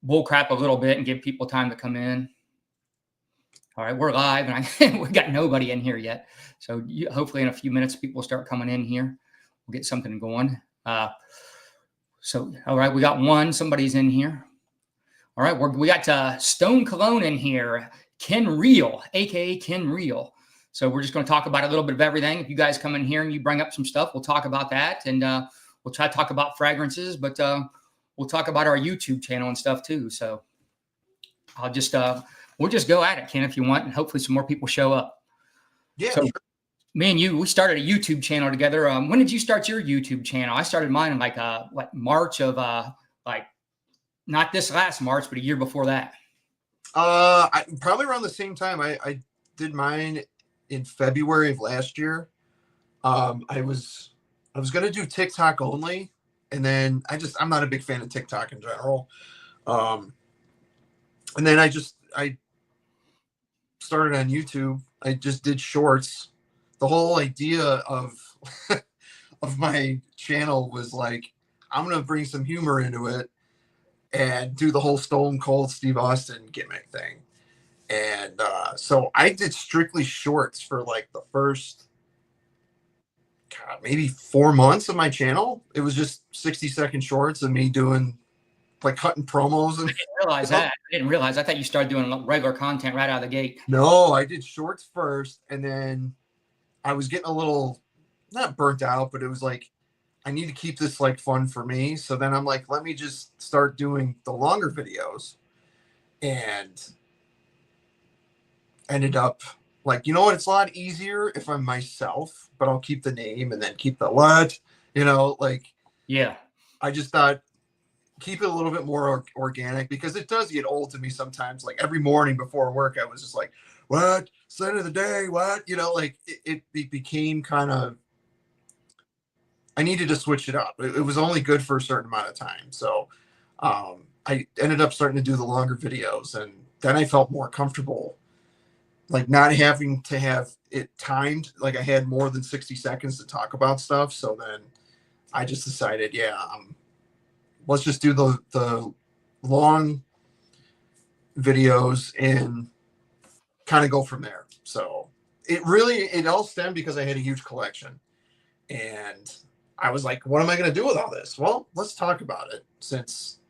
bull crap a little bit and give people time to come in. All right, we're live, and we got nobody in here yet. So hopefully in a few minutes, people will start coming in here. We'll get something going. So, all right, we got one. Somebody's in here. All right, we got Stone Cologne in here. Ken Real, a.k.a. Ken Real. So we're just going to talk about a little bit of everything. If you guys come in here and you bring up some stuff, we'll talk about that. And we'll try to talk about fragrances, but we'll talk about our YouTube channel and stuff too. So I'll just... we'll just go at it, Ken, if you want, and hopefully some more people show up. Yeah. So, sure. Me and you, we started a YouTube channel together. When did you start your YouTube channel? I started mine in like March of like not this last March, but a year before that. Probably around the same time. I did mine in February of last year. I was gonna do TikTok only, and then I'm not a big fan of TikTok in general. And then I started on YouTube. I just did shorts. The whole idea of of my channel was like, I'm gonna bring some humor into it and do the whole Stone Cold Steve Austin gimmick thing. And so I did strictly shorts for like the first maybe 4 months of my channel. It was just 60-second shorts of me doing like cutting promos. And I didn't realize that. I didn't realize. I thought you started doing regular content right out of the gate. No, I did shorts first, and then I was getting a little not burnt out, but it was like, I need to keep this like fun for me. So then I'm like, let me just start doing the longer videos, and ended up like, you know what? It's a lot easier if I'm myself, but I'll keep the name and then keep the what, like, yeah. I just thought, keep it a little bit more organic, because it does get old to me sometimes. Like every morning before work, I was just like, what? Sign of the day, what? Like it became kind of, I needed to switch it up. It was only good for a certain amount of time. So I ended up starting to do the longer videos, and then I felt more comfortable, like not having to have it timed. Like I had more than 60 seconds to talk about stuff. So then I just decided, let's just do the long videos and kind of go from there. So it all stemmed because I had a huge collection, and I was like, what am I going to do with all this? Well, let's talk about it, since,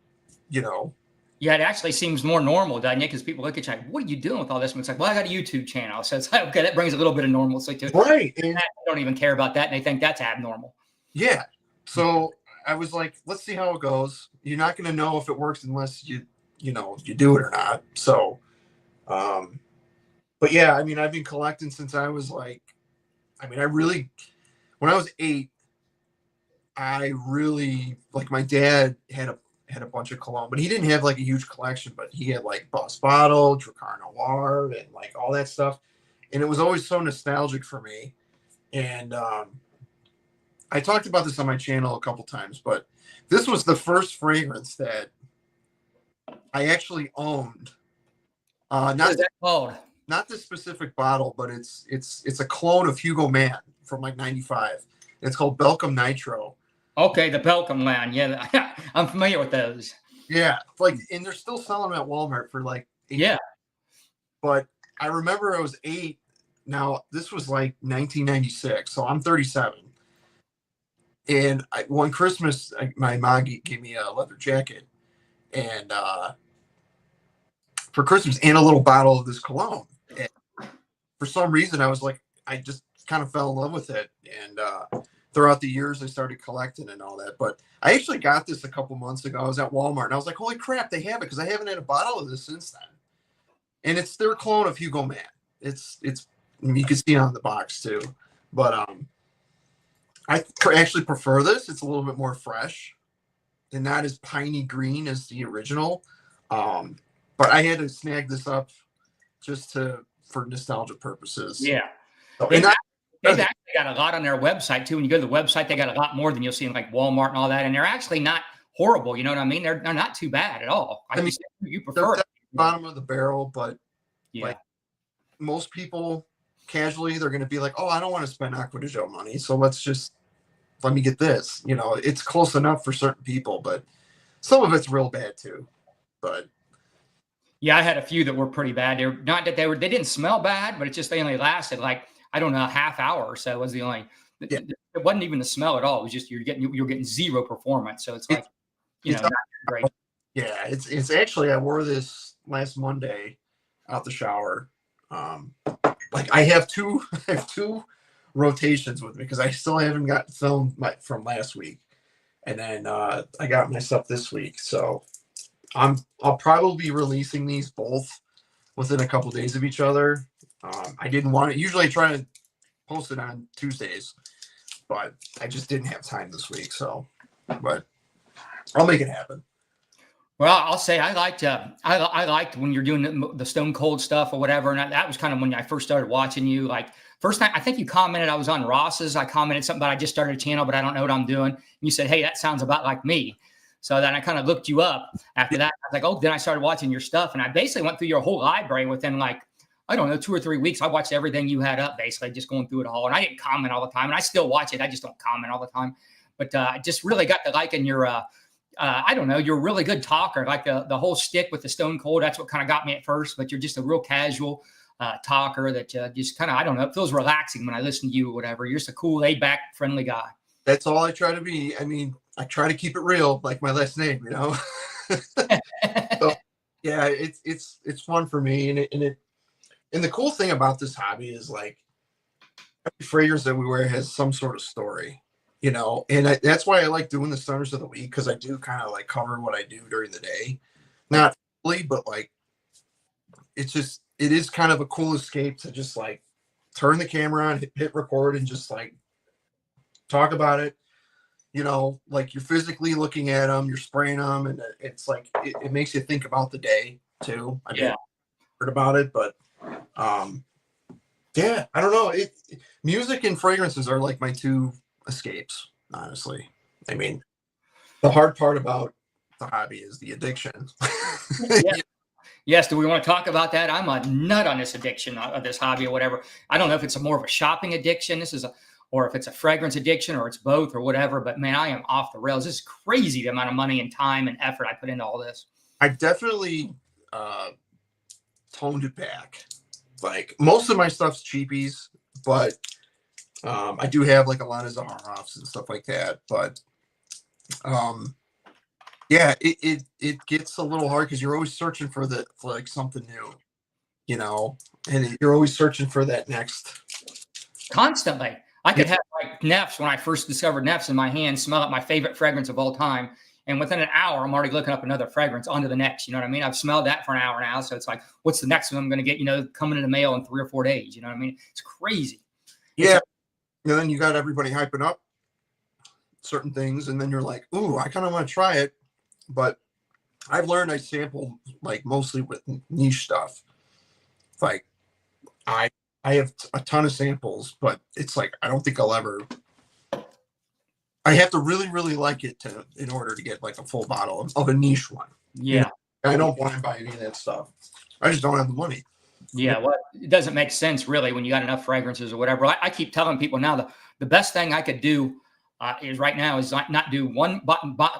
Yeah, it actually seems more normal, doesn't it? Because people look at you like, what are you doing with all this? And it's like, well, I got a YouTube channel. So it's like, okay, that brings a little bit of normalcy to it. Right. And they don't even care about that, and they think that's abnormal. Yeah. So I was like, let's see how it goes. You're not going to know if it works unless you do it or not. So, but yeah, I mean, I've been collecting since I was like, when I was 8, I really, like, my dad had a bunch of cologne, but he didn't have like a huge collection, but he had like Boss Bottle, Dracar Noir, and like all that stuff. And it was always so nostalgic for me. And, I talked about this on my channel a couple times, but this was the first fragrance that I actually owned. What is that called? Not this specific bottle, but it's a clone of Hugo Man from like 95. It's called Belcom Nitro. Okay, the Belcom line. Yeah, I'm familiar with those. Yeah, like, and they're still selling them at Walmart for like $8. Yeah. But I remember I was 8. Now this was like 1996, so I'm 37. And one Christmas, my mom gave me a leather jacket, and for Christmas, and a little bottle of this cologne. And for some reason, I was like, I just kind of fell in love with it. And throughout the years, I started collecting and all that. But I actually got this a couple months ago. I was at Walmart, and I was like, holy crap, they have it, because I haven't had a bottle of this since then. And it's their clone of Hugo Man. It's you can see it on the box too. But I actually prefer this. It's a little bit more fresh and not as piney green as the original. But I had to snag this up just for nostalgia purposes. Yeah. So, they've actually got a lot on their website too. When you go to the website, they got a lot more than you'll see in like Walmart and all that. And they're actually not horrible. You know what I mean? They're not too bad at all. I mean, you prefer it. Bottom of the barrel, but yeah, like most people casually, they're going to be like, oh, I don't want to spend Aqua di Gio money, so let me get this. It's close enough for certain people, but some of it's real bad too. but Yeah, I had a few that were pretty bad. They're not that they didn't smell bad, but it just, they only lasted like, I don't know, a half hour or so was the only, yeah, it wasn't even the smell at all. It was just, you're getting zero performance. So it's like, it's not great. yeah, it's actually, I wore this last Monday out the shower. Like I have two I have two rotations with me because I still haven't got film from last week, and then I got my stuff this week. So I'll probably be releasing these both within a couple days of each other. I didn't want to. Usually I try to post it on Tuesdays, but I just didn't have time this week. So, but I'll make it happen. Well, I'll say I liked when you're doing the Stone Cold stuff or whatever, and that was kind of when I first started watching you. Like first time, I think you commented I was on Ross's. I commented something about I just started a channel, but I don't know what I'm doing. And you said, "Hey, that sounds about like me." So then I kind of looked you up after that. I was like, "Oh," then I started watching your stuff, and I basically went through your whole library within like, I don't know, 2 or 3 weeks. I watched everything you had up, basically just going through it all, and I didn't comment all the time, and I still watch it. I just don't comment all the time, but I just really got to liking your. I don't know, you're a really good talker. Like the whole stick with the Stone Cold, that's what kind of got me at first. But you're just a real casual talker that just kind of, I don't know, it feels relaxing when I listen to you or whatever. You're just a cool, laid back, friendly guy. That's all I try to be. I mean, I try to keep it real, like my last name, So, yeah, it's fun for me, and the cool thing about this hobby is like every fragrance that we wear has some sort of story. And that's why I like doing the Stunners of the Week, because I do kind of like cover what I do during the day. Not fully, but like it is kind of a cool escape to just like turn the camera on, hit record, and just like talk about it. Like you're physically looking at them, you're spraying them, and it's like it makes you think about the day too. I mean, heard about it, but yeah, I don't know. Music and fragrances are like my two escapes, honestly. I mean, the hard part about the hobby is the addiction. Yeah. Yes. Do we want to talk about that? I'm a nut on this addiction of this hobby or whatever. I don't know if it's more of a shopping addiction. Or if it's a fragrance addiction, or it's both, or whatever. But man, I am off the rails. This is crazy, the amount of money and time and effort I put into all this. I definitely toned it back. Like most of my stuff's cheapies, but I do have like a lot of Zaharoffs and stuff like that. But yeah, it gets a little hard because you're always searching for like something new, and you're always searching for that next. Constantly. I could have like Neffs when I first discovered Neffs in my hand, smell like my favorite fragrance of all time. And within an hour, I'm already looking up another fragrance onto the next. You know what I mean? I've smelled that for an hour now. So it's like, what's the next one I'm going to get, coming in the mail in 3 or 4 days? You know what I mean? It's crazy. Yeah. And then you got everybody hyping up certain things. And then you're like, ooh, I kind of want to try it. But I've learned I sample like mostly with niche stuff. Like I have a ton of samples, but it's like I don't think I'll ever. I have to really, really like it in order to get like a full bottle of a niche one. Yeah. I don't want to buy any of that stuff. I just don't have the money. Yeah, well, it doesn't make sense really when you got enough fragrances or whatever. I keep telling people now the best thing I could do is right now is not do one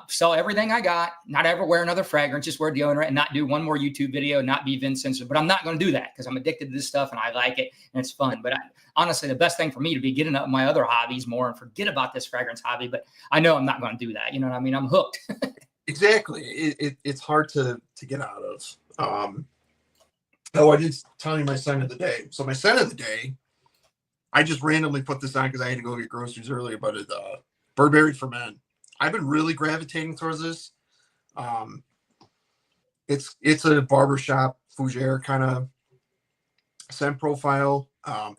sell everything I got, not ever wear another fragrance, just wear deodorant, and not do one more YouTube video, not be VinceScents. But I'm not going to do that because I'm addicted to this stuff and I like it and it's fun. But honestly, the best thing for me to be getting up my other hobbies more and forget about this fragrance hobby. But I know I'm not going to do that. You know what I mean? I'm hooked. Exactly. It's hard to get out of. I did tell you my scent of the day. So my scent of the day, I just randomly put this on because I had to go get groceries earlier, but it's Burberry for Men. I've been really gravitating towards this. It's a barbershop fougere kind of scent profile.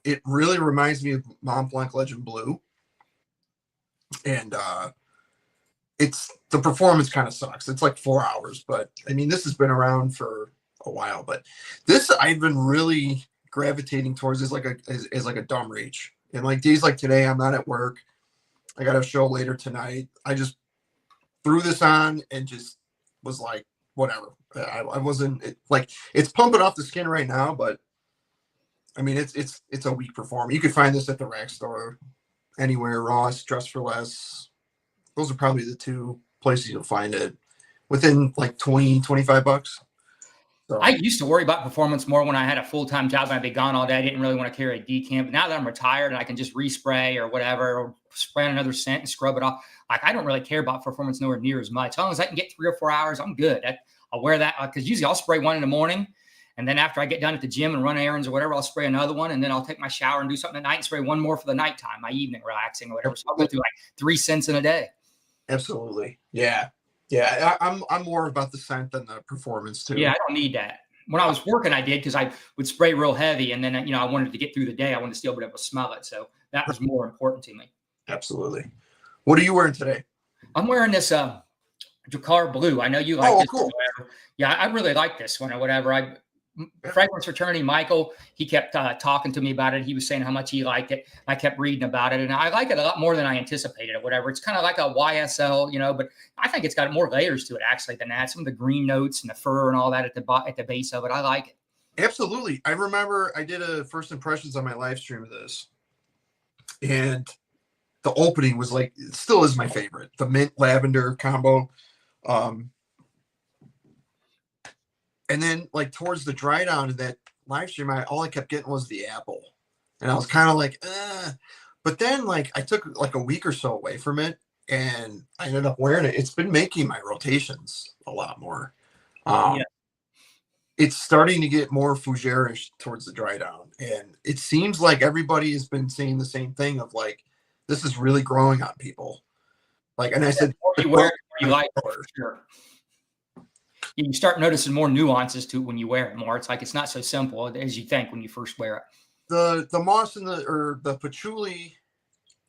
It really reminds me of Mont Blanc Legend Blue. And it's the performance kind of sucks. It's like 4 hours, but I mean, this has been around for a while, but this I've been really gravitating towards is like a dumb reach. And like days like today, I'm not at work. I got a show later tonight. I just threw this on and just was like, whatever. I wasn't like it's pumping off the skin right now, but I mean it's a weak performer. You could find this at the rack store, anywhere. Ross, Dress for Less. Those are probably the two places you'll find it within like 20, 25 bucks. So. I used to worry about performance more when I had a full-time job and I'd be gone all day. I didn't really want to carry a decant. But now that I'm retired and I can just respray or whatever, or spray on another scent and scrub it off, like I don't really care about performance nowhere near as much. As long as I can get 3 or 4 hours, I'm good. I'll wear that because usually I'll spray one in the morning. And then after I get done at the gym and run errands or whatever, I'll spray another one. And then I'll take my shower and do something at night and spray one more for the nighttime, my evening relaxing or whatever. So I'll go through like 3 scents in a day. Absolutely. Yeah. Yeah. I'm more about the scent than the performance too. Yeah, I don't need that. When I was working, I did because I would spray real heavy. And then, I wanted to get through the day. I wanted to still be able to smell it. So that was more important to me. Absolutely. What are you wearing today? I'm wearing this Dracar blue. I know you like this. Cool. Yeah, I really like this one or whatever. Fragrance attorney Michael, he kept talking to me about it. He was saying how much he liked it. I kept reading about it, and I like it a lot more than I anticipated or whatever. It's kind of like a YSL, but I think it's got more layers to it actually than that. Some of the green notes and the fur and all that at the base of it. I like it. Absolutely. I remember I did a first impressions on my live stream of this, and the opening was like, it still is my favorite. The mint lavender combo. And then like towards the dry down of that live stream, all I kept getting was the apple. And I was kind of like, but then like I took like a week or so away from it and I ended up wearing it. It's been making my rotations a lot more. It's starting to get more fougere-ish towards the dry down. And it seems like everybody has been saying the same thing of like, this is really growing on people. Like, and I said, you wear it, you like it for sure. You start noticing more nuances to it when you wear it more. It's like it's not so simple as you think when you first wear it. The moss and the patchouli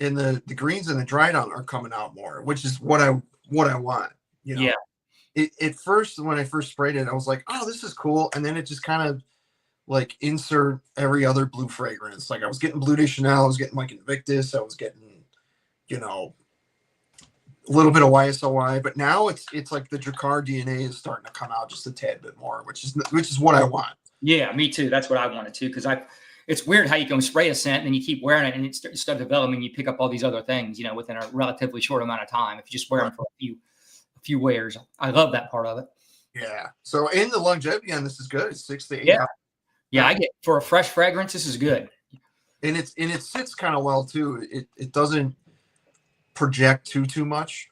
and the greens and the dry down are coming out more, which is what I want. Yeah. At first, when I first sprayed it, I was like, oh, this is cool. And then it just kind of like insert every other blue fragrance. Like I was getting Blue de Chanel, I was getting like Invictus, I was getting, a little bit of YSLY, but now it's like the Dracar DNA is starting to come out just a tad bit more, which is what I want. Yeah, me too. That's what I wanted to, because it's weird how you can spray a scent and then you keep wearing it and it starts developing. You pick up all these other things, within a relatively short amount of time. If you just wear them for a few wears, I love that part of it. Yeah. So, and the longevity on this is good. It's 6 to 8 hours. hours. Yeah, I get for a fresh fragrance, this is good. And it sits kind of well too. It doesn't project too much,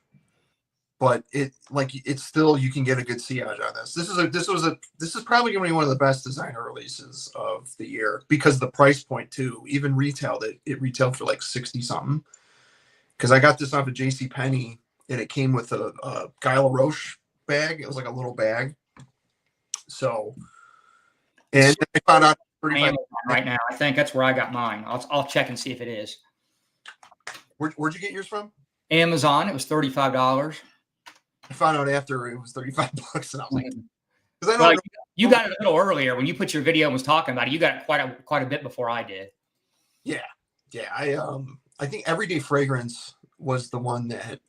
but it's still, you can get a good sillage on this. This is probably going to be one of the best designer releases of the year because the price point too. Even retailed it retailed for like 60 something. Because I got this off of JCPenney and it came with a Guy Laroche bag. It was like a little bag. So, and I found out right now. I think that's where I got mine. I'll check and see if it is. Where'd you get yours from? Amazon. It was $35. I found out after it was $35, and I was like, because I know you got it a little earlier when you put your video and was talking about it. You got it quite a bit before I did. Yeah. I think Everyday Fragrance was the one that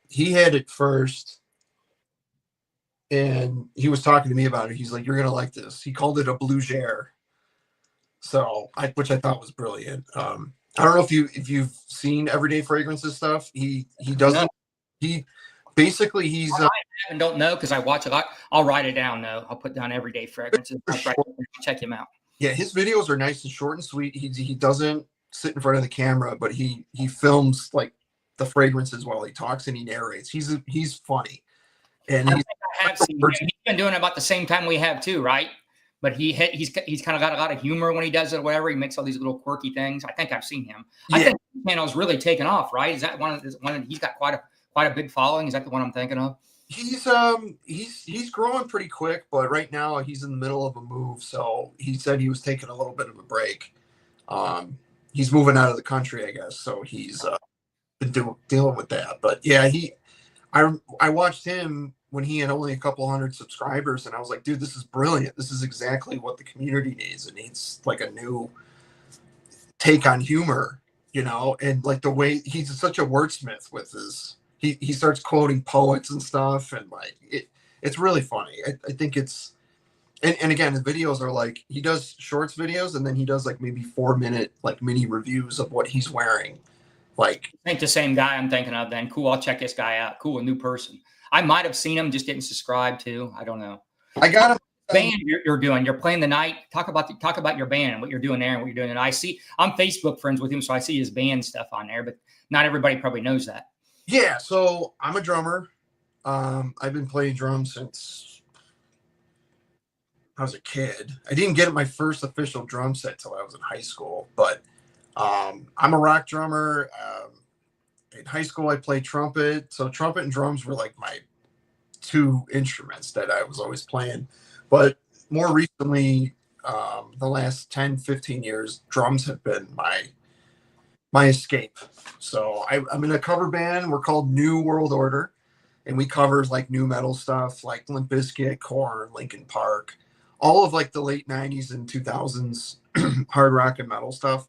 he had it first, and he was talking to me about it. He's like, "You're gonna like this." He called it a blue gere, which I thought was brilliant. I don't know if you've seen Everyday Fragrances stuff. He doesn't. He basically he's. I don't know because I watch a lot. I'll write it down though. I'll put down Everyday Fragrances. Check him out. Yeah, his videos are nice and short and sweet. He doesn't sit in front of the camera, but he films like the fragrances while he talks and he narrates. He's funny, and I have seen him. He's been doing it about the same time we have too, right? But he's kind of got a lot of humor when he does it or whatever. He makes all these little quirky things. I think I've seen him. Yeah. I think his channel's really taken off, right? Is that one? He's got quite a big following. Is that the one I'm thinking of? He's growing pretty quick, but right now he's in the middle of a move. So he said he was taking a little bit of a break. He's moving out of the country, I guess. So he's been dealing with that. But yeah, I watched him when he had only a couple hundred subscribers, and I was like, dude, this is brilliant. This is exactly what the community needs. It needs like a new take on humor, and like the way he's such a wordsmith with his, he starts quoting poets and stuff, and like it's really funny. I think it's, and again, the videos are like, he does shorts videos, and then he does like maybe 4-minute like mini reviews of what he's wearing. Like, I think the same guy I'm thinking of then. Cool. I'll check this guy out. Cool. A new person. I might have seen them, just didn't subscribe to. I don't know. I got a band you're doing. You're playing the night. Talk about your band and what you're doing there and what you're doing. And I'm Facebook friends with him, so I see his band stuff on there, but not everybody probably knows that. Yeah, so I'm a drummer. I've been playing drums since I was a kid. I didn't get my first official drum set till I was in high school, but I'm a rock drummer. In high school, I played trumpet. So trumpet and drums were like my two instruments that I was always playing. But more recently, the last 10, 15 years, drums have been my escape. So I'm in a cover band. We're called New World Order. And we cover like new metal stuff like Limp Bizkit, Korn, Linkin Park, all of like the late 90s and 2000s hard rock and metal stuff.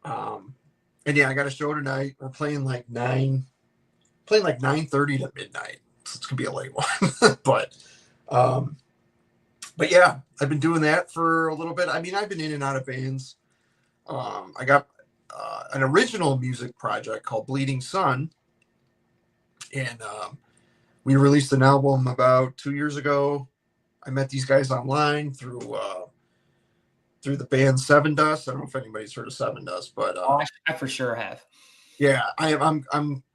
And yeah, I got a show tonight. We're playing like 9:30 to midnight. So it's gonna be a late one. But yeah, I've been doing that for a little bit. I mean, I've been in and out of bands. I got an original music project called Bleeding Sun, and we released an album about 2 years ago. I met these guys online through the band Seven Dust. I don't know if anybody's heard of Seven Dust, but I for sure have. Yeah, I'm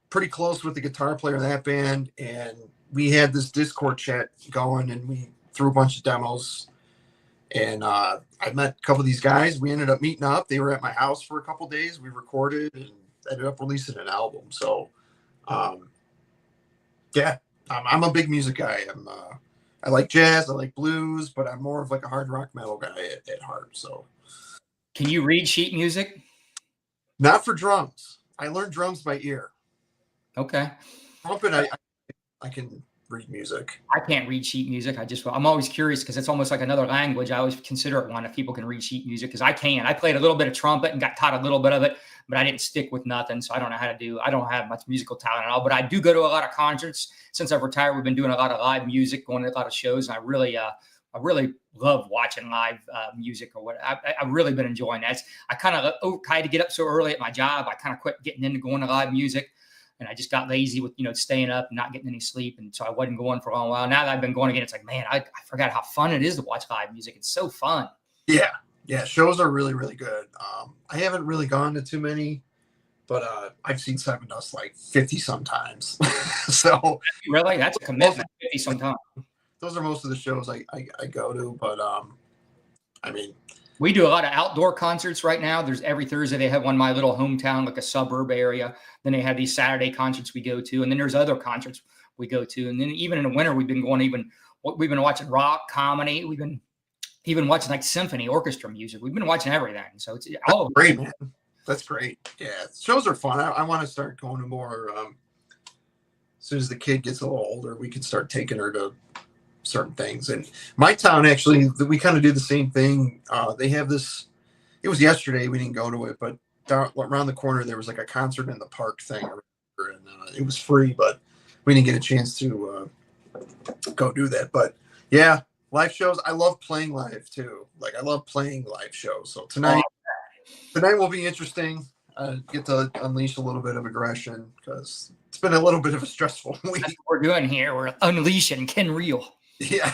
pretty close with the guitar player in that band, and we had this Discord chat going, and we threw a bunch of demos. And I met a couple of these guys. We ended up meeting up. They were at my house for a couple of days. We recorded and ended up releasing an album. So, yeah, I'm a big music guy. I like jazz, I like blues, but I'm more of like a hard rock metal guy at heart. So, can you read sheet music? Not for drums. I learned drums by ear. Okay. Trumpet, I can read music. I can't read sheet music. I'm always curious because it's almost like another language. I always consider it one if people can read sheet music, because I can. I played a little bit of trumpet and got taught a little bit of it, but I didn't stick with nothing. So I don't know how to do. I don't have much musical talent at all, but I do go to a lot of concerts. Since I've retired, we've been doing a lot of live music, going to a lot of shows, and I really love watching live music or what. I've really been enjoying that. I kind of had to get up so early at my job. I kind of quit getting into going to live music. And I just got lazy with, staying up and not getting any sleep. And so I wasn't going for a long while. Now that I've been going again, it's like, man, I forgot how fun it is to watch live music. It's so fun. Yeah. Yeah. Shows are really, really good. I haven't really gone to too many, but I've seen Seven Dust like 50 sometimes. So really, that's a commitment. 50 sometimes. Those are most of the shows I go to, but I mean, we do a lot of outdoor concerts right now. There's every Thursday they have one in my little hometown, like a suburb area. Then they have these Saturday concerts we go to, and then there's other concerts we go to. And then even in the winter, we've been watching rock, comedy. We've been even watching like symphony orchestra music. We've been watching everything. So it's all great, man. That's great. Yeah, shows are fun. I want to start going to more. As soon as the kid gets a little older, we can start taking her to certain things. And my town, actually, we kind of do the same thing. They have this, it was yesterday, we didn't go to it, but down around the corner there was like a concert in the park thing, and it was free, but we didn't get a chance to go do that. But yeah, live shows, I love playing live too. Like, I love playing live shows. So tonight will be interesting. Get to unleash a little bit of aggression, because it's been a little bit of a stressful week. That's what we're doing here. We're unleashing Ken Real. Yeah.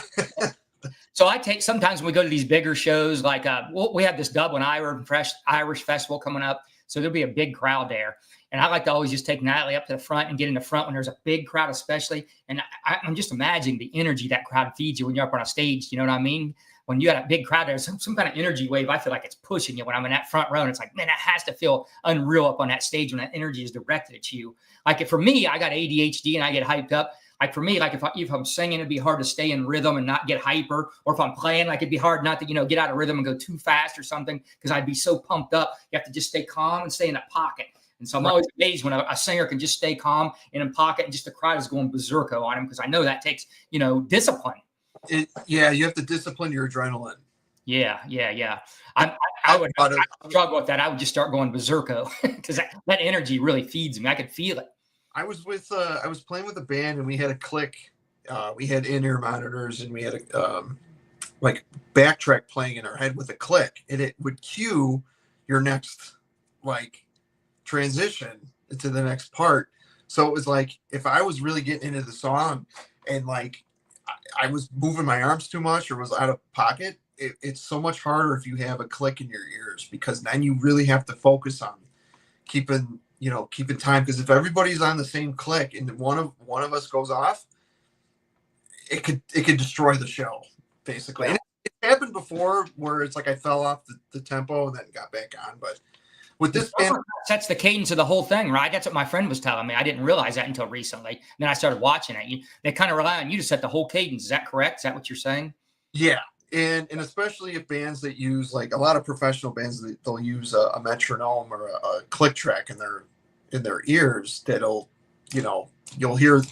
So sometimes when we go to these bigger shows, like we have this Dublin Irish Festival coming up. So there'll be a big crowd there. And I like to always just take Natalie up to the front and get in the front when there's a big crowd, especially. And I'm just imagining the energy that crowd feeds you when you're up on a stage. You know what I mean? When you got a big crowd, there's some kind of energy wave. I feel like it's pushing you when I'm in that front row. And it's like, man, that has to feel unreal up on that stage when that energy is directed at you. Like, for me, I got ADHD and I get hyped up. Like, for me, like if I'm singing, it'd be hard to stay in rhythm and not get hyper. Or if I'm playing, like, it'd be hard not to, get out of rhythm and go too fast or something, because I'd be so pumped up. You have to just stay calm and stay in that pocket. And so I'm always amazed when a singer can just stay calm and in pocket, and just the crowd is going berserko on him, because I know that takes, discipline. Yeah, you have to discipline your adrenaline. Yeah. I would struggle with that. I would just start going berserko, because that energy really feeds me. I could feel it. I was playing with a band, and we had a click. We had in-ear monitors, and we had a like backtrack playing in our head with a click, and it would cue your next like transition into the next part. So it was like if I was really getting into the song and like I was moving my arms too much or was out of pocket, it's so much harder if you have a click in your ears, because then you really have to focus on keeping time. Because if everybody's on the same click and one of us goes off, it could destroy the show basically. And it happened before where it's like I fell off the tempo and then got back on. But with this band, sets the cadence of the whole thing, right? That's what my friend was telling me. I didn't realize that until recently. Then I started watching it. They kind of rely on you to set the whole cadence. Is that correct? Is that what you're saying? yeah. And especially if bands that use, like a lot of professional bands, they'll use a metronome or a click track in their ears that'll, you'll hear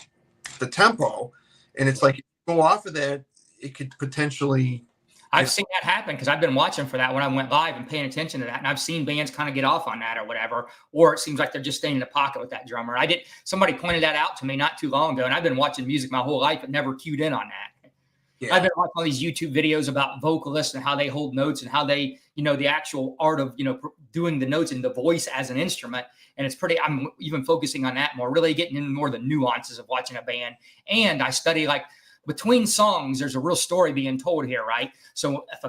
the tempo, and it's like if you go off of that, it could potentially. I've seen that happen because I've been watching for that when I went live and paying attention to that. And I've seen bands kind of get off on that or whatever, or it seems like they're just staying in the pocket with that drummer. Somebody pointed that out to me not too long ago, and I've been watching music my whole life, but never cued in on that. Yeah. I've been watching all these YouTube videos about vocalists and how they hold notes and how they, the actual art of, doing the notes and the voice as an instrument. And I'm even focusing on that more, really getting into more of the nuances of watching a band. And I study like between songs, there's a real story being told here, right? So if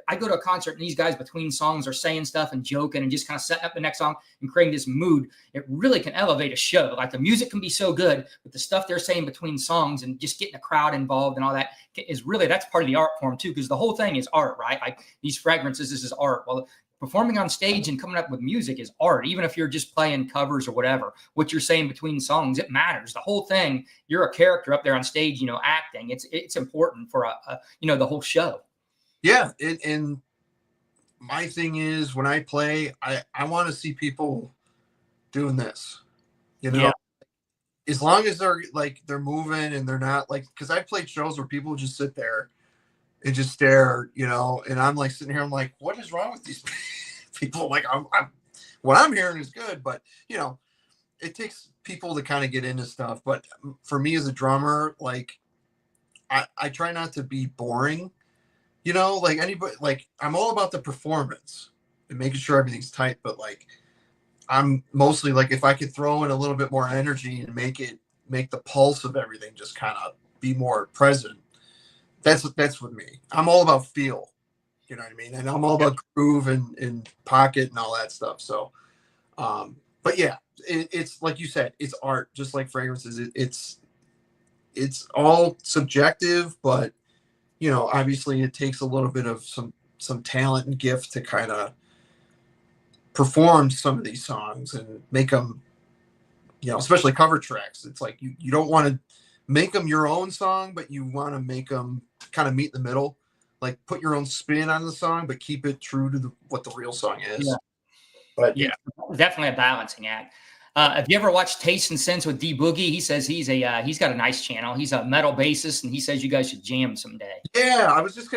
I go to a concert and these guys between songs are saying stuff and joking and just kind of setting up the next song and creating this mood, it really can elevate a show. Like the music can be so good, but the stuff they're saying between songs and just getting the crowd involved and all that that's part of the art form too, because the whole thing is art, right? Like these fragrances, this is art. Well, performing on stage and coming up with music is art. Even if you're just playing covers or whatever, what you're saying between songs, it matters. The whole thing, you're a character up there on stage, acting. It's important for the whole show. Yeah. And my thing is when I play, I want to see people doing this, Yeah. As long as they're moving and they're not like, because I've played shows where people just sit there and just stare, and I'm like sitting here, I'm like, what is wrong with these people? Like what I'm hearing is good, but it takes people to kind of get into stuff. But for me as a drummer, like I try not to be boring, like anybody, like I'm all about the performance and making sure everything's tight. But like, I'm mostly like, if I could throw in a little bit more energy and make the pulse of everything just kind of be more present. That's with me. I'm all about feel, you know what I mean? And I'm all about groove and pocket and all that stuff. So, but yeah, it's like you said, it's art, just like fragrances. It's all subjective, but obviously it takes a little bit of some talent and gift to kind of perform some of these songs and make them, especially cover tracks. It's like you don't want to make them your own song, but you want to make them kind of meet in the middle, like put your own spin on the song, but keep it true to what the real song is. Yeah. But yeah, definitely a balancing act. Have you ever watched Taste and Sense with D Boogie? He says he's got a nice channel. He's a metal bassist, and he says you guys should jam someday. Yeah, I was just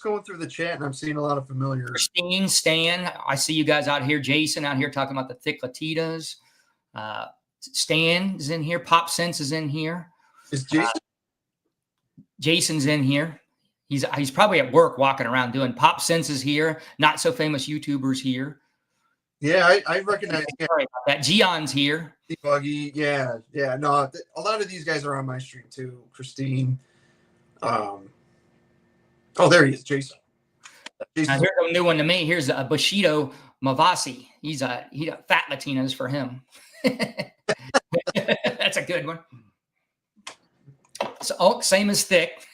going through the chat, and I'm seeing a lot of familiar. Christine, Stan, I see you guys out here. Jason out here talking about the Thick Latitas. Stan is in here. Pop Sense is in here. Is Jason? Jason's in here. He's probably at work walking around doing Pop Sense is here. Not so famous YouTubers here. Yeah, I recognize. Sorry about that. Gion's here. Buggy, yeah. No, a lot of these guys are on my stream too. Christine. Oh, there he is, Jason. Now, here's a new one to me. Here's a Bushido Mavasi. He fat Latinas for him. That's a good one. So, same as Thick.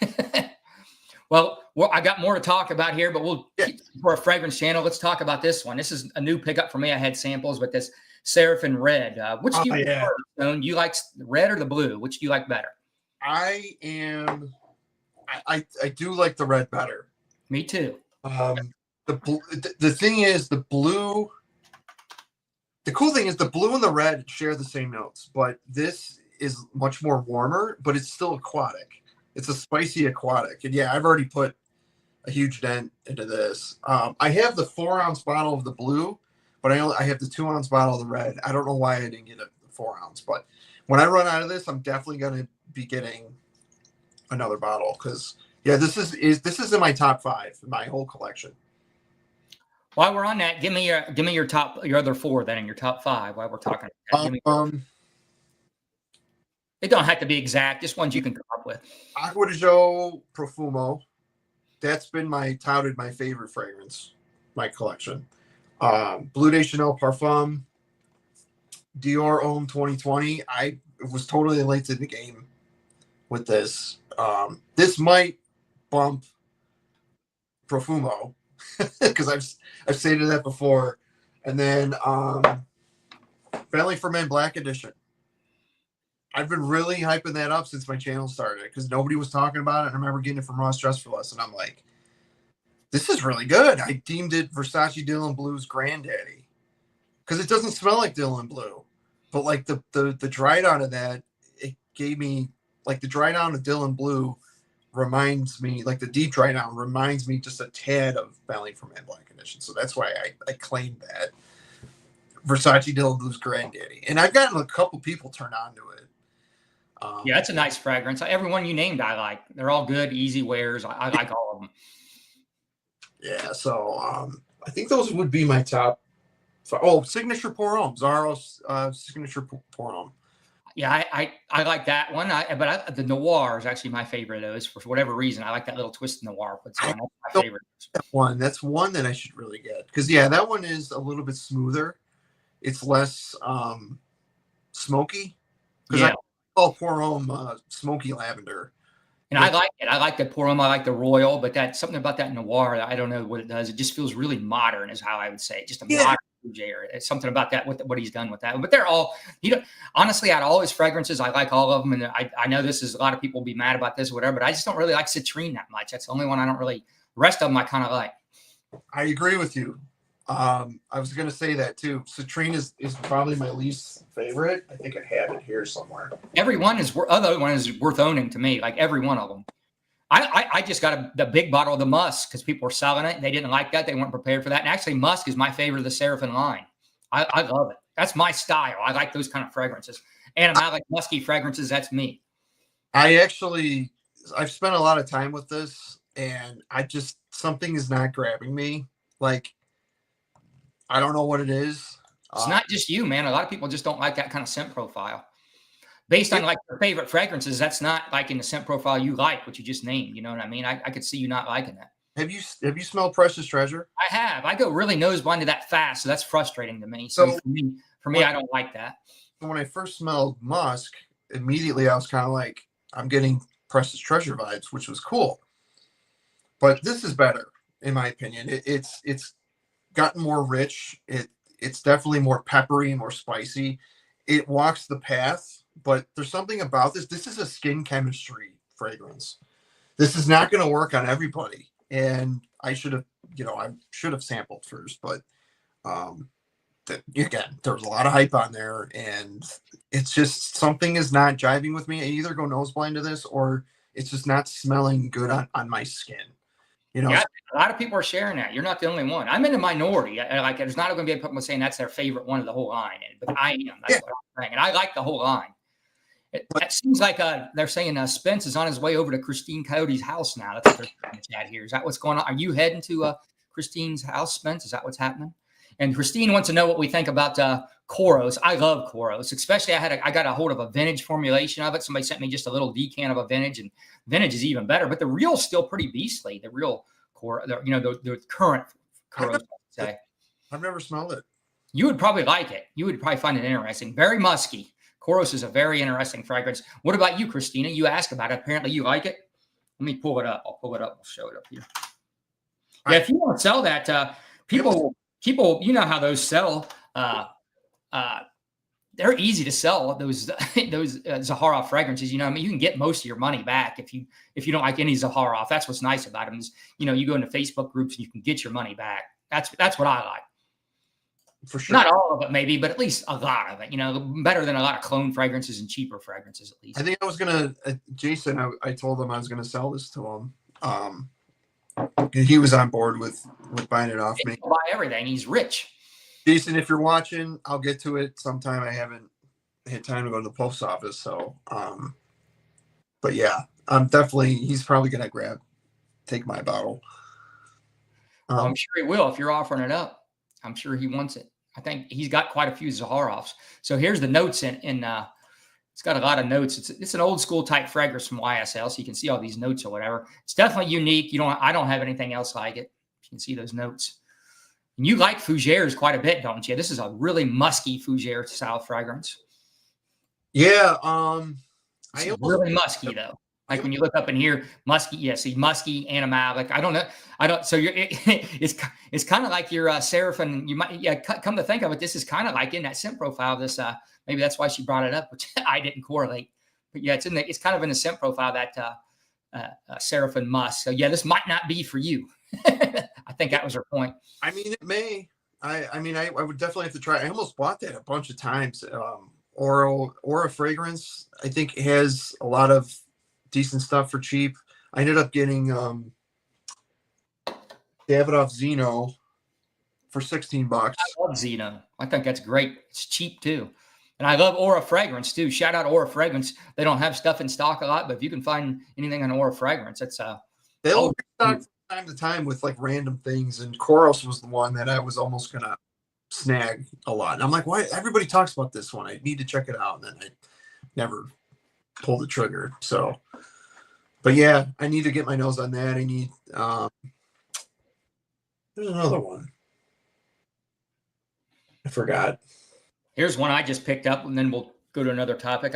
Well, I got more to talk about here, but we'll keep for a fragrance channel. Let's talk about this one. This is a new pickup for me. I had samples with this Seraphim Red. Which do you prefer, Stone? Do you like the red or the blue? Which do you like better? I do like the red better. Me too. The thing is the blue. The cool thing is the blue and the red share the same notes, but this is much more warmer, but it's still aquatic. It's a spicy aquatic. And yeah, I've already put a huge dent into this. I have the 4-ounce bottle of the blue, but I have the 2-ounce bottle of the red. I don't know why I didn't get a 4-ounce, but when I run out of this, I'm definitely going to be getting another bottle. Cause yeah, this is in my top 5 in my whole collection. While we're on that, give me your other 4 then in your top 5 while we're talking. It don't have to be exact, just ones you can come up with. Acqua di Gio Profumo. That's been my favorite fragrance, my collection. Bleu de Chanel Parfum, Dior Homme 2020. I was totally late to the game with this. This might bump Profumo because I've stated that before. And then Family for Men Black Edition. I've been really hyping that up since my channel started because nobody was talking about it. And I remember getting it from Ross Dress for Less, and I'm like, this is really good. I deemed it Versace Dylan Blue's granddaddy because it doesn't smell like Dylan Blue, but like the dry down of that, it gave me like the dry down of Dylan Blue reminds me, like the deep dry down reminds me just a tad of Family for Men Black Edition. So that's why I claimed that Versace Dylan Blue's granddaddy. And I've gotten a couple people turned on to it. Yeah, that's a nice fragrance. Everyone you named, I like. They're all good, easy wears. I like all of them. Yeah, so I think those would be my top. Signature Pour Homme, Zaro's Signature Pour Homme. Yeah, I like that one. The Noir is actually my favorite of those for whatever reason. I like that little twist Noir puts on. That's my favorite. That's one that I should really get because that one is a little bit smoother. It's less smoky. Yeah. I call Pour Homme smoky lavender. And I like it. I like the Pour Homme. I like the Royal, but that's something about that Noir. I don't know what it does. It just feels really modern, is how I would say. Just a modern Rouge. It's something about that, what he's done with that. But they're all, honestly, out of all his fragrances, I like all of them. And I know this is, a lot of people will be mad about this or whatever, but I just don't really like Citrine that much. That's the only one I don't really, the rest of them I kind of like. I agree with you. I was going to say that too. Citrine is probably my least favorite. I think I have it here somewhere. Every one is worth owning to me. Like every one of them. I just got the big bottle of the Musk because people were selling it. They didn't like that. They weren't prepared for that. And actually, Musk is my favorite of the Seraphim line. I love it. That's my style. I like those kind of fragrances. And I like musky fragrances. That's me. I've spent a lot of time with this, and something is not grabbing me. Like, I don't know what it is. It's not just you, man. A lot of people just don't like that kind of scent profile. Based on like their favorite fragrances, that's not like in the scent profile you like, what you just named. You know what I mean? I could see you not liking that. Have you smelled Precious Treasure? I have. I go really nose blind to that fast, so that's frustrating to me. So for me, I don't like that. When I first smelled Musk, immediately I was kind of like, I'm getting Precious Treasure vibes, which was cool. But this is better, in my opinion. It's gotten more rich. It's definitely more peppery, more spicy. It walks the path. But there's something about this. This is a skin chemistry fragrance. This is not going to work on everybody. And I should have sampled first. But again, there was a lot of hype on there, and it's just something is not jiving with me. I either go nose blind to this, or it's just not smelling good on my skin. Yeah, a lot of people are sharing that. You're not the only one. I'm in the minority. Like, there's not going to be people saying that's their favorite one of the whole line, but I am. That's what I'm saying, and I like the whole line. It seems like they're saying Spence is on his way over to Christine Coyote's house now. That's what they're trying to chat here. Is that what's going on? Are you heading to Christine's house, Spence? Is that what's happening? And Christine wants to know what we think about Koros. I love Koros, especially I got a hold of a vintage formulation of it. Somebody sent me just a little decant of a vintage, and vintage is even better. But the real's still pretty beastly. The real Koros, the current Koros, I would say. I've never smelled it. You would probably like it. You would probably find it interesting. Very musky. Koros is a very interesting fragrance. What about you, Christina? You asked about it. Apparently you like it. Let me pull it up. I'll pull it up. We'll show it up here. Yeah, if you want to sell that, people, you know how those sell. They're easy to sell. Those Zaharoff fragrances. You know, I mean, you can get most of your money back if you don't like any Zaharoff. That's what's nice about them is, you go into Facebook groups and you can get your money back. That's what I like. For sure. Not all of it, maybe, but at least a lot of it. Better than a lot of clone fragrances and cheaper fragrances, at least. I think I was gonna, Jason. I told him I was gonna sell this to him. He was on board with buying it off me. He'll buy everything. He's rich. Jason, if you're watching, I'll get to it sometime. I haven't had time to go to the post office, so. But yeah, he's probably gonna take my bottle. I'm sure he will if you're offering it up. I'm sure he wants it. I think he's got quite a few Zaharoffs. So here's the notes in It's got a lot of notes. It's an old school type fragrance from YSL, so you can see all these notes or whatever. It's definitely unique. I don't have anything else like it. You can see those notes. And you like fougères quite a bit, don't you? This is a really musky fougère style fragrance. Yeah. It's really musky though. Like when you look up in here, musky, yeah, see musky, animalic. I don't know. So it's kind of like your Seraphim. You might, yeah, come to think of it, this is kind of like in that scent profile. This, maybe that's why she brought it up, which I didn't correlate. But yeah, it's kind of in the scent profile that Seraphim musk. So yeah, this might not be for you. I think that was her point. I mean, it may. I would definitely have to try. I almost bought that a bunch of times. Aura fragrance, I think, has a lot of decent stuff for cheap. I ended up getting Davidoff Zeno for $16. I love Zeno. I think that's great. It's cheap too. And I love Aura Fragrance too. Shout out Aura Fragrance. They don't have stuff in stock a lot, but if you can find anything on Aura Fragrance, it's they'll restock from time to time with like random things. And Koros was the one that I was almost gonna snag a lot. And I'm like, why? Everybody talks about this one. I need to check it out. And then I never pulled the trigger. So, but yeah, I need to get my nose on that. I need. There's another one. I forgot. Here's one I just picked up, and then we'll go to another topic.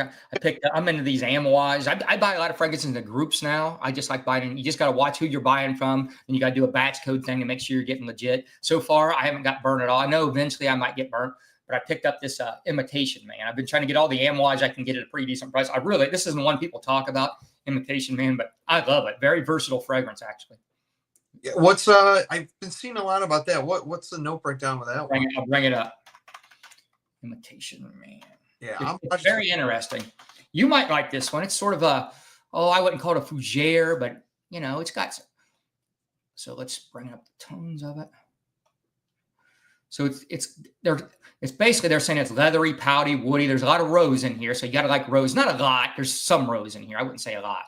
I'm into these Amouage. I buy a lot of fragrances into groups now. I just like buying. You just got to watch who you're buying from, and you got to do a batch code thing to make sure you're getting legit. So far, I haven't got burnt at all. I know eventually I might get burnt, but I picked up this Imitation Man. I've been trying to get all the Amouage I can get at a pretty decent price. This isn't one people talk about, Imitation Man, but I love it. Very versatile fragrance, actually. Yeah, what's I've been seeing a lot about that. What's the note breakdown with that one? I'll bring it up. Imitation Man. Yeah, it's very interesting. You might like this one. It's sort of I wouldn't call it a fougère, but it's got some. So let's bring up the tones of it. So it's basically they're saying it's leathery, pouty, woody. There's a lot of rose in here, so you got to like rose. Not a lot. There's some rose in here. I wouldn't say a lot.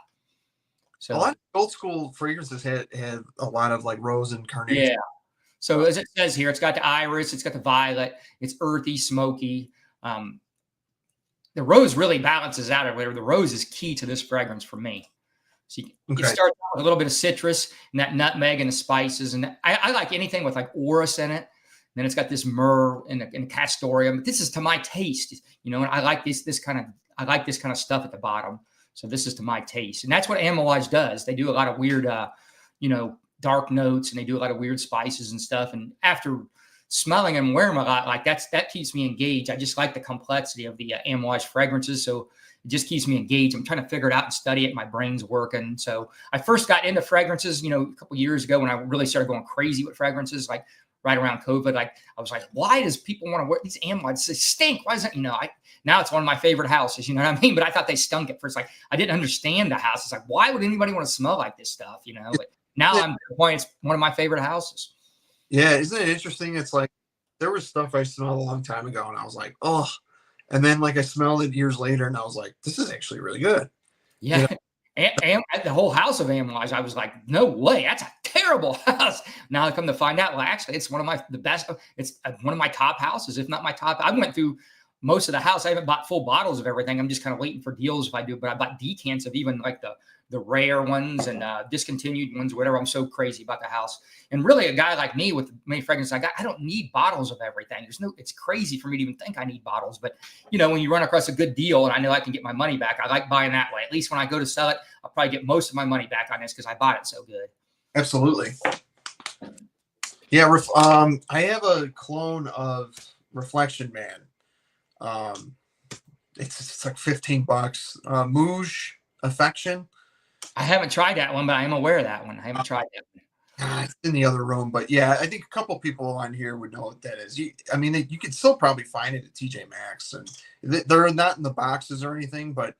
So a lot of old school fragrances had a lot of like rose and carnation. Yeah. So as it says here, it's got the iris, it's got the violet, it's earthy, smoky. The rose really balances out everywhere. The rose is key to this fragrance for me. So you start out with a little bit of citrus and that nutmeg and the spices. And I like anything with like orris in it. And then it's got this myrrh and the castoreum. This is to my taste, and I like this kind of stuff at the bottom. So this is to my taste. And that's what Amouage does. They do a lot of weird, dark notes, and they do a lot of weird spices and stuff. And after smelling them, wearing them a lot, like that keeps me engaged. I just like the complexity of the Amouage fragrances. So it just keeps me engaged. I'm trying to figure it out and study it. My brain's working. So I first got into fragrances, a couple of years ago when I really started going crazy with fragrances, like right around COVID. Like I was like, why does people want to wear these Amouage? They stink. Why is that? Now it's one of my favorite houses. You know what I mean? But I thought they stunk at first. Like I didn't understand the house. It's like, why would anybody want to smell like this stuff? But now I'm to the point, it's one of my favorite houses. Yeah, isn't it interesting? It's like there was stuff I smelled a long time ago, and I was like, oh. And then like I smelled it years later, and I was like, this is actually really good. Yeah. And the whole house of Amouage, I was like, no way, that's a terrible house. Now I come to find out, well, actually, it's one of the best. It's one of my top houses, if not my top. I went through most of the house. I haven't bought full bottles of everything. I'm just kind of waiting for deals if I do. But I bought decants of even like the rare ones and discontinued ones, whatever. I'm so crazy about the house. And really, a guy like me with many fragrances I don't need bottles of everything. It's crazy for me to even think I need bottles. But, when you run across a good deal and I know I can get my money back, I like buying that way. At least when I go to sell it, I'll probably get most of my money back on this because I bought it so good. Absolutely. Yeah. I have a clone of Reflection Man. It's like $15. Mouge Affection. I haven't tried that one, but I am aware of that one. I haven't tried that one. It's in the other room, but yeah, I think a couple people on here would know what that is. You can still probably find it at TJ Maxx, and they're not in the boxes or anything, but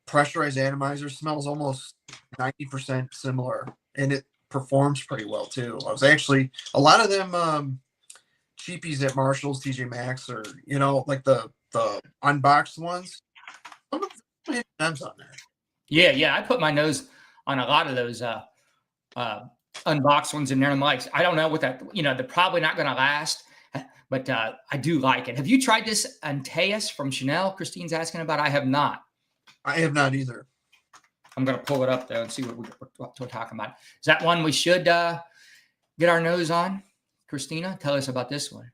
pressurized atomizer smells almost 90% similar, and it performs pretty well too. I was actually a lot of them cheapies at Marshall's, TJ Maxx, or like the unboxed ones. Some of them have on there. Yeah. I put my nose on a lot of those unboxed ones in there. I'm like, I don't know what that, they're probably not going to last. But I do like it. Have you tried this Antaeus from Chanel? Christine's asking about. I have not. I have not either. I'm going to pull it up, though, and see what we're talking about. Is that one we should get our nose on? Christina, tell us about this one.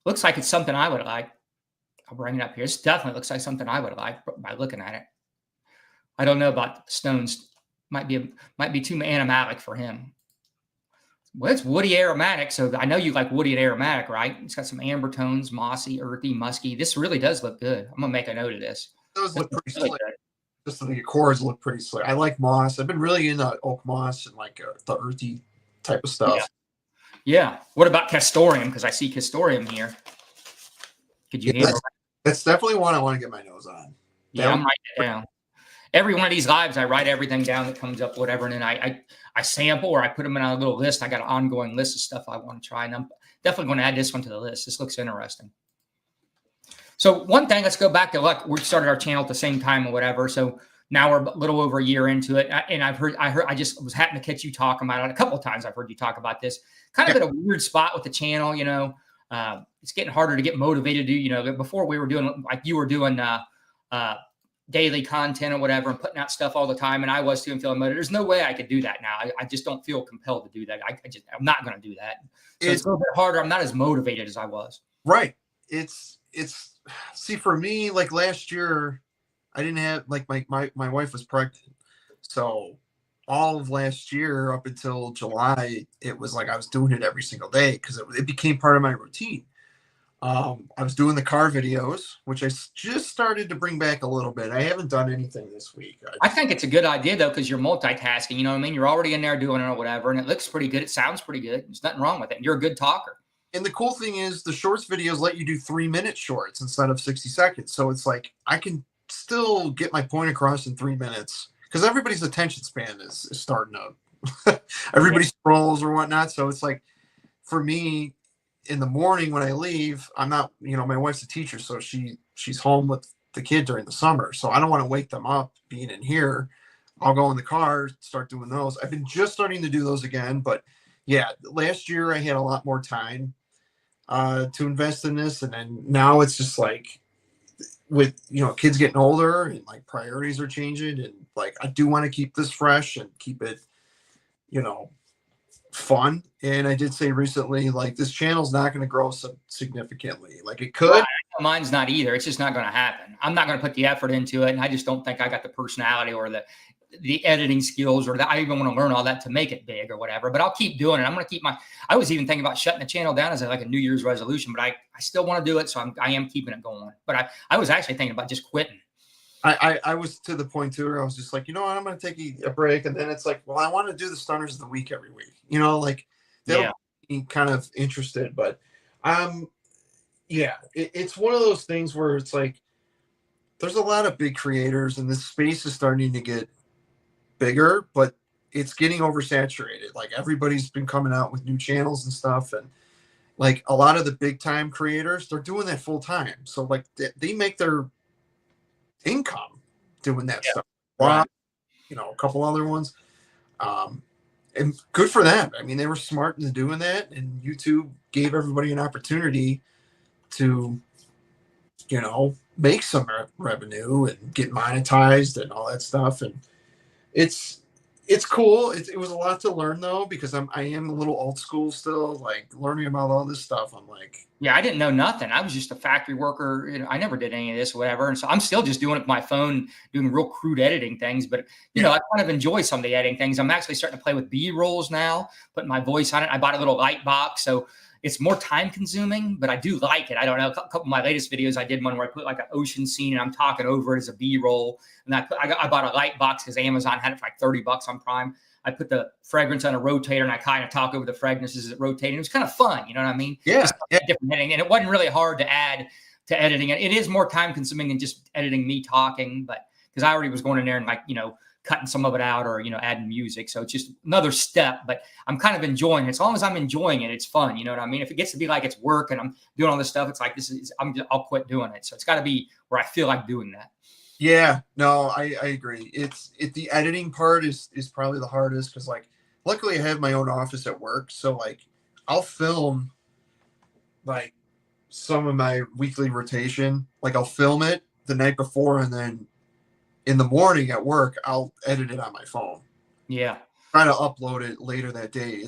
Looks like it's something I would like. I'll bring it up here. This definitely looks like something I would like by looking at it. I don't know about Stones. Might be too animatic for him. Well, it's woody aromatic, so I know you like woody and aromatic, right? It's got some amber tones, mossy, earthy, musky. This really does look good. I'm gonna make a note of this. Those look pretty slick. Just the accords look pretty slick. I like moss. I've been really into oak moss and like the earthy type of stuff. Yeah. What about castoreum? Because I see castoreum here. Could you handle that? That's definitely one I want to get my nose on. Yeah, I'm writing it down. Every one of these lives, I write everything down that comes up, whatever, and then I sample or I put them in a little list. I got an ongoing list of stuff I want to try, and I'm definitely going to add this one to the list. This looks interesting. So one thing, let's go back to we started our channel at the same time or whatever. So now we're a little over a year into it, and I just was happened to catch you talking about it a couple of times. I've heard you talk about this. Kind of at a weird spot with the channel, you know. It's getting harder to get motivated to do. You know, before we were doing like you were doing. Daily content or whatever and putting out stuff all the time. And I was too, and feeling motivated. There's no way I could do that now. I just don't feel compelled to do that. I'm not going to do that. So it's a little bit harder. I'm not as motivated as I was. Right. It's see, for me, like last year, I didn't have like my wife was pregnant. So all of last year up until July, it was like I was doing it every single day because it became part of my routine. I was doing the car videos, which I just started to bring back a little bit. I haven't done anything this week. I think it's a good idea, though, because you're multitasking. You know what I mean? You're already in there doing it or whatever, and it looks pretty good. It sounds pretty good. There's nothing wrong with it. You're a good talker. And the cool thing is the shorts videos let you do 3-minute shorts instead of 60 seconds. So it's like I can still get my point across in 3 minutes because everybody's attention span is starting to everybody scrolls or whatnot. So it's like for me, in the morning when I leave, I'm not, you know, my wife's a teacher, so she's home with the kid during the summer. So I don't want to wake them up being in here. I'll go in the car, start doing those. I've been just starting to do those again, but yeah, last year I had a lot more time to invest in this. And then now it's just like with, you know, kids getting older and like priorities are changing. And like, I do want to keep this fresh and keep it, you know, fun. And I did say recently, like this channel's not going to grow so significantly. Like it could. Well, mine's not either. It's just not going to happen. I'm not going to put the effort into it, and I just don't think I got the personality or the editing skills or that I even want to learn all that to make it big or whatever. But I'll keep doing it. I'm going to keep I was even thinking about shutting the channel down as like a New Year's resolution, but I still want to do it, so I am keeping it going. But I was actually thinking about just quitting. I was to the point too where I was just like, you know what, I'm going to take a break. And then it's like, well, I want to do the stunners of the week every week, you know, like that'll be kind of interested, but yeah, it's one of those things where it's like, there's a lot of big creators and this space is starting to get bigger, but it's getting oversaturated. Like everybody's been coming out with new channels and stuff. And like a lot of the big time creators, they're doing that full time. So like they make their income doing that stuff. Wow. You know, a couple other ones. And good for them. I mean, they were smart in doing that, and YouTube gave everybody an opportunity to, you know, make some revenue and get monetized and all that stuff. And it's cool. It was a lot to learn though, because I am a little old school still, like learning about all this stuff. I'm like, yeah, I didn't know nothing. I was just a factory worker. You know, I never did any of this, or whatever. And so I'm still just doing it with my phone, doing real crude editing things. But, you know, I kind of enjoy some of the editing things. I'm actually starting to play with B-rolls now, putting my voice on it. I bought a little light box. So it's more time consuming, but I do like it. I don't know. A couple of my latest videos, I did one where I put like an ocean scene and I'm talking over it as a B-roll. And I bought a light box because Amazon had it for like $30 on Prime. I put the fragrance on a rotator and I kind of talk over the fragrances as it rotated. It was kind of fun. You know what I mean? Yeah. Different editing. And it wasn't really hard to add to editing. It is more time consuming than just editing me talking, but because I already was going in there and like, you know, cutting some of it out or, you know, adding music. So it's just another step, but I'm kind of enjoying it. As long as I'm enjoying it, it's fun. You know what I mean? If it gets to be like it's work and I'm doing all this stuff, it's like, I'll quit doing it. So it's got to be where I feel like doing that. Yeah, no, I agree. The editing part is probably the hardest because like luckily I have my own office at work. So like I'll film like some of my weekly rotation. Like I'll film it the night before, and then in the morning at work, I'll edit it on my phone. Yeah. Try to upload it later that day.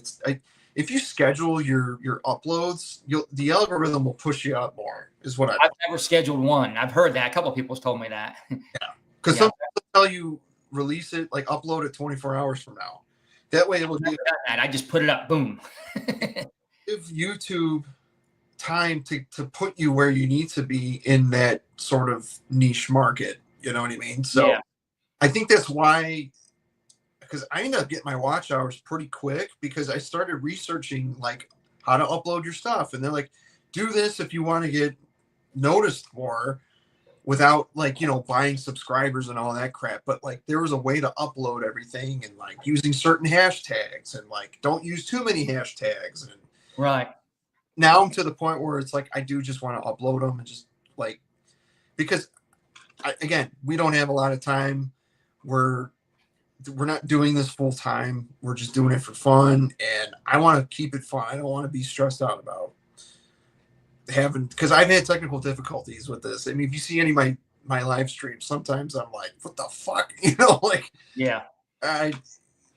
If you schedule your uploads, the algorithm will push you up more. Is what I've never scheduled one. I've heard that. A couple of people's told me that. yeah, because Yeah. sometimes they'll tell you release it, like upload it 24 hours from now. That way it will give that. I just put it up. Boom. give YouTube time to put you where you need to be in that sort of niche market. You know what I mean? So Yeah. I think that's why, because I ended up getting my watch hours pretty quick because I started researching like how to upload your stuff. And they're like, do this if you want to get noticed more without like, buying subscribers and all that crap. But like there was a way to upload everything and like using certain hashtags and like don't use too many hashtags. And right. now I'm to the point where it's like I do just want to upload them and just like, because again, we don't have a lot of time. We're not doing this full time. We're just doing it for fun, and I want to keep it fun. I don't want to be stressed out about because I've had technical difficulties with this. I mean, if you see any of my live streams, sometimes I'm like, what the fuck, like yeah, I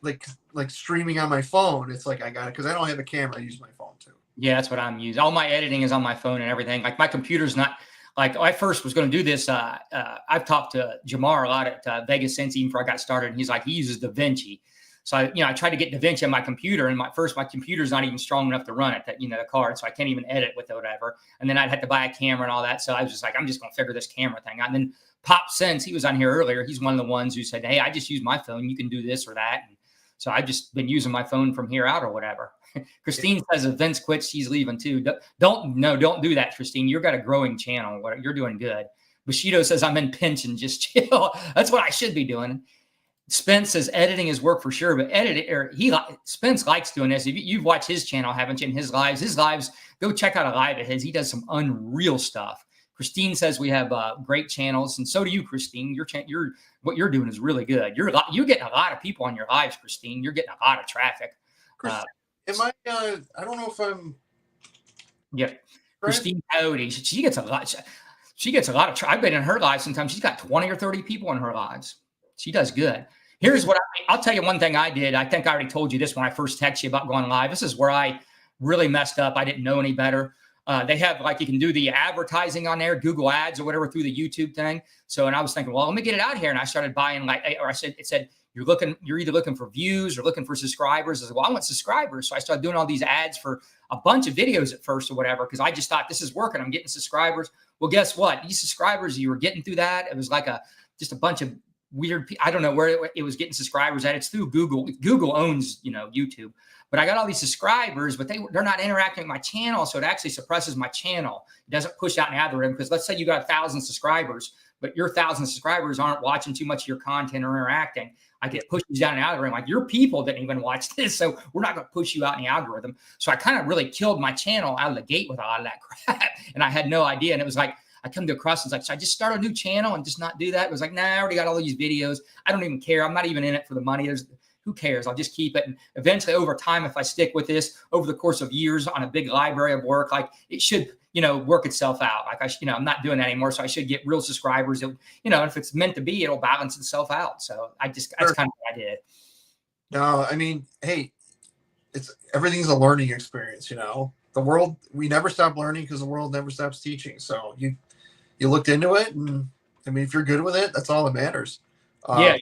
like streaming on my phone. It's like I got it because I don't have a camera. I use my phone too. Yeah, that's what I'm using. All my editing is on my phone and everything. Like my computer's not. Like I first was going to do this. I've talked to Jamar a lot at VinceScents even before I got started. And he's like, he uses DaVinci. So I tried to get DaVinci on my computer, and my computer's not even strong enough to run it. The card, so I can't even edit with it, whatever. And then I'd have to buy a camera and all that. So I was just like, I'm just going to figure this camera thing out. And then PopSense, he was on here earlier. He's one of the ones who said, hey, I just use my phone. You can do this or that. And so I've just been using my phone from here out or whatever. Christine says if Vince quits, she's leaving too. Don't do that, Christine. You've got a growing channel. You're doing good. Bushido says I'm in pension. Just chill. That's what I should be doing. Spence says editing is work for sure, but Spence likes doing this. If you've watched his channel, haven't you? In his lives, go check out a live of his. He does some unreal stuff. Christine says we have great channels, and so do you, Christine. What you're doing is really good. You're getting a lot of people on your lives, Christine. You're getting a lot of traffic. Am I? I don't know if I'm. Yeah, Christine Coyote. She gets a lot. She gets a lot of. I've been in her live sometimes. She's got 20 or 30 people in her lives. She does good. Here's what I'll tell you. One thing I did. I think I already told you this when I first texted you about going live. This is where I really messed up. I didn't know any better. They have you can do the advertising on there, Google Ads or whatever through the YouTube thing. So, and I was thinking, well, let me get it out here. And I started buying it said, you're either looking for views or looking for subscribers. I said, well, I want subscribers. So I started doing all these ads for a bunch of videos at first or whatever, because I just thought this is working. I'm getting subscribers. Well, guess what? These subscribers, you were getting through that. It was like just a bunch of weird. I don't know where it was getting subscribers at. It's through Google. Google owns, YouTube. But I got all these subscribers, but they're not interacting with my channel. So it actually suppresses my channel. It doesn't push out an algorithm, because let's say you got 1,000 subscribers, but your 1,000 subscribers aren't watching too much of your content or interacting. I get pushes down an algorithm. Like, your people didn't even watch this, so we're not going to push you out in the algorithm. So I kind of really killed my channel out of the gate with a lot of that crap. And I had no idea. And it was like, I come to a cross and it's like, should I just start a new channel and just not do that? It was like, nah, I already got all these videos. I don't even care. I'm not even in it for the money. Who cares? I'll just keep it. And eventually over time, if I stick with this over the course of years on a big library of work, like it should, work itself out. Like I'm not doing that anymore. So I should get real subscribers. If it's meant to be, it'll balance itself out. So that's kind of what I did. No, I mean, hey, everything's a learning experience, The world, we never stop learning because the world never stops teaching. So you looked into it, and I mean, if you're good with it, that's all that matters. Yeah.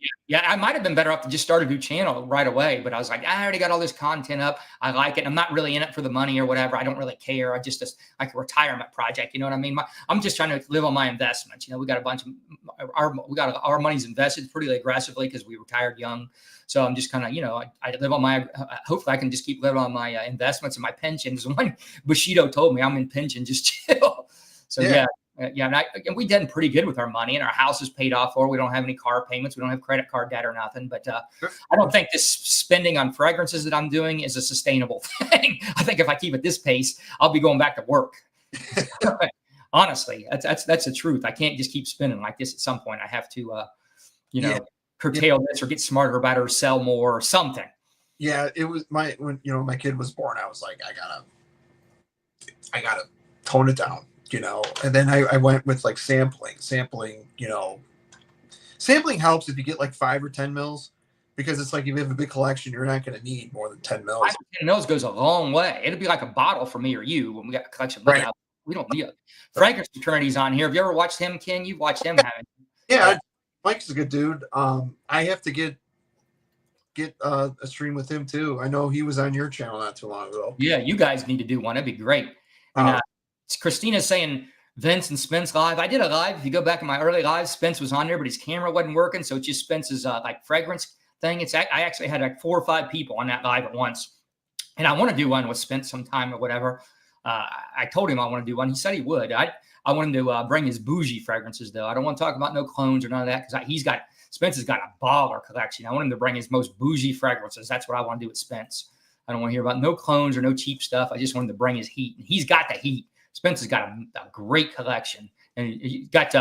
I might have been better off to just start a new channel right away, but I was like, I already got all this content up. I like it. I'm not really in it for the money or whatever. I don't really care. I just like a retirement project. You know what I mean? I'm just trying to live on my investments. We got a bunch of our money's invested pretty aggressively because we retired young. So I'm just kind of, I live on my, hopefully I can just keep living on my investments and my pensions. One Bushido told me I'm in pension, just chill. So yeah. And we did pretty good with our money, and our house is paid off for. We don't have any car payments. We don't have credit card debt or nothing. But I don't think this spending on fragrances that I'm doing is a sustainable thing. I think if I keep at this pace, I'll be going back to work. Honestly, that's the truth. I can't just keep spending like this. At some point, I have to, curtail this or get smarter about it or sell more or something. Yeah, it was when my kid was born, I was like, I gotta tone it down. and then I went with like sampling, sampling helps if you get like 5 or 10 mils, because it's like if you have a big collection, you're not going to need more than 10 5 mils. or 10 mils goes a long way. It'll be like a bottle for me or you when we got a collection. But Right. we don't need it. Fragrance Fraternity's on here. Have you ever watched him, Ken? You've watched him, haven't you? Yeah, Mike's a good dude. I have to get a stream with him too. I know he was on your channel not too long ago. Yeah, you guys need to do one. That'd be great. And Christina's saying Vince and Spence live. I did a live. If you go back in my early lives, Spence was on there, but his camera wasn't working. So it's just Spence's like fragrance thing. I actually had like 4 or 5 people on that live at once. And I want to do one with Spence sometime or whatever. I told him I want to do one. He said he would. I want him to bring his bougie fragrances, though. I don't want to talk about no clones or none of that, because Spence has got a baller collection. I want him to bring his most bougie fragrances. That's what I want to do with Spence. I don't want to hear about no clones or no cheap stuff. I just want him to bring his heat. And he's got the heat. Spence has got a great collection. And he got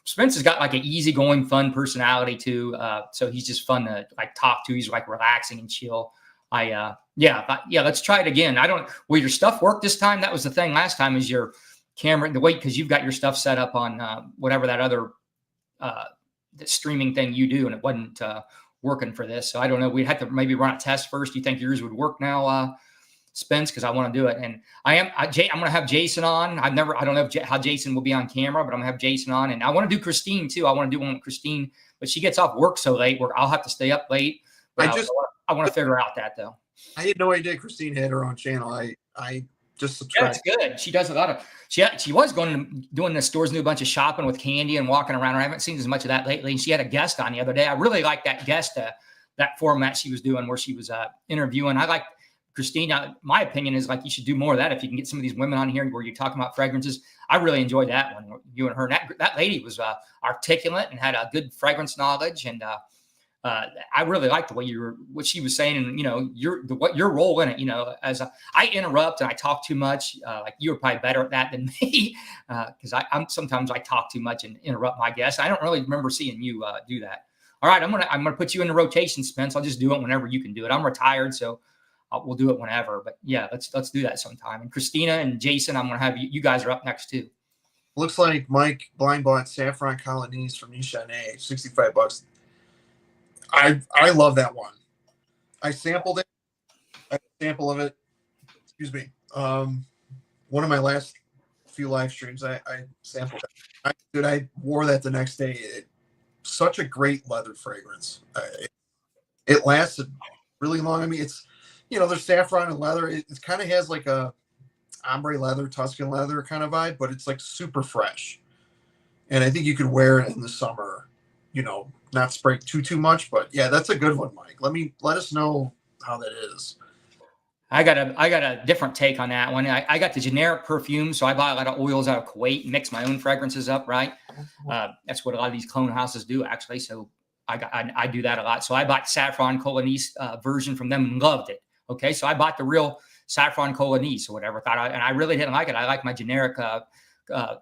Spence has got like an easygoing, fun personality too. So he's just fun to like talk to. He's like relaxing and chill. Let's try it again. Will your stuff work this time? That was the thing last time, is your camera, because you've got your stuff set up on whatever that other the streaming thing you do, and it wasn't working for this. So I don't know. We'd have to maybe run a test first. Do you think yours would work now, Spence? Because I want to do it. And I'm going to have Jason on. I don't know how Jason will be on camera, but I'm going to have Jason on. And I want to do Christine too. I want to do one with Christine, but she gets off work so late where I'll have to stay up late. I want to figure out that though. I had no idea Christine had her own channel. I just subscribed. That's good. She does a lot of. She was doing the stores, do a bunch of shopping with Candy and walking around. I haven't seen as much of that lately. She had a guest on the other day. I really like that guest, that format she was doing where she was interviewing. I like Christina. My opinion is like you should do more of that if you can get some of these women on here where you're talking about fragrances. I really enjoyed that one. You and her. And that lady was articulate and had a good fragrance knowledge, and I really liked the way what she was saying, and your role in it. I interrupt and I talk too much. Like you were probably better at that than me, because I'm sometimes I talk too much and interrupt my guests. I don't really remember seeing you do that. All right, I'm gonna put you in the rotation, Spence. I'll just do it whenever you can do it. I'm retired, so we'll do it whenever. But yeah, let's do that sometime. And Christina and Jason, I'm gonna have you guys are up next too. Looks like Mike blind bought Saffron Colonies from Nishan, $65. I love that one. I sampled it. I have a sample of it. Excuse me. One of my last few live streams, I sampled it. I wore that the next day. Such a great leather fragrance. It lasted really long. I mean, it's, there's saffron and leather. It kind of has like a ombre leather, Tuscan leather kind of vibe, but it's like super fresh. And I think you could wear it in the summer, not spray too much, but yeah, that's a good one, Mike. Let us know how that is. I got a different take on that one. I got the generic perfume, so I buy a lot of oils out of Kuwait and mix my own fragrances up, right? That's what a lot of these clone houses do, actually. So I do that a lot. So I bought Saffron Cologne version from them and loved it. Okay, so I bought the real Saffron Cologne or whatever. And I really didn't like it. I like my generic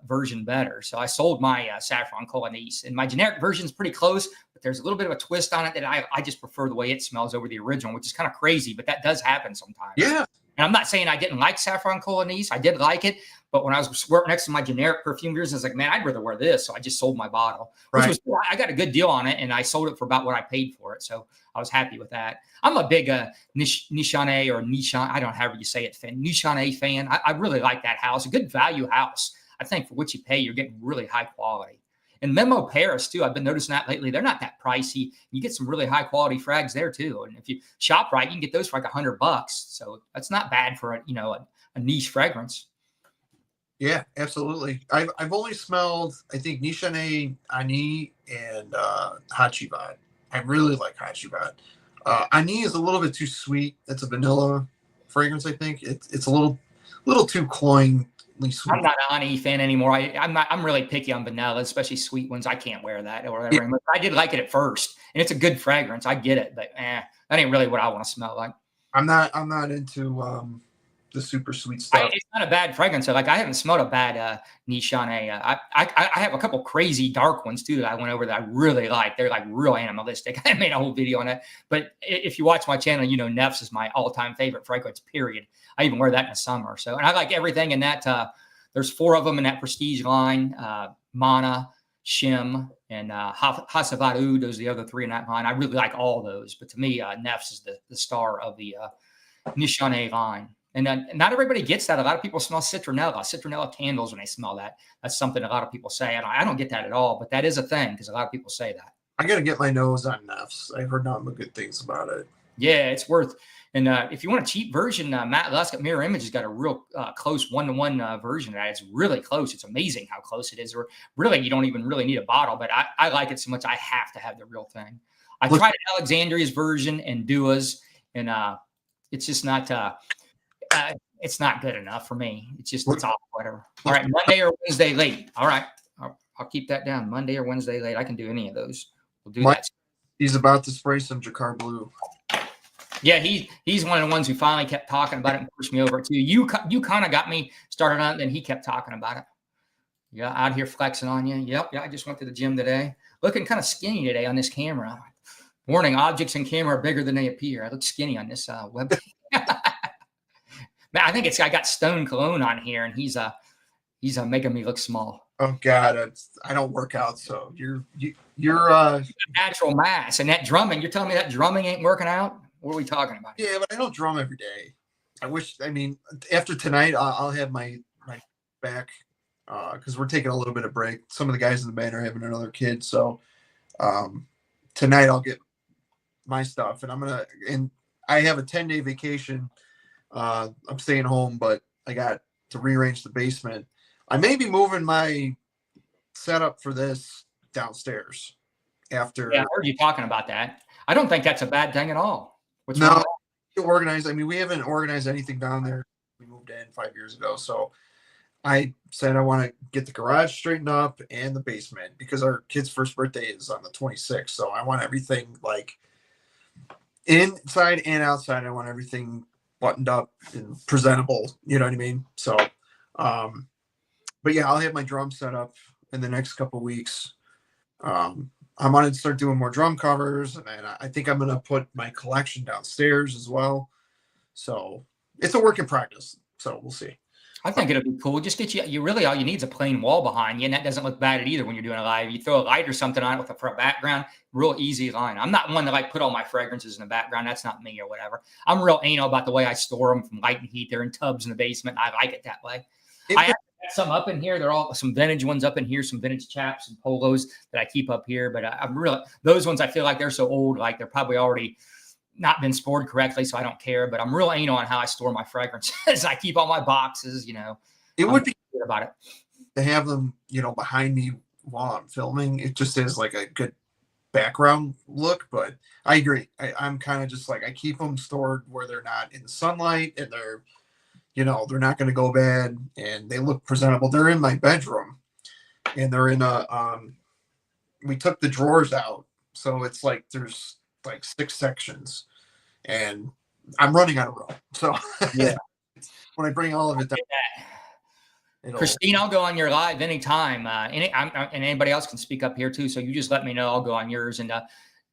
version better. So I sold my Saffron Cologne, and my generic version is pretty close, but there's a little bit of a twist on it that I just prefer the way it smells over the original, which is kind of crazy, but that does happen sometimes. Yeah. And I'm not saying I didn't like Saffron Cologne. I did like it, but when I was working next to my generic perfume version, I was like, man, I'd rather wear this. So I just sold my bottle. Right. I got a good deal on it, and I sold it for about what I paid for it. So I was happy with that. I'm a big Nishane or Nishan, I don't know how you say it, Nishane fan. I really like that house. A good value house. I think for what you pay, you're getting really high quality. And Memo Paris, too, I've been noticing that lately. They're not that pricey. You get some really high quality frags there, too. And if you shop right, you can get those for like $100. So that's not bad for a niche fragrance. Yeah, absolutely. I've only smelled, I think, Nishane, Ani, and Hachibat. I really like Hachibat. Ani is a little bit too sweet. It's a vanilla fragrance, I think. It's a little too cloying. Sweet. I'm not an Ani fan anymore. I'm really picky on vanilla, especially sweet ones. I can't wear that or whatever. Yeah. I did like it at first, and it's a good fragrance. I get it, but that ain't really what I want to smell like. I'm not into the super sweet stuff. It's not a bad fragrance. So, like, I haven't smelled a bad Nishane. I have a couple crazy dark ones too that I went over that I really like. They're like real animalistic. I made a whole video on it. But if you watch my channel, Neff's is my all-time favorite fragrance. Period. I even wear that in the summer. So, and I like everything in that there's 4 of them in that prestige line, Mana, Shim, and Hasavad. Those are the other 3 in that line. I really like all those, but to me, Nefs is the star of the Nishane line. And not everybody gets that. A lot of people smell citronella candles when they smell that. That's something a lot of people say. And I don't get that at all, but that is a thing because a lot of people say that. I got to get my nose on Nefs. I've heard nothing but good things about it. Yeah, it's worth. And if you want a cheap version, Matt Lusk at Mirror Image has got a real close 1-to-1 version of that. It's really close. It's amazing how close it is. Or really, you don't even really need a bottle, but I like it so much I have to have the real thing. I tried Alexandria's version and Dua's, and it's just not it's not good enough for me. It's off, whatever. All right, Monday or Wednesday late. All right, I'll keep that down. Monday or Wednesday late. I can do any of those. We'll do that. He's about to spray some Jacquard Blue. Yeah, he's one of the ones who finally kept talking about it and pushed me over too. You kind of got me started on it, and he kept talking about it. Yeah, out here flexing on you. Yep, yeah, I just went to the gym today. Looking kind of skinny today on this camera. Warning, objects in camera are bigger than they appear. I look skinny on this web. Man, I think I got Stone Cologne on here, and he's making me look small. Oh God, I don't work out, so you're natural mass. And that drumming, you're telling me that drumming ain't working out? What are we talking about? Yeah, but I don't drum every day. I mean, after tonight, I'll have my back because we're taking a little bit of break. Some of the guys in the band are having another kid, so tonight I'll get my stuff, and I have a 10-day vacation. I'm staying home, but I got to rearrange the basement. I may be moving my setup for this downstairs after. Yeah, I heard you talking about that. I don't think that's a bad thing at all. What's no, organized. I mean, we haven't organized anything down there. We moved in 5 years ago, so I said I want to get the garage straightened up and the basement because our kid's first birthday is on the 26th. So I want everything like inside and outside. I want everything buttoned up and presentable. You know what I mean? So, but yeah, I'll have my drum set up in the next couple of weeks. I'm going to start doing more drum covers, and I think I'm going to put my collection downstairs as well. So it's a work in progress. So we'll see. I think it'll be cool. Just get you really all you need is a plain wall behind you, and that doesn't look bad either when you're doing a live. You throw a light or something on it with a background, real easy line. I'm not one to like put all my fragrances in the background. That's not me or whatever. I'm real anal about the way I store them from light and heat. They're in tubs in the basement. I like it that way. I have some up in here. They're all some vintage ones up in here, some vintage chaps and polos that I keep up here. But I'm really those ones. I feel like they're so old, like they're probably already not been stored correctly, so I don't care. But I'm real anal on how I store my fragrances. I keep all my boxes. It would be good about it to have them, behind me while I'm filming. It just is like a good background look. But I agree. I'm kind of just like I keep them stored where they're not in the sunlight and they're not going to go bad and they look presentable. They're in my bedroom and they're in we took the drawers out. So it's like, there's like 6 sections and I'm running out of room. So yeah, when I bring all of it down, Christine, I'll go on your live anytime. And anybody else can speak up here too. So you just let me know. I'll go on yours. And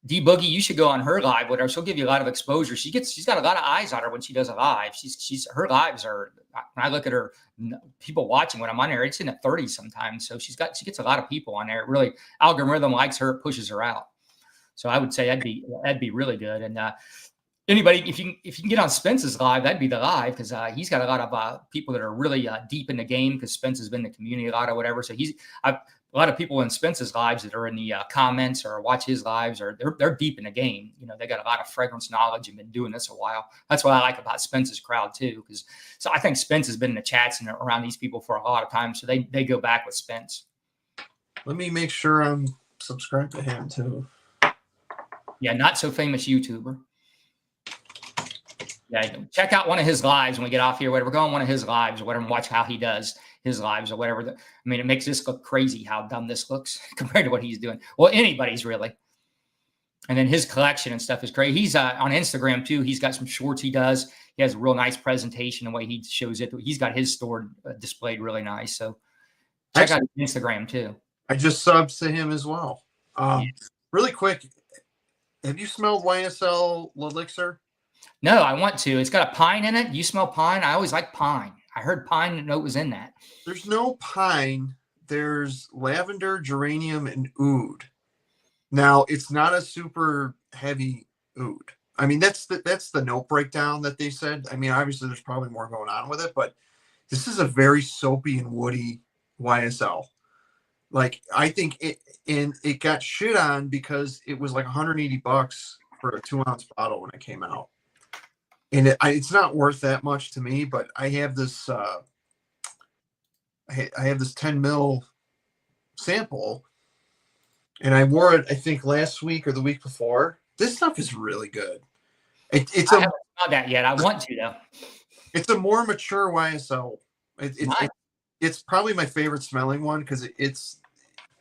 D Boogie, you should go on her live with her. She'll give you a lot of exposure. She's got a lot of eyes on her when she does a live. Her lives are, when I look at her, people watching when I'm on there, it's in the 30s sometimes. So she gets a lot of people on there. It really, algorithm likes her, pushes her out. So I would say that'd be really good. And anybody, if you can get on Spence's live, that'd be the live because he's got a lot of people that are really deep in the game because Spence has been in the community a lot or whatever. So a lot of people in Spence's lives that are in the comments or watch his lives or they're deep in the game. They got a lot of fragrance knowledge and been doing this a while. That's what I like about Spence's crowd too. So I think Spence has been in the chats and around these people for a lot of time. So they go back with Spence. Let me make sure I'm subscribed to him too. Yeah, not so famous YouTuber. Yeah, check out one of his lives when we get off here. Whatever, go on one of his lives or whatever and watch how he does his lives or whatever. It makes this look crazy how dumb this looks compared to what he's doing. Well, anybody's really. And then his collection and stuff is great. He's on Instagram too. He's got some shorts he does. He has a real nice presentation the way he shows it. He's got his store displayed really nice. So check out his Instagram too. I just subbed to him as well. Really quick, have you smelled YSL Elixir? No, I want to. It's got a pine in it. You smell pine? I always like pine. I heard pine note was in that. There's no pine. There's lavender, geranium, and oud. Now, it's not a super heavy oud. I mean, that's the note breakdown that they said. I mean, obviously, there's probably more going on with it, but this is a very soapy and woody YSL. Like, I think it got shit on because it was like $180 for a 2-ounce bottle when it came out, and it's not worth that much to me. But I have this I have this 10 mil sample, and I wore it, I think, last week or the week before. This stuff is really good. I haven't smelled that yet. I want to, though. It's a more mature YSL. Nice. It's probably my favorite smelling one because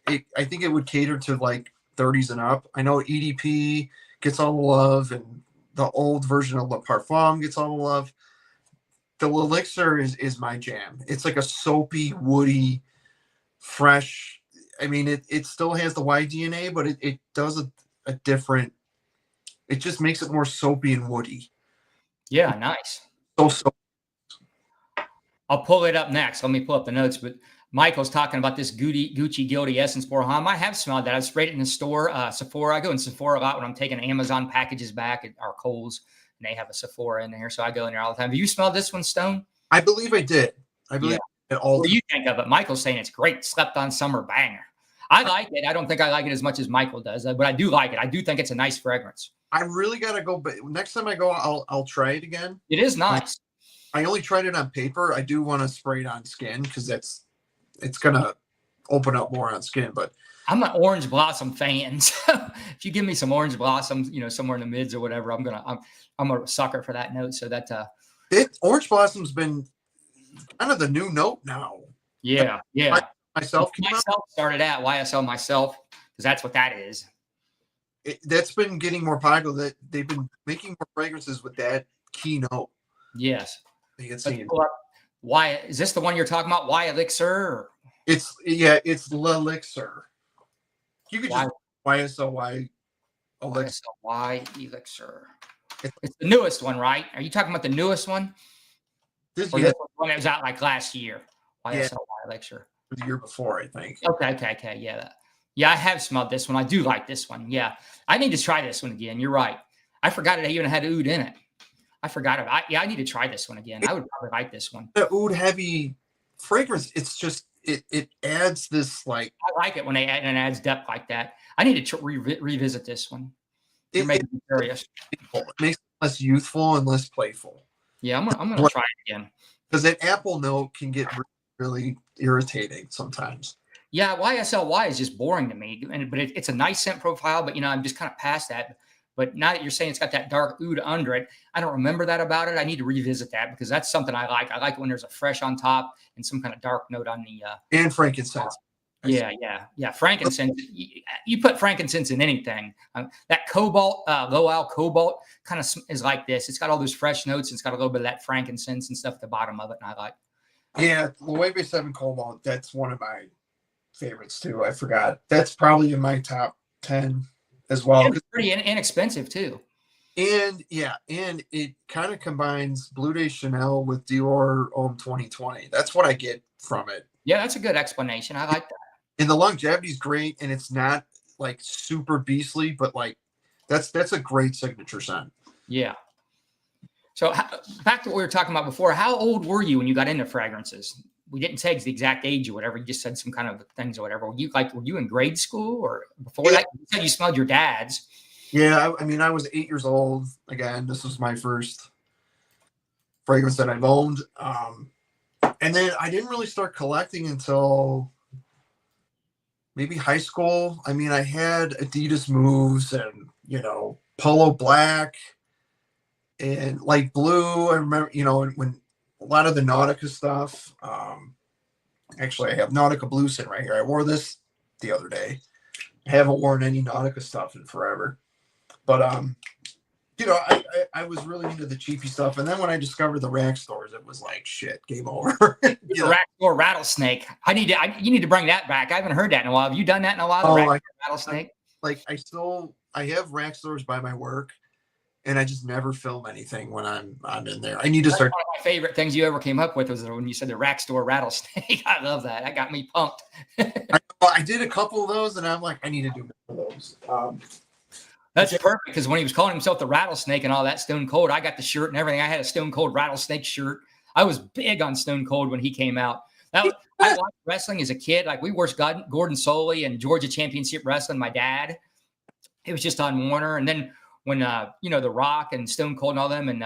I think it would cater to like 30s and up. I know EDP gets all the love, and the old version of Le Parfum gets all the love. The Elixir is my jam. It's like a soapy, woody, fresh. I mean, it still has the Y DNA, but it does a different. It just makes it more soapy and woody. Yeah, nice. So. I'll pull it up next. Let me pull up the notes. But Michael's talking about this Gucci Guilty Essence Borham. I have smelled that. I've sprayed it in the store, Sephora. I go in Sephora a lot when I'm taking Amazon packages back at our Kohl's, and they have a Sephora in there. So I go in there all the time. Have you smelled this one, Stone? I believe I did. I believe it all. What do you think of it? Michael's saying it's great. Slept on summer banger. I like it. I don't think I like it as much as Michael does, but I do like it. I do think it's a nice fragrance. I really got to go, but next time I go, I'll try it again. It is nice. I only tried it on paper. I do want to spray it on skin because it's gonna open up more on skin. But I'm an orange blossom fan, so if you give me some orange blossoms, somewhere in the mids or whatever, I'm a sucker for that note. So that orange blossom's been kind of the new note now. Yeah. Myself started out YSL myself because that's what that is. That's been getting more popular. That they've been making more fragrances with that key note. Yes. You can see it. Why is this the one you're talking about? Y Elixir? Or? It's L'Elixir. You could just YSL Elixir. Y Elixir. It's the newest one, right? Are you talking about the newest one? This one that was out like last year. YSL Y Elixir. The year before, I think. Okay. Yeah, I have smelled this one. I do like this one. Yeah. I need to try this one again. You're right. I forgot it even had oud in it. I forgot it. I need to try this one again. I would probably like this one. The oud heavy fragrance. It's just it adds this like. I like it when they add and adds depth like that. I need to revisit this one. You're making me curious. It makes it less youthful and less playful. Yeah, I'm gonna try it again. Because that apple note can get really irritating sometimes. Yeah, YSLY is just boring to me, but it's a nice scent profile. But I'm just kind of past that. But now that you're saying it's got that dark oud under it, I don't remember that about it. I need to revisit that because that's something I like. I like it when there's a fresh on top and some kind of dark note on the and frankincense. Yeah. Frankincense. You put frankincense in anything. That cobalt, low al cobalt, kind of is like this. It's got all those fresh notes. And it's got a little bit of that frankincense and stuff at the bottom of it, and I like. Yeah, Loewe 7 Cobalt. That's one of my favorites too. I forgot. That's probably in my top 10 as well. It's pretty inexpensive too. And it kind of combines Blue Day Chanel with Dior Homme 2020. That's what I get from it. Yeah, that's a good explanation. I like that. And the longevity is great, and it's not like super beastly, but like that's a great signature scent. Yeah. So back to what we were talking about before. How old were you when you got into fragrances? We didn't say the exact age or whatever. You just said some kind of things or whatever. Were you in grade school or before that? You said you smelled your dad's. Yeah, I mean, I was 8 years old. Again, this was my first fragrance that I've owned. And then I didn't really start collecting until maybe high school. I mean, I had Adidas Moves and, Polo Black and Light Blue. I remember, when a lot of the Nautica stuff. Actually, I have Nautica Blue sitting right here. I wore this the other day. I haven't worn any Nautica stuff in forever. But, I was really into the cheapy stuff. And then when I discovered the rack stores, it was like, shit, game over. The rack store rattlesnake. You need to bring that back. I haven't heard that in a while. Have you done that in a while? The rack store rattlesnake? I have rack stores by my work. and I just never film anything when I'm in there. I need to That's start. one of my favorite things you ever came up with was when you said the rack store rattlesnake. I love that. That got me pumped. I did a couple of those, and I'm like, I need to do more of those. That's perfect, because when he was calling himself the Rattlesnake and all that, Stone Cold, I got the shirt and everything. I had a Stone Cold Rattlesnake shirt. I was big on Stone Cold when he came out. I watched wrestling as a kid. Like, we watched Gordon Soley and Georgia Championship Wrestling. My dad, it was just on Warner. And then when The Rock and Stone Cold and all them, and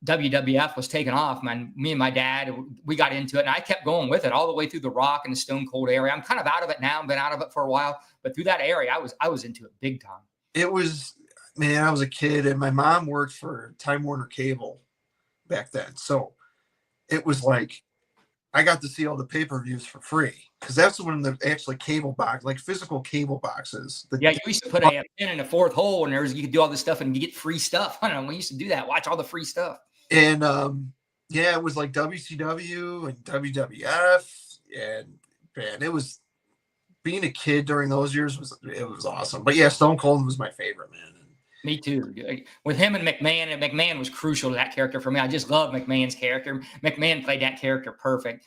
WWF was taking off, man, me and my dad, we got into it, and I kept going with it all the way through The Rock and the Stone Cold area. I'm kind of out of it now. I've been out of it for a while, but through that area, I was into it big time. It was, man, I was a kid, and my mom worked for Time Warner Cable back then. So it was like, I got to see all the pay-per-views for free, because that's when the actually cable box, like physical cable boxes. Yeah, you used to put a pin in the fourth hole, and you could do all this stuff and you get free stuff. I don't know. We used to do that. Watch all the free stuff. And yeah, it was like WCW and WWF, and man, it was, being a kid during those years was awesome. But yeah, Stone Cold was my favorite, man. Me too. With him and McMahon was crucial to that character for me. I just love McMahon's character. McMahon played that character perfect.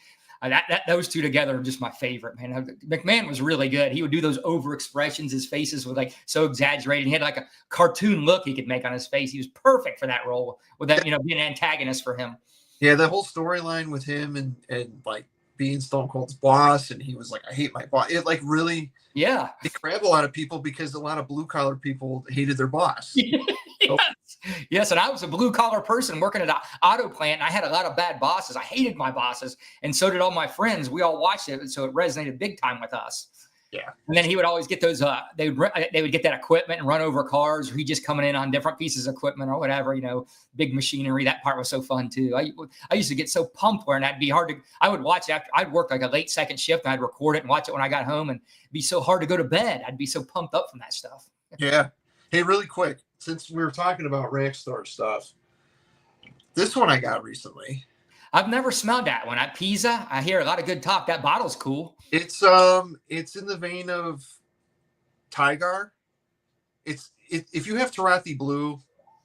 Those two together are just my favorite, man. McMahon was really good. He would do those over expressions. His faces were like so exaggerated. He had like a cartoon look he could make on his face. He was perfect for that role, with that, being an antagonist for him. Yeah, the whole storyline with him and like being Stone Cold's boss, and he was like, I hate my boss. It like really, yeah, it grabbed a lot of people, because a lot of blue collar people hated their boss. Yes, and I was a blue collar person working at an auto plant, and I had a lot of bad bosses. I hated my bosses, and so did all my friends. We all watched it, so it resonated big time with us. Yeah. And then he would always get those. They would get that equipment and run over cars, or he just coming in on different pieces of equipment or whatever. Big machinery. That part was so fun too. I used to get so pumped when that'd be hard to. I would watch it after I'd work like a late second shift, and I'd record it and watch it when I got home, and it'd be so hard to go to bed. I'd be so pumped up from that stuff. Yeah. Hey, really quick, since we were talking about rack store stuff, this one I got recently. I've never smelled that one at Pisa. I hear a lot of good talk. That bottle's cool. It's in the vein of Tigar. If you have Tarathi Blue,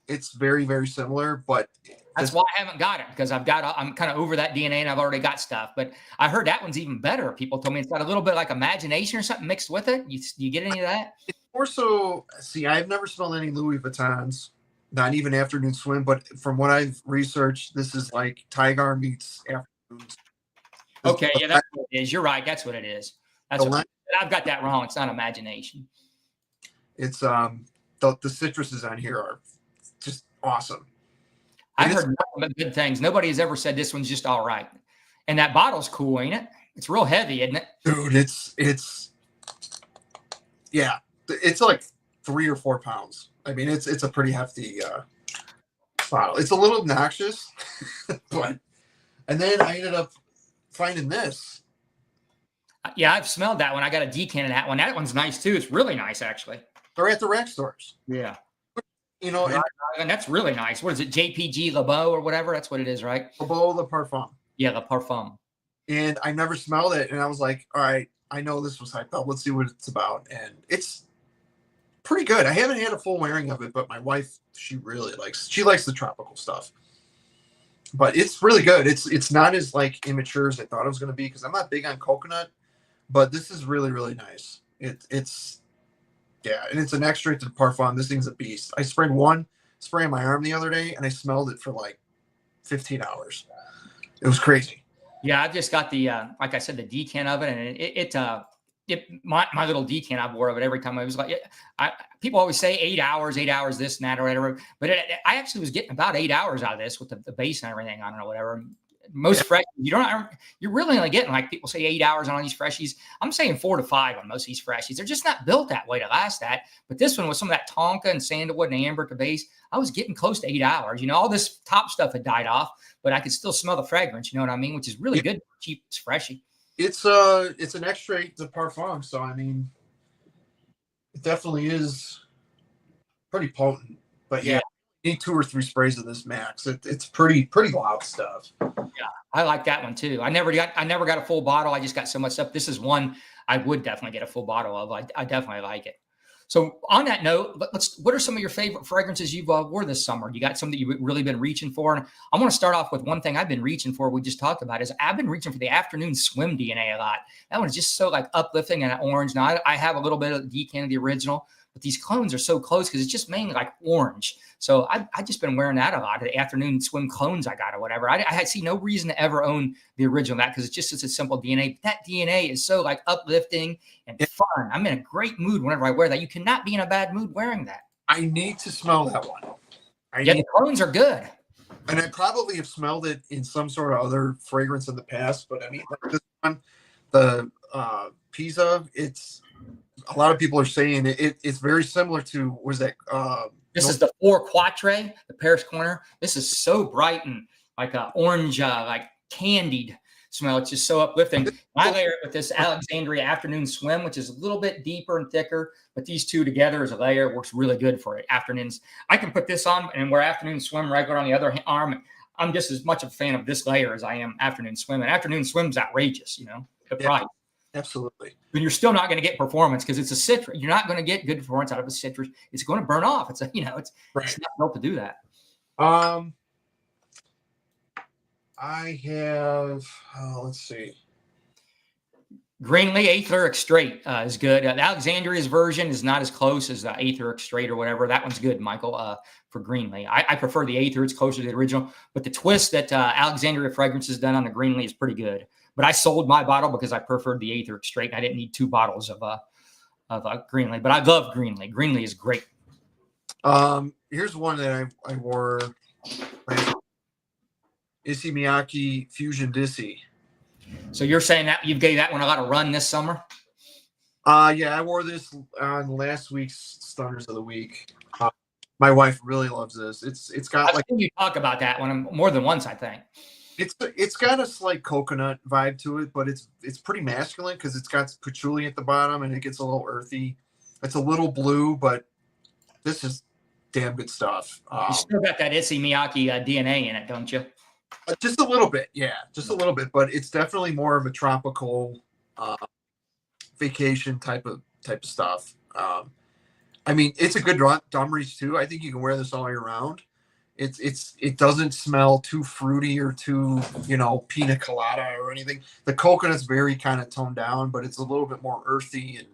it's very, very similar, but that's why I haven't got it, because I'm kind of over that DNA and I've already got stuff. But I heard that one's even better. People told me it's got a little bit like imagination or something mixed with it. You get any of that? It's more so. See, I've never smelled any Louis Vuittons, not even Afternoon Swim. But from what I've researched, this is like Tigar meets Afternoon. Okay, yeah, that's what it is. You're right. That's what it is. I've got that wrong. It's not imagination. It's the citruses on here are just awesome. I've heard nothing but good things. Nobody has ever said this one's just all right. And that bottle's cool, ain't it? It's real heavy, isn't it? Dude, it's yeah. It's like 3 or 4 pounds. I mean, it's a pretty hefty bottle. It's a little obnoxious, but and then I ended up finding this. Yeah, I've smelled that one. I got a decant of that one. That one's nice too. It's really nice, actually. They're at the rack stores. Yeah. And that's really nice. What is it? JPG Le Beau or whatever? That's what it is, right? Le Beau Le Parfum. Yeah, Le Parfum. And I never smelled it. And I was like, all right, I know this was hyped up. Let's see what it's about. And it's pretty good. I haven't had a full wearing of it, but my wife, she likes the tropical stuff. But it's really good. It's not as like immature as I thought it was going to be, because I'm not big on coconut, but this is really, really nice. It's yeah, and it's an extract de parfum. This thing's a beast. I sprayed one spray on my arm the other day, and I smelled it for like 15 hours. It was crazy. Yeah, I've just got the like I said, the decant of it, and my little decant I wore of it every time. I was like, people always say 8 hours, this and that or whatever, but I actually was getting about 8 hours out of this with the base and everything on it or whatever. Most fresh, you're really only getting, like people say, 8 hours on all these freshies. I'm saying 4 to 5 on most of these freshies. They're just not built that way to last that. But this one with some of that tonka and sandalwood and amber at the base, I was getting close to 8 hours. All this top stuff had died off, but I could still smell the fragrance. You know what I mean? Which is really good, cheap freshie. It's an extract de parfum, so I mean, it definitely is pretty potent. But yeah. Need 2 or 3 sprays of this max. It's pretty loud stuff. Yeah, I like that one too. I never got a full bottle. I just got so much stuff. This is one I would definitely get a full bottle of. I definitely like it. So on that note, what are some of your favorite fragrances you've wore this summer? You got some that you've really been reaching for? And I want to start off with one thing I've been reaching for. We just talked about is I've been reaching for the afternoon swim DNA a lot. That one's just so like uplifting and orange. Now I have a little bit of the decan of the original, but these clones are so close because it's just mainly like orange. So I just been wearing that a lot. The afternoon swim clones I got or whatever. I see no reason to ever own the original of that because it's just such a simple DNA. But that DNA is so like uplifting and fun. I'm in a great mood whenever I wear that. You cannot be in a bad mood wearing that. I need to smell that one. The clones are good. And I probably have smelled it in some sort of other fragrance in the past, but I mean, like this one, the Pisa, it's a lot of people are saying it's very similar to, was that? This is the 4 Quatre, the Paris Corner. This is so bright and like a orange, like candied smell. It's just so uplifting. I layer it with this Alexandria Afternoon Swim, which is a little bit deeper and thicker, but these two together as a layer works really good for it. Afternoons. I can put this on and wear Afternoon Swim regular on the other arm. I'm just as much a fan of this layer as I am Afternoon Swim. And Afternoon Swim's outrageous, the price. Absolutely. But you're still not going to get performance because it's a citrus. You're not going to get good performance out of a citrus. It's going to burn off. It's it's not built to do that. I have, let's see. Greenlee Aetheric Straight is good. The Alexandria's version is not as close as the Aetheric Straight or whatever. That one's good, Michael, for Greenlee. I prefer the Aether. It's closer to the original. But the twist that Alexandria Fragrance has done on the Greenlee is pretty good. But I sold my bottle because I preferred the Aetheric Straight. I didn't need 2 bottles of Greenlee. But I love Greenlee. Greenlee is great. Here's one that I wore. Issey Miyake Fusion Dissy. So you're saying that you gave that one a lot of run this summer? Yeah, I wore this on last week's Stunners of the Week. My wife really loves this. It's got I've seen you talk about that one more than once, I think. It's got a slight coconut vibe to it, but it's pretty masculine because it's got patchouli at the bottom and it gets a little earthy. It's a little blue, but this is damn good stuff. You still got that Issey Miyake DNA in it, don't you? Just a little bit, yeah, just a little bit, but it's definitely more of a tropical vacation type of stuff. I mean, it's a good Dumries too. I think you can wear this all year round. It doesn't smell too fruity or too pina colada or anything. The coconut's very kind of toned down, but it's a little bit more earthy and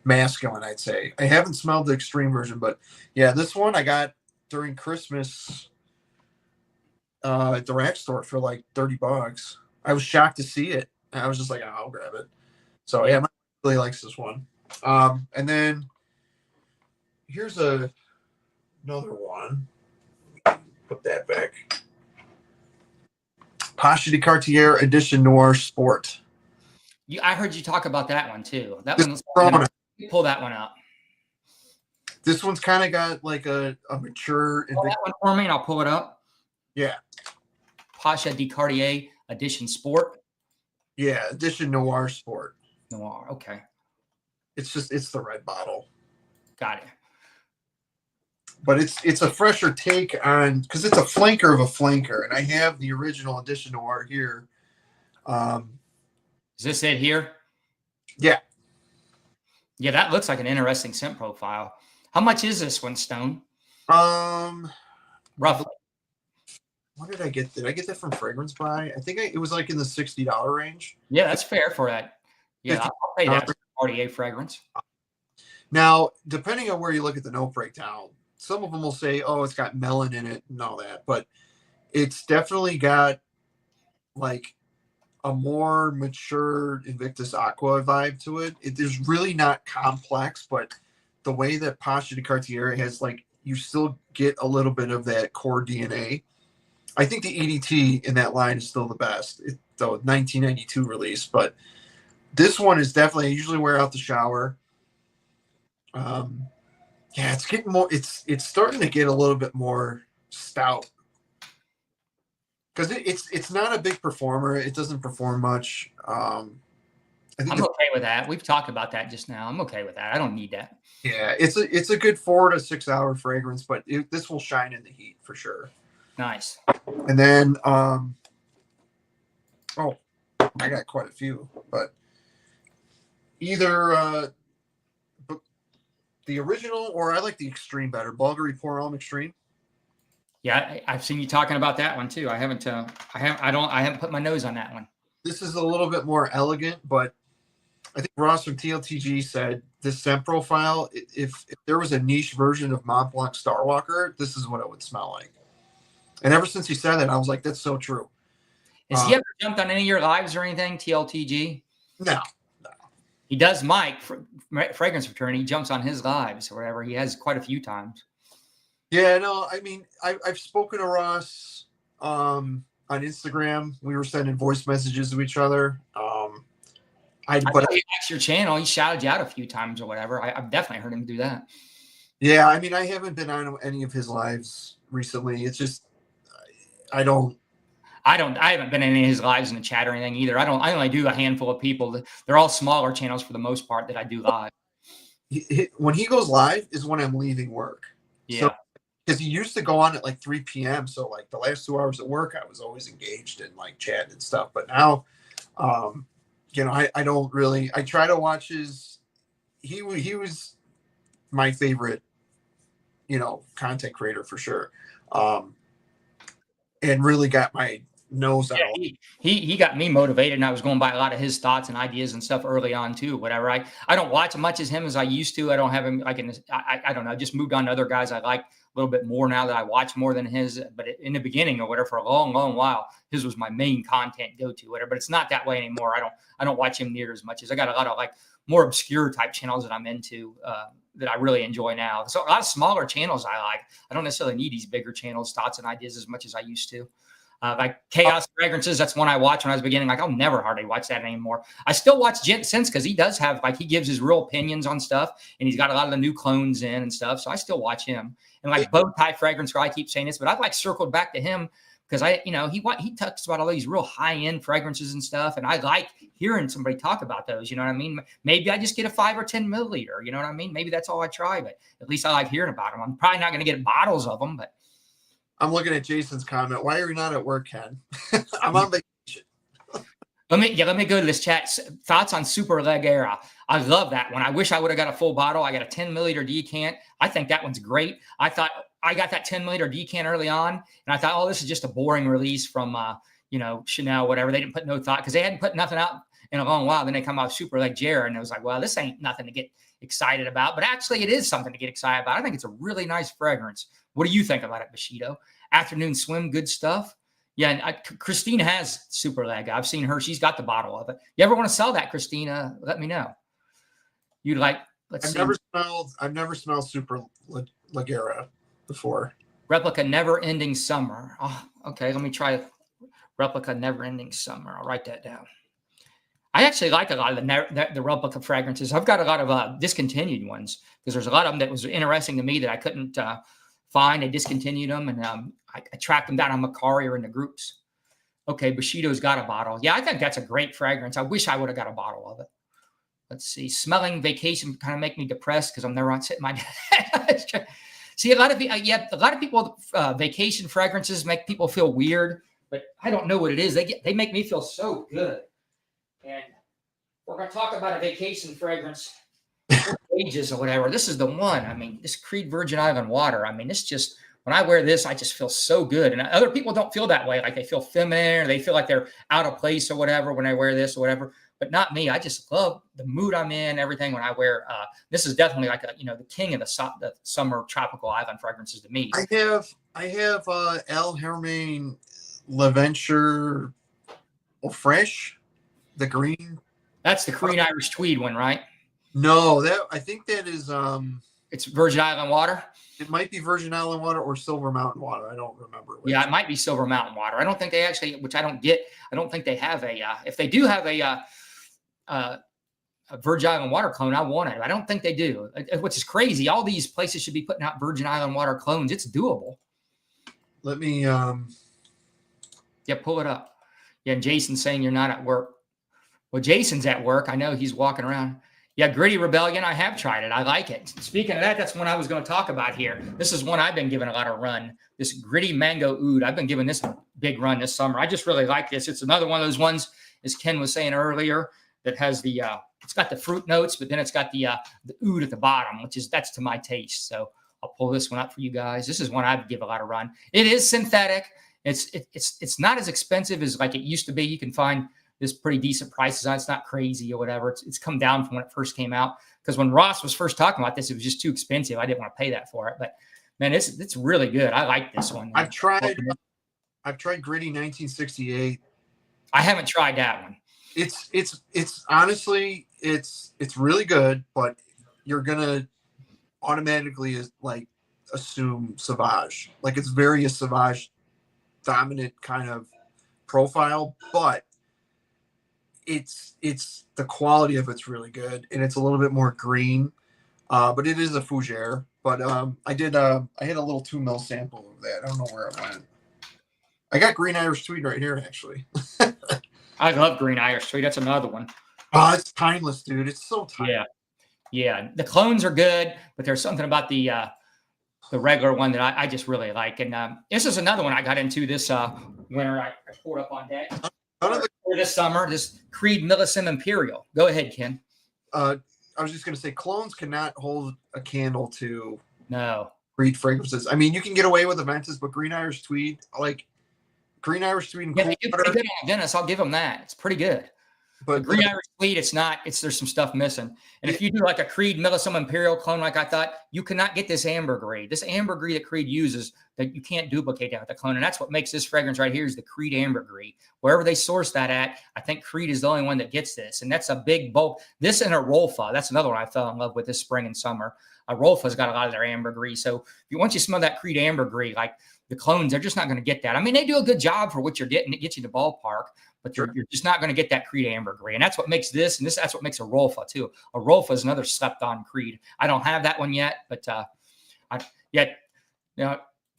masculine, I'd say. I haven't smelled the extreme version, but yeah, this one I got during Christmas at the rack store for like $30. I was shocked to see it. I was just like, oh, I'll grab it. So yeah, my really likes this one. And then here's another one. Put that back. Pasha de Cartier Edition Noir Sport. I heard you talk about that one too. That one. Pull that one out. This one's kind of got like a mature. Pull that one for me, and I'll pull it up. Yeah. Pasha de Cartier Edition Sport. Yeah, Edition Noir Sport. Noir. Okay. It's the red bottle. Got it. But it's a fresher take on, because it's a flanker of a flanker, and I have the original Edition Noir here. Is this it here? Yeah. Yeah, that looks like an interesting scent profile. How much is this one, Stone? Roughly. What did I get? Did I get that from Fragrance Buy? I think it was like in the $60 range. Yeah, that's fair for that. Yeah, I'll pay that for Cartier fragrance. Now, depending on where you look at the note breakdown, some of them will say, oh, it's got melon in it and all that, but it's definitely got like a more mature Invictus Aqua vibe to it. It is really not complex, but the way that Pasha de Cartier has, like, you still get a little bit of that core DNA. I think the EDT in that line is still the best, the 1992 release, but this one is definitely, I usually wear out the shower. Yeah, it's getting more, it's starting to get a little bit more stout. Because it's not a big performer. It doesn't perform much. I'm okay with that. We've talked about that just now. I'm okay with that. I don't need that. Yeah, it's a good 4 to 6 hour fragrance, but this will shine in the heat for sure. Nice. And then, I got quite a few, but either the original, or I like the extreme better. Bulgari Pour Homme Extreme. Yeah, I've seen you talking about that one too. I haven't put my nose on that one. This is a little bit more elegant, but I think Ross from TLTG said this scent profile, if there was a niche version of Mont Blanc Starwalker, this is what it would smell like. And ever since he said that, I was like, that's so true. Has he ever jumped on any of your lives or anything, TLTG? No. He does Mike, Fragrance Fraternity. He jumps on his lives or whatever. He has quite a few times. Yeah, no, I mean, I've spoken to Ross on Instagram. We were sending voice messages to each other. He likes your channel. He shouted you out a few times or whatever. I've definitely heard him do that. Yeah, I mean, I haven't been on any of his lives recently. It's just, I haven't been in any of his lives in the chat or anything either. I only do a handful of people. They're all smaller channels for the most part that I do live. When he goes live is when I'm leaving work. Yeah. So, because he used to go on at like 3 p.m. So like the last 2 hours at work, I was always engaged in like chat and stuff. But now, I don't really. I try to watch his. He was my favorite, content creator for sure, and really got my nose out. He got me motivated, and I was going by a lot of his thoughts and ideas and stuff early on too. Whatever. I don't watch as much as him as I used to. I don't have him like I don't know. Just moved on to other guys I like a little bit more now that I watch more than his. But in the beginning or whatever, for a long, long while, his was my main content go to. Whatever. But it's not that way anymore. I don't watch him near as much as I got a lot of like more obscure type channels that I'm into that I really enjoy now. So a lot of smaller channels I like. I don't necessarily need these bigger channels, thoughts and ideas as much as I used to. Like Chaos Fragrances, that's one I watched when I was beginning. Like I'll never hardly watch that anymore. I still watch VinceScents because he does have he gives his real opinions on stuff, and he's got a lot of the new clones in and stuff. So I still watch him. And like Bow Tie Fragrance, where I keep saying this, but I've like circled back to him because he talks about all these real high end fragrances and stuff, and I like hearing somebody talk about those. You know what I mean? Maybe I just get a 5 or 10 milliliter. You know what I mean? Maybe that's all I try, but at least I like hearing about them. I'm probably not going to get bottles of them, but. I'm looking at Jason's comment. Why are you not at work, Ken? I'm on vacation. Let me go to this chat. Thoughts on Super Leggera. I love that one. I wish I would have got a full bottle. I got a 10 milliliter decant. I think that one's great. I thought I got that 10 milliliter decant early on, and I thought, oh, this is just a boring release from Chanel, whatever. They didn't put no thought because they hadn't put nothing out in a long while. Then they come out with Super Leggera, and it was like, well, this ain't nothing to get excited about. But actually, it is something to get excited about. I think it's a really nice fragrance. What do you think about it, Bushido? Afternoon Swim, good stuff. Yeah, and Christine has Super Leg. I've seen her. She's got the bottle of it. You ever want to sell that, Christina? Let me know. You'd like, let's see. I've never smelled Super Leggera before. Replica Never Ending Summer. Oh, okay, let me try Replica Never Ending Summer. I'll write that down. I actually like a lot of the replica fragrances. I've got a lot of discontinued ones because there's a lot of them that was interesting to me that I couldn't find. They discontinued them, and I tracked them down on Macari or in the groups. Okay, Bushido's got a bottle. Yeah, I think that's a great fragrance. I wish I would have got a bottle of it. Let's see. Smelling Vacation kind of make me depressed because I'm never on sitting my desk. See, a lot of people vacation fragrances make people feel weird, but I don't know what it is. They make me feel so good. And we're going to talk about a vacation fragrance, ages or whatever. This is the one. I mean, this Creed Virgin Island Water. I mean, it's just, when I wear this, I just feel so good. And other people don't feel that way. Like they feel feminine or they feel like they're out of place or whatever when I wear this or whatever. But not me. I just love the mood I'm in, everything when I wear. This is definitely like the king of the summer tropical island fragrances to me. I have El Hermain L'Aventure Fresh, the green. That's the Korean Irish Tweed one, right? No, I think that is it's Virgin Island Water. It might be Virgin Island Water or Silver Mountain Water. I don't remember. Yeah, it might be Silver Mountain Water. I don't think they actually, which I don't get. I don't think they have if they do have a Virgin Island Water clone, I want it. I don't think they do, which is crazy. All these places should be putting out Virgin Island Water clones. It's doable. Let me yeah, pull it up. Yeah, and Jason's saying you're not at work. Well, Jason's at work. I know he's walking around. Yeah, Gritty Rebellion. I have tried it. I like it. Speaking of that, that's one I was going to talk about here. This is one I've been giving a lot of run. This Gritty Mango Oud. I've been giving this a big run this summer. I just really like this. It's another one of those ones, as Ken was saying earlier, that has the it's got the fruit notes, but then it's got the oud at the bottom, that's to my taste. So I'll pull this one up for you guys. This is one I'd give a lot of run. It is synthetic. It's not as expensive as like it used to be. You can find this pretty decent prices on it. It's not crazy or whatever. It's come down from when it first came out. Because when Ross was first talking about this, it was just too expensive. I didn't want to pay that for it. But man, it's really good. I like this one. I've tried Gritty 1968. I haven't tried that one. It's honestly it's really good, but you're gonna automatically like assume Sauvage. Like it's very a Sauvage dominant kind of profile, but it's the quality of it's really good, and it's a little bit more green, but it is a fougere. But I had a little 2 ml sample of that. I don't know where it went. I got Green Irish Tweed right here, actually. I love Green Irish Tweed. That's another one. Oh, it's timeless, dude. It's so timeless. Yeah. The clones are good, but there's something about the regular one that I just really like. And this is another one I got into this winter. I poured up on deck. This summer, this Creed Millicent Imperial. Go ahead, Ken. I was just going to say, clones cannot hold a candle to Creed fragrances. I mean, you can get away with Aventus, but Green Irish Tweed, like Green Irish Tweed and Cool Water. Good on Venice. I'll give them that. It's pretty good. But Green Irish Tweed, there's some stuff missing. And if you do like a Creed Millicent Imperial clone, like I thought, you cannot get this ambergris. This ambergris that Creed uses, that you can't duplicate that with the clone. And that's what makes this fragrance right here is the Creed ambergris. Wherever they source that at, I think Creed is the only one that gets this. And that's a big bulk. This and a Rolfa, that's another one I fell in love with this spring and summer. A Rolfa's got a lot of their ambergris. So once you smell that Creed ambergris, like the clones, they're just not going to get that. I mean, they do a good job for what you're getting. It gets you the ballpark, but you're just not going to get that Creed ambergris. And that's what makes this, and that's what makes a Rolfa too. A Rolfa is another slept-on Creed. I don't have that one yet, but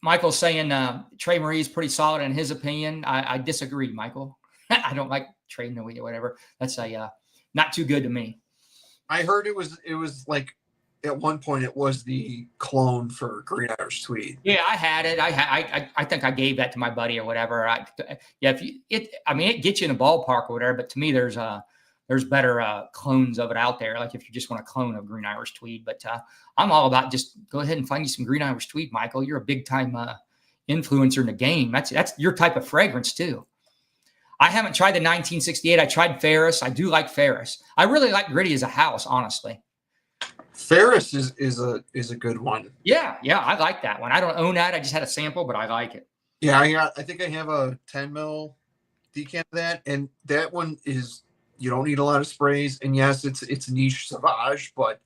Michael's saying Trey Marie is pretty solid in his opinion. I disagree, Michael. I don't like Trey Marie or whatever. That's not too good to me. I heard it was like at one point it was the clone for Green Irish Tweed. Yeah, I had it. I think I gave that to my buddy or whatever. It gets you in the ballpark or whatever. But to me, there's better clones of it out there. Like if you just want a clone of Green Irish Tweed. But I'm all about just go ahead and find you some Green Irish Tweed, Michael. You're a big time influencer in the game. That's your type of fragrance too. I haven't tried the 1968. I tried Ferris. I do like Ferris. I really like Gritty as a house, honestly. Ferris is a good one. Yeah, I like that one. I don't own that. I just had a sample, but I like it. Yeah, I think I have a 10 ml decant of that, and that one is you don't need a lot of sprays. And yes, it's niche Sauvage, but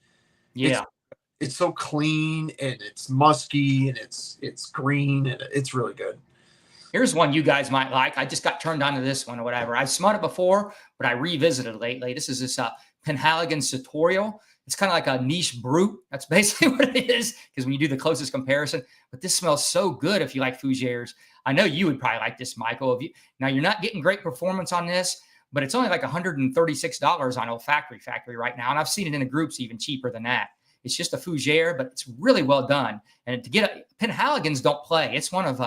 it's so clean and it's musky and it's green and it's really good. Here's one you guys might like. I just got turned on to this one or whatever. I've smelled it before, but I revisited it lately. This is this Penhaligon Sartorial. It's kind of like a niche brute. That's basically what it is, because when you do the closest comparison, but this smells so good if you like fougères. I know you would probably like this, Michael. Now, you're not getting great performance on this, but it's only like $136 on Olfactory Factory right now, and I've seen it in the groups even cheaper than that. It's just a fougère, but it's really well done. And to get Penhaligons don't play. It's one of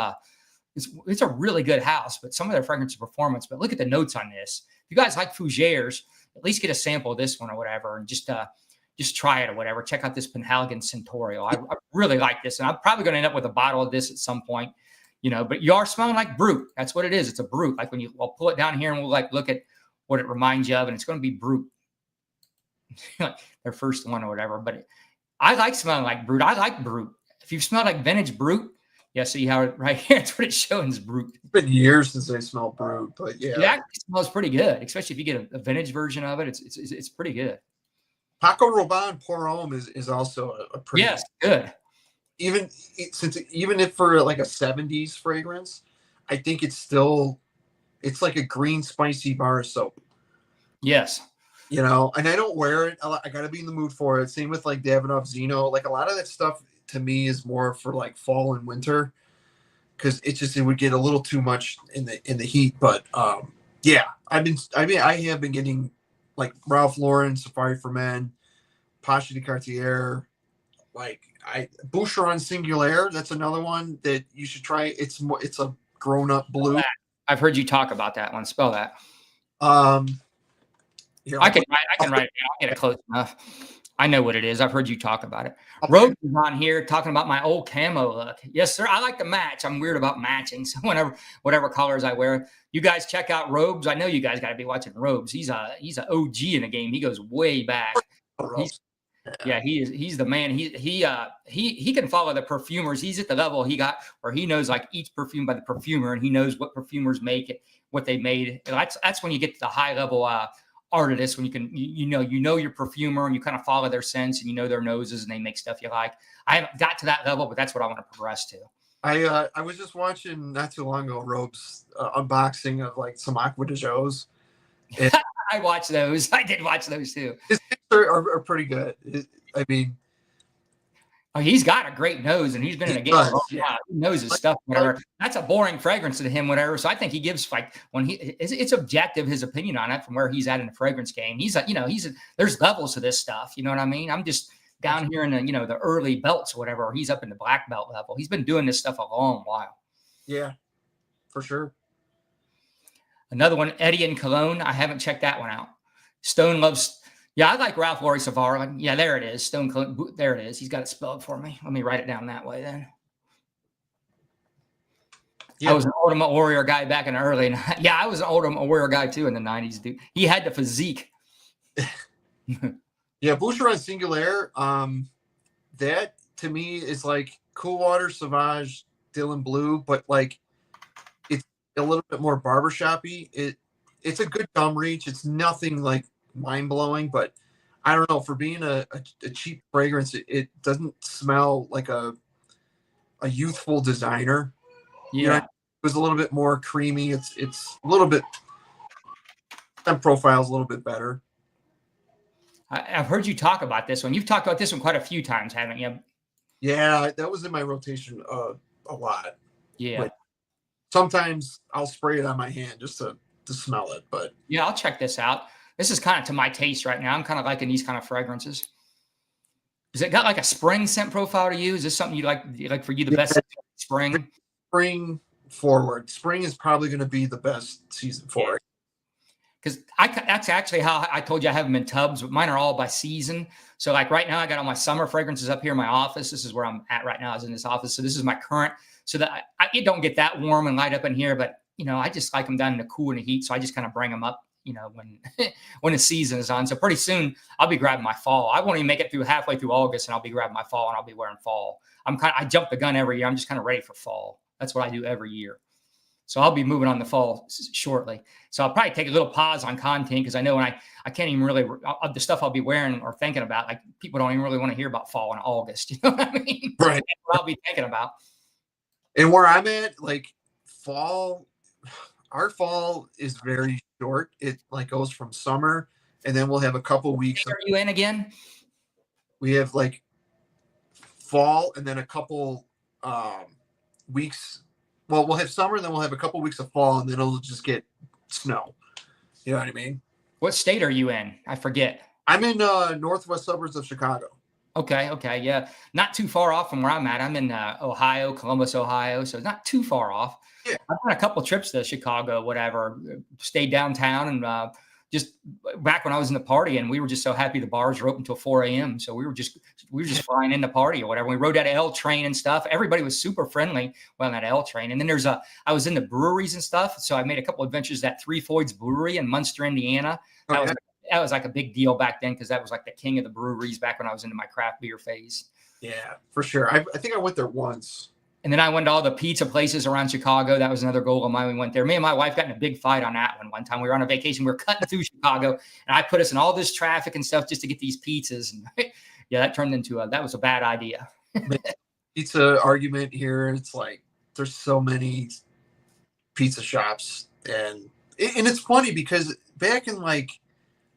it's a really good house, but some of their fragrance performance. But look at the notes on this. If you guys like fougères, at least get a sample of this one or whatever, and just try it or whatever. Check out this Penhaligon Sartorial. I really like this, and I'm probably going to end up with a bottle of this at some point, but you are smelling like brute. That's what it is. It's a brute. Like I'll pull it down here and we'll like look at what it reminds you of, and it's going to be brute. Their first one or whatever. But I like smelling like brute. I like brute. If you smell like vintage brute, see how right here, that's what it's showing is brute. It's been years since I smelled brute, but yeah. Yeah, it smells pretty good, especially if you get a vintage version of it. It's pretty good. Paco Rabanne Pour Homme is also a pretty good. Even if for like a 70s fragrance, I think it's like a green spicy bar soap. Yes. And I don't wear it. I got to be in the mood for it. Same with like Davidoff Zeno. Like a lot of that stuff to me is more for like fall and winter, because it would get a little too much in the heat. But I have been getting like Ralph Lauren, Safari for Men, Pacha de Cartier, like Boucheron Singulier. That's another one that you should try. It's a grown up blue. I've heard you talk about that one. Spell that. Here, I can write it down. I'll get it close enough. I know what it is. I've heard you talk about it. Rogue is on here talking about my old camo look. Yes, sir. I like to match. I'm weird about matching. So whatever colors I wear, you guys check out Robes. I know you guys got to be watching Robes. He's an OG in the game. He goes way back. He's the man. He can follow the perfumers. He's at the level he got where he knows like each perfume by the perfumer, and he knows what perfumers make it, what they made. That's when you get to the high level artists, when you know your perfumer and you kind of follow their scents and you know their noses and they make stuff you like. I haven't got to that level, but that's what I want to progress to. I was just watching not too long ago Robe's unboxing of like some Aqua de Joes. I watched those. I did watch those too. His picks are pretty good. I mean, he's got a great nose, and he's been in the game for a long time. He knows his stuff, whatever. That's a boring fragrance to him, whatever. So I think he gives like when it's objective, his opinion on it from where he's at in the fragrance game. There's levels to this stuff. You know what I mean? I'm just down here in the early belts or whatever. Or he's up in the black belt level. He's been doing this stuff a long while. Yeah, for sure. Another one, Eddie and Cologne. I haven't checked that one out. Stone loves. Yeah, I like Ralph Laurie Savara. Yeah, there it is. Stone Cologne. There it is. He's got it spelled for me. Let me write it down that way then. Yeah. I was an Ultimate Warrior guy back in the early. Yeah, I was an Ultimate Warrior guy too in the 90s, dude. He had the physique. Yeah, Boucheron Singulier. That to me is like Cool Water Sauvage Dylan Blue, but like it's a little bit more barbershop-y. It's a good gum reach. It's nothing like mind-blowing, but I don't know, for being a cheap fragrance, it doesn't smell like a youthful designer. Yeah, it was a little bit more creamy. It's a little bit, scent profile's a little bit better. I've heard you talk about this one. You've talked about this one quite a few times, haven't you? Yeah, that was in my rotation a lot. Yeah, like, sometimes I'll spray it on my hand just to smell it, but yeah, I'll check this out. This is kind of to my taste right now. I'm kind of liking these kind of fragrances. Has it got like a spring scent profile to you? Is this something you like for you the best spring? Spring forward. Spring is probably going to be the best season for it. Because that's actually how I told you I have them in tubs, but mine are all by season. So like right now I got all my summer fragrances up here in my office. This is where I'm at right now, is in this office. So this is my current, so that it don't get that warm and light up in here, but I just like them down in the cool and the heat. So I just kind of bring them up, when the season is on. So pretty soon I'll be grabbing my fall. I won't even make it through halfway through August and I'll be grabbing my fall and I'll be wearing fall. I jump the gun every year. I'm just kind of ready for fall. That's what I do every year. So I'll be moving on the fall shortly. So I'll probably take a little pause on content because I know when I can't even really, the stuff I'll be wearing or thinking about, like people don't even really want to hear about fall in August. You know what I mean? Right. That's what I'll be thinking about. And where I'm at, like fall, our fall is very short. It like goes from summer and then we'll have a couple weeks. Are you in again? We have like fall and then a couple weeks. Well, we'll have summer and then we'll have a couple weeks of fall and then it'll just get snow. You know what I mean? What state are you in? I forget. I'm in northwest suburbs of Chicago. Okay. Yeah. Not too far off from where I'm at. I'm in Ohio, Columbus, Ohio. So it's not too far off. Yeah. I've done a couple trips to Chicago, whatever, stayed downtown and just back when I was in the party and we were just so happy the bars were open until 4 a.m. So we were just flying in the party or whatever. We rode that L train and stuff. Everybody was super friendly on that L train. And then I was in the breweries and stuff. So I made a couple adventures at Three Floyds Brewery in Munster, Indiana. That was like a big deal back then because that was like the king of the breweries back when I was into my craft beer phase. Yeah, for sure. I think I went there once. And then I went to all the pizza places around Chicago. That was another goal of mine. We went there. Me and my wife got in a big fight on that one time. We were on a vacation. We were cutting through Chicago, and I put us in all this traffic and stuff just to get these pizzas. And yeah, that turned into that was a bad idea. Pizza argument here. It's like there's so many pizza shops, and it's funny because back in like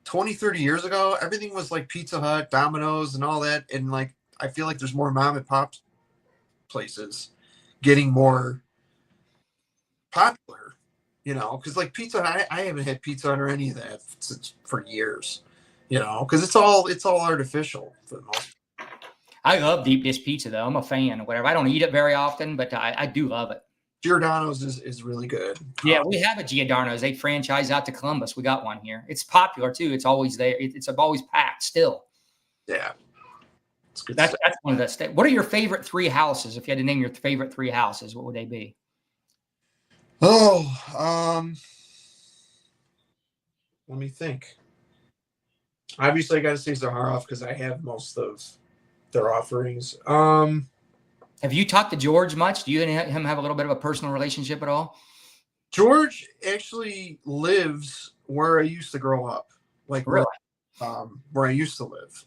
20, 30 years ago, everything was like Pizza Hut, Domino's, and all that. And like I feel like there's more mom and pop places getting more popular, because like Pizza Hut, I haven't had Pizza Hut or any of that for years, because it's all artificial for the most part. I love deep dish pizza though. I'm a fan or whatever. I don't eat it very often, but I do love it. Giordano's is really good. Yeah, we have a Giordano's. They franchise out to Columbus. We got one here. It's popular too. It's always there. It's always packed still. Yeah. It's good That's stuff. that's one of the. What are your favorite 3 houses? If you had to name your favorite 3 houses, what would they be? Oh, let me think. Obviously, I got to say Zaharoff because I have most of their offerings. Have you talked to George much? Do you and him have a little bit of a personal relationship at all? George actually lives where I used to grow up, like Really? where I used to live.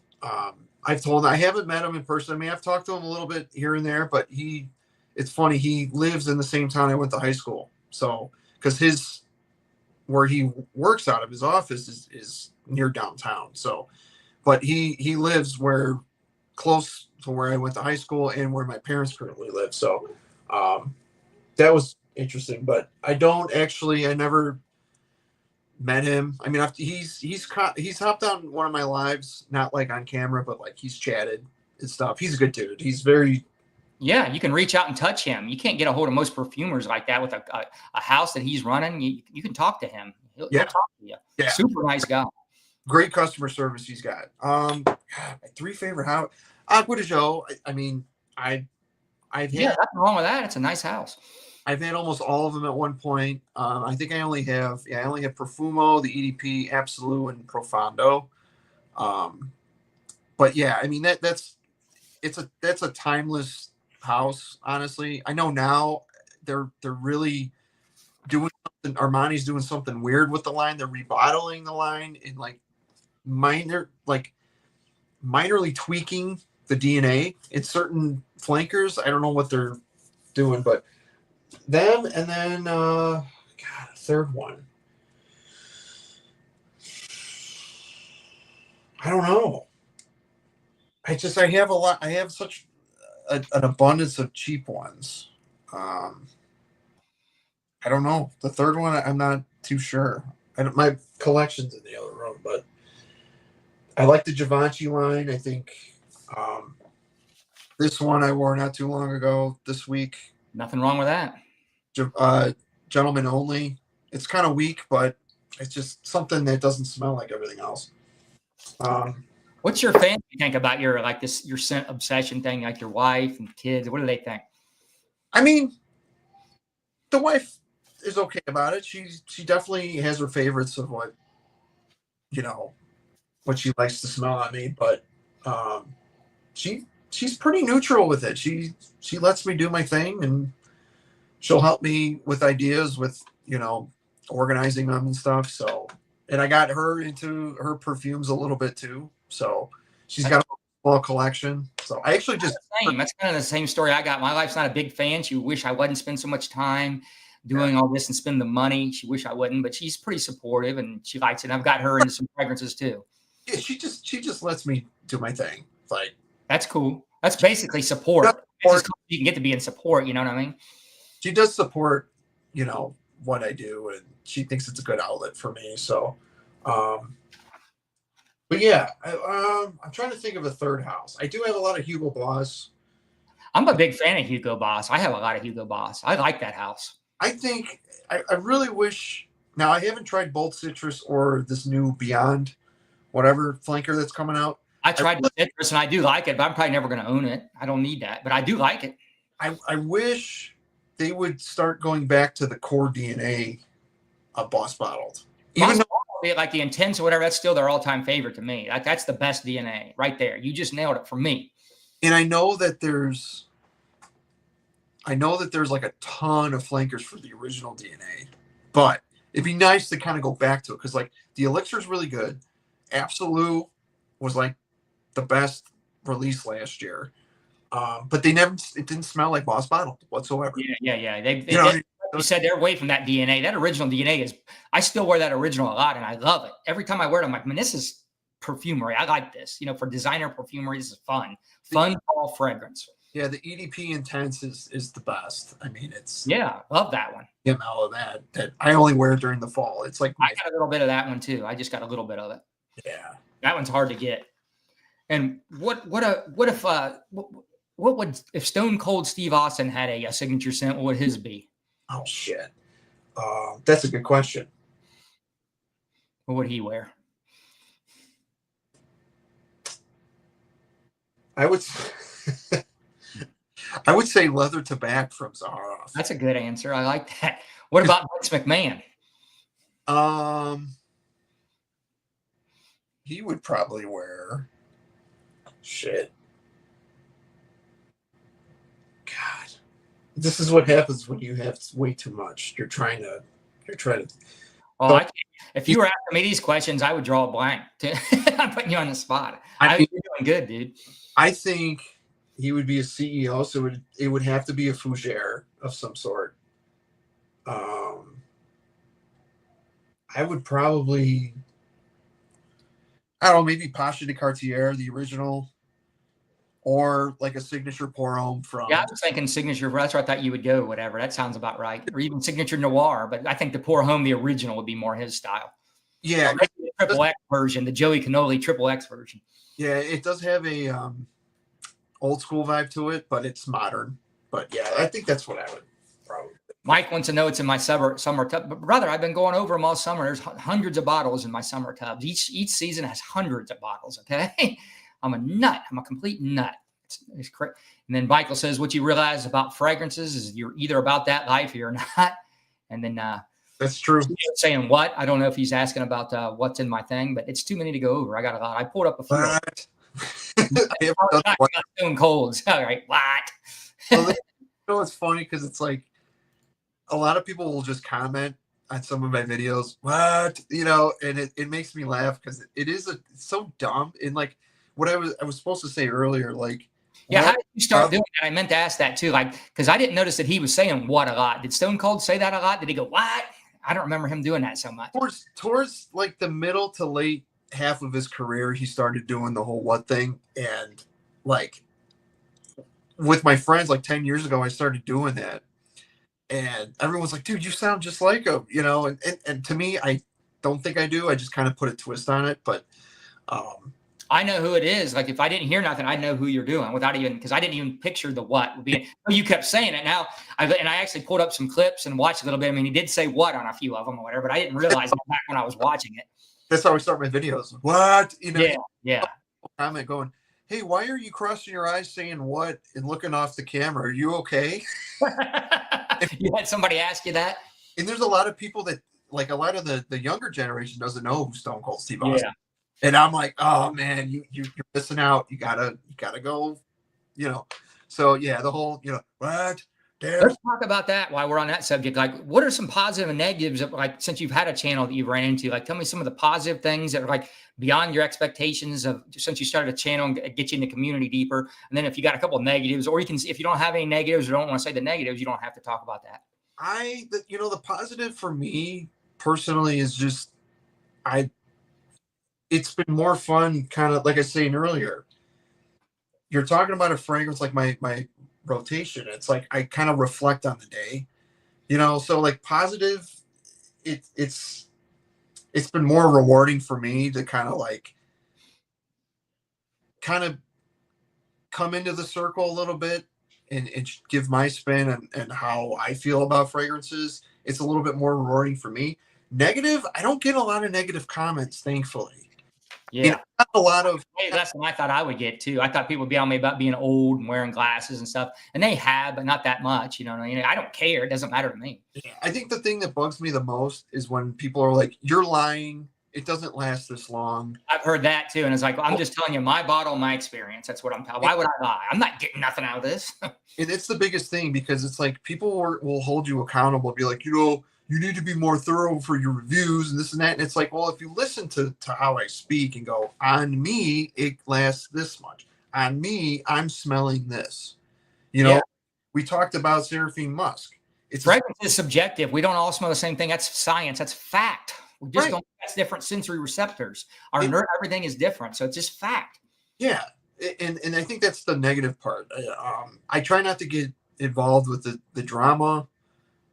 I've told him I haven't met him in person. I mean, I've talked to him a little bit here and there, but it's funny. He lives in the same town I went to high school. So, because where he works out of his office is near downtown. So, but he lives close to where I went to high school and where my parents currently live. So, that was interesting, but I never met him. I mean, he's hopped on one of my lives, not like on camera, but like he's chatted and stuff. He's a good dude. He's very, yeah. You can reach out and touch him. You can't get a hold of most perfumers like that with a house that he's running. You can talk to him. He'll talk to you. Yeah. Super nice guy. Great customer service he's got. My 3 favorite house, Agua de Joe. I mean, I've had nothing wrong with that. It's a nice house. I've had almost all of them at one point. I think I only have Profumo, the EDP, Absolute, and Profondo. But yeah, I mean that's a timeless house. Honestly, I know now they're really doing something. Armani's doing something weird with the line. They're rebottling the line and like minorly tweaking the DNA in certain flankers. I don't know what they're doing, but them and then a third one. I don't know. I have a lot. I have such an abundance of cheap ones. I don't know. The third one, I'm not too sure. My collection's in the other room, but I like the Givenchy line. I think this one I wore not too long ago this week. Nothing wrong with that. Gentleman Only. It's kind of weak, but it's just something that doesn't smell like everything else. What's your family think about your scent obsession thing, like your wife and kids? What do they think? I mean, the wife is okay about it. She definitely has her favorites of what she likes to smell on me, but she's pretty neutral with it. She lets me do my thing, and she'll help me with ideas with organizing them and stuff. So, and I got her into her perfumes a little bit too. So she's got a small collection. So I actually that's kind of the same story I got. My wife's not a big fan. She wish I wouldn't spend so much time doing all this and spend the money. She wish I wouldn't, but she's pretty supportive and she likes it. And I've got her into some fragrances too. Yeah, she just lets me do my thing. Like, that's cool. That's basically support. You can get to be in support. You know what I mean? She does support, what I do, and she thinks it's a good outlet for me. So, but yeah, I'm trying to think of a third house. I do have a lot of Hugo Boss. I'm a big fan of Hugo Boss. I have a lot of Hugo Boss. I like that house. I think I really wish. Now I haven't tried Bold Citrus or this new Beyond, whatever flanker that's coming out. I tried the Citrus and I do like it, but I'm probably never going to own it. I don't need that, but I do like it. I wish they would start going back to the core DNA of Boss Bottled. Even though like the Intense or whatever, that's still their all-time favorite to me. That's the best DNA right there. You just nailed it for me. And I know that there's like a ton of flankers for the original DNA, but it'd be nice to kind of go back to it because like the Elixir is really good. Absolute was like the best release last year, but it didn't smell like Boss Bottled whatsoever. Yeah. They said they're away from that DNA. That original DNA I still wear that original a lot and I love it. Every time I wear it, I'm like, man, this is perfumery. I like this. For designer perfumery, this is fun fall fragrance. Yeah, the EDP Intense is the best. I mean, it's love that one. All of that I only wear during the fall. It's like I got a little bit of that one too. I just got a little bit of it. Yeah, that one's hard to get. And what if Stone Cold Steve Austin had a signature scent? What would his be? Oh shit. That's a good question. What would he wear? I would I would say leather to back from Zaharoff. That's a good answer. I like that. What about Vince McMahon? He would probably wear shit. God. This is what happens when you have way too much. You're trying to Well, I can't. If you were asking me these questions, I would draw a blank. I'm putting you on the spot. I mean, you're doing good, dude. I think he would be a CEO, so it would have to be a fougere of some sort. I would probably, I don't know, maybe Pacha de Cartier, the original, or like a signature pour homme from. Yeah, I was thinking signature. That's where I thought you would go. Whatever. That sounds about right. Or even signature noir. But I think the pour home, the original, would be more his style. Yeah, the triple X version, the Joey Cannoli triple X version. Yeah, it does have a old school vibe to it, but it's modern. But yeah, I think that's what I would probably. Mike wants to know it's in my summer tub. But brother, I've been going over them all summer. There's hundreds of bottles in my summer tubs. Each season has hundreds of bottles. Okay, I'm a nut. I'm a complete nut. It's crazy. And then Michael says, what you realize about fragrances is you're either about that life or you're not. And then that's true. Saying what? I don't know if he's asking about what's in my thing, but it's too many to go over. I got a lot. I pulled up a few. Stone Colds. All right, what? Well, you know, it's funny because it's like a lot of people will just comment on some of my videos, what, you know, and it makes me laugh because it's so dumb. And like what I was supposed to say earlier, like, yeah, how did you start doing that? I meant to ask that too, like, because I didn't notice that he was saying what a lot. Did Stone Cold say that a lot? Did he go what? I don't remember him doing that so much. Towards like the middle to late half of his career, he started doing the whole what thing. And like with my friends, like 10 years ago, I started doing that. And everyone's like, dude, you sound just like him, you know? And to me, I don't think I do. I just kind of put a twist on it. But I know who it is. Like if I didn't hear nothing, I know who you're doing without even, because I didn't even picture the what would be. You kept saying it. Now I actually pulled up some clips and watched a little bit. I mean, he did say what on a few of them or whatever, but I didn't realize that back when I was watching it. That's how I start my videos. What? You know? Yeah. Comment going, hey, why are you crossing your eyes saying what and looking off the camera? Are you okay? You had somebody ask you that? And there's a lot of people that, like a lot of the younger generation doesn't know who Stone Cold Steve Austin. Yeah. And I'm like, oh man, you're missing out. You gotta go, you know. So yeah, the whole, you know, what? Let's talk about that while we're on that subject. Like, what are some positive and negatives of, like, since you've had a channel that you've ran into? Like, tell me some of the positive things that are like beyond your expectations of since you started a channel and get you in the community deeper. And then if you got a couple of negatives, or you can, if you don't have any negatives or don't want to say the negatives, you don't have to talk about that. The positive for me personally is just it's been more fun, kind of like I was saying earlier. You're talking about a fragrance like my rotation. It's like I kind of reflect on the day, you know. So like positive, it's been more rewarding for me to kind of come into the circle a little bit and give my spin and how I feel about fragrances. It's a little bit more rewarding for me. Negative, I don't get a lot of negative comments, thankfully. Yeah, you know, not a lot of less than I thought I would get too. I thought people would be on me about being old and wearing glasses and stuff, and they have, but not that much. You know what I mean? I don't care. It doesn't matter to me. Yeah, I think the thing that bugs me the most is when people are like, "You're lying. It doesn't last this long." I've heard that too, and it's like, well, I'm just telling you my bottle, my experience. That's what I'm telling. Why would I lie? I'm not getting nothing out of this. And it's the biggest thing because it's like people will hold you accountable, be like, you know, you need to be more thorough for your reviews and this and that. And it's like, well, if you listen to how I speak and go, on me, it lasts this much. On me, I'm smelling this. You know, we talked about Seraphine Musk. Fragrance is subjective. We don't all smell the same thing. That's science. That's fact. We just don't. That's different sensory receptors. Everything is different. So it's just fact. Yeah. And I think that's the negative part. I try not to get involved with the drama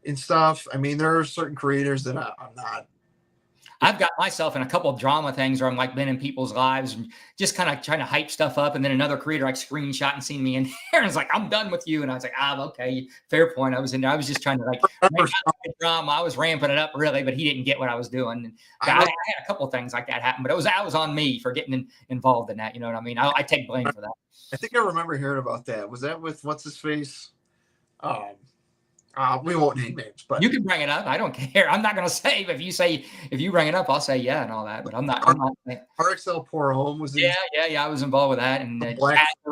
and stuff. I mean, there are certain creators that I'm not I've got myself in a couple of drama things where I'm like been in people's lives and just kind of trying to hype stuff up. And then another creator like screenshot and seen me in there and was like, I'm done with you. And I was like, okay, fair point. I was in there. I was just trying to like ramp up the drama. I was ramping it up really, but he didn't get what I was doing. And I had a couple of things like that happen, but that was on me for getting involved in that. You know what I mean? I take blame for that. I think I remember hearing about that. Was that with what's his face? We won't name names, but you can bring it up. I don't care. I'm not going to say, but if you bring it up, I'll say yeah and all that. But I'm not. RXL Poor Home was. Yeah. I was involved with that, and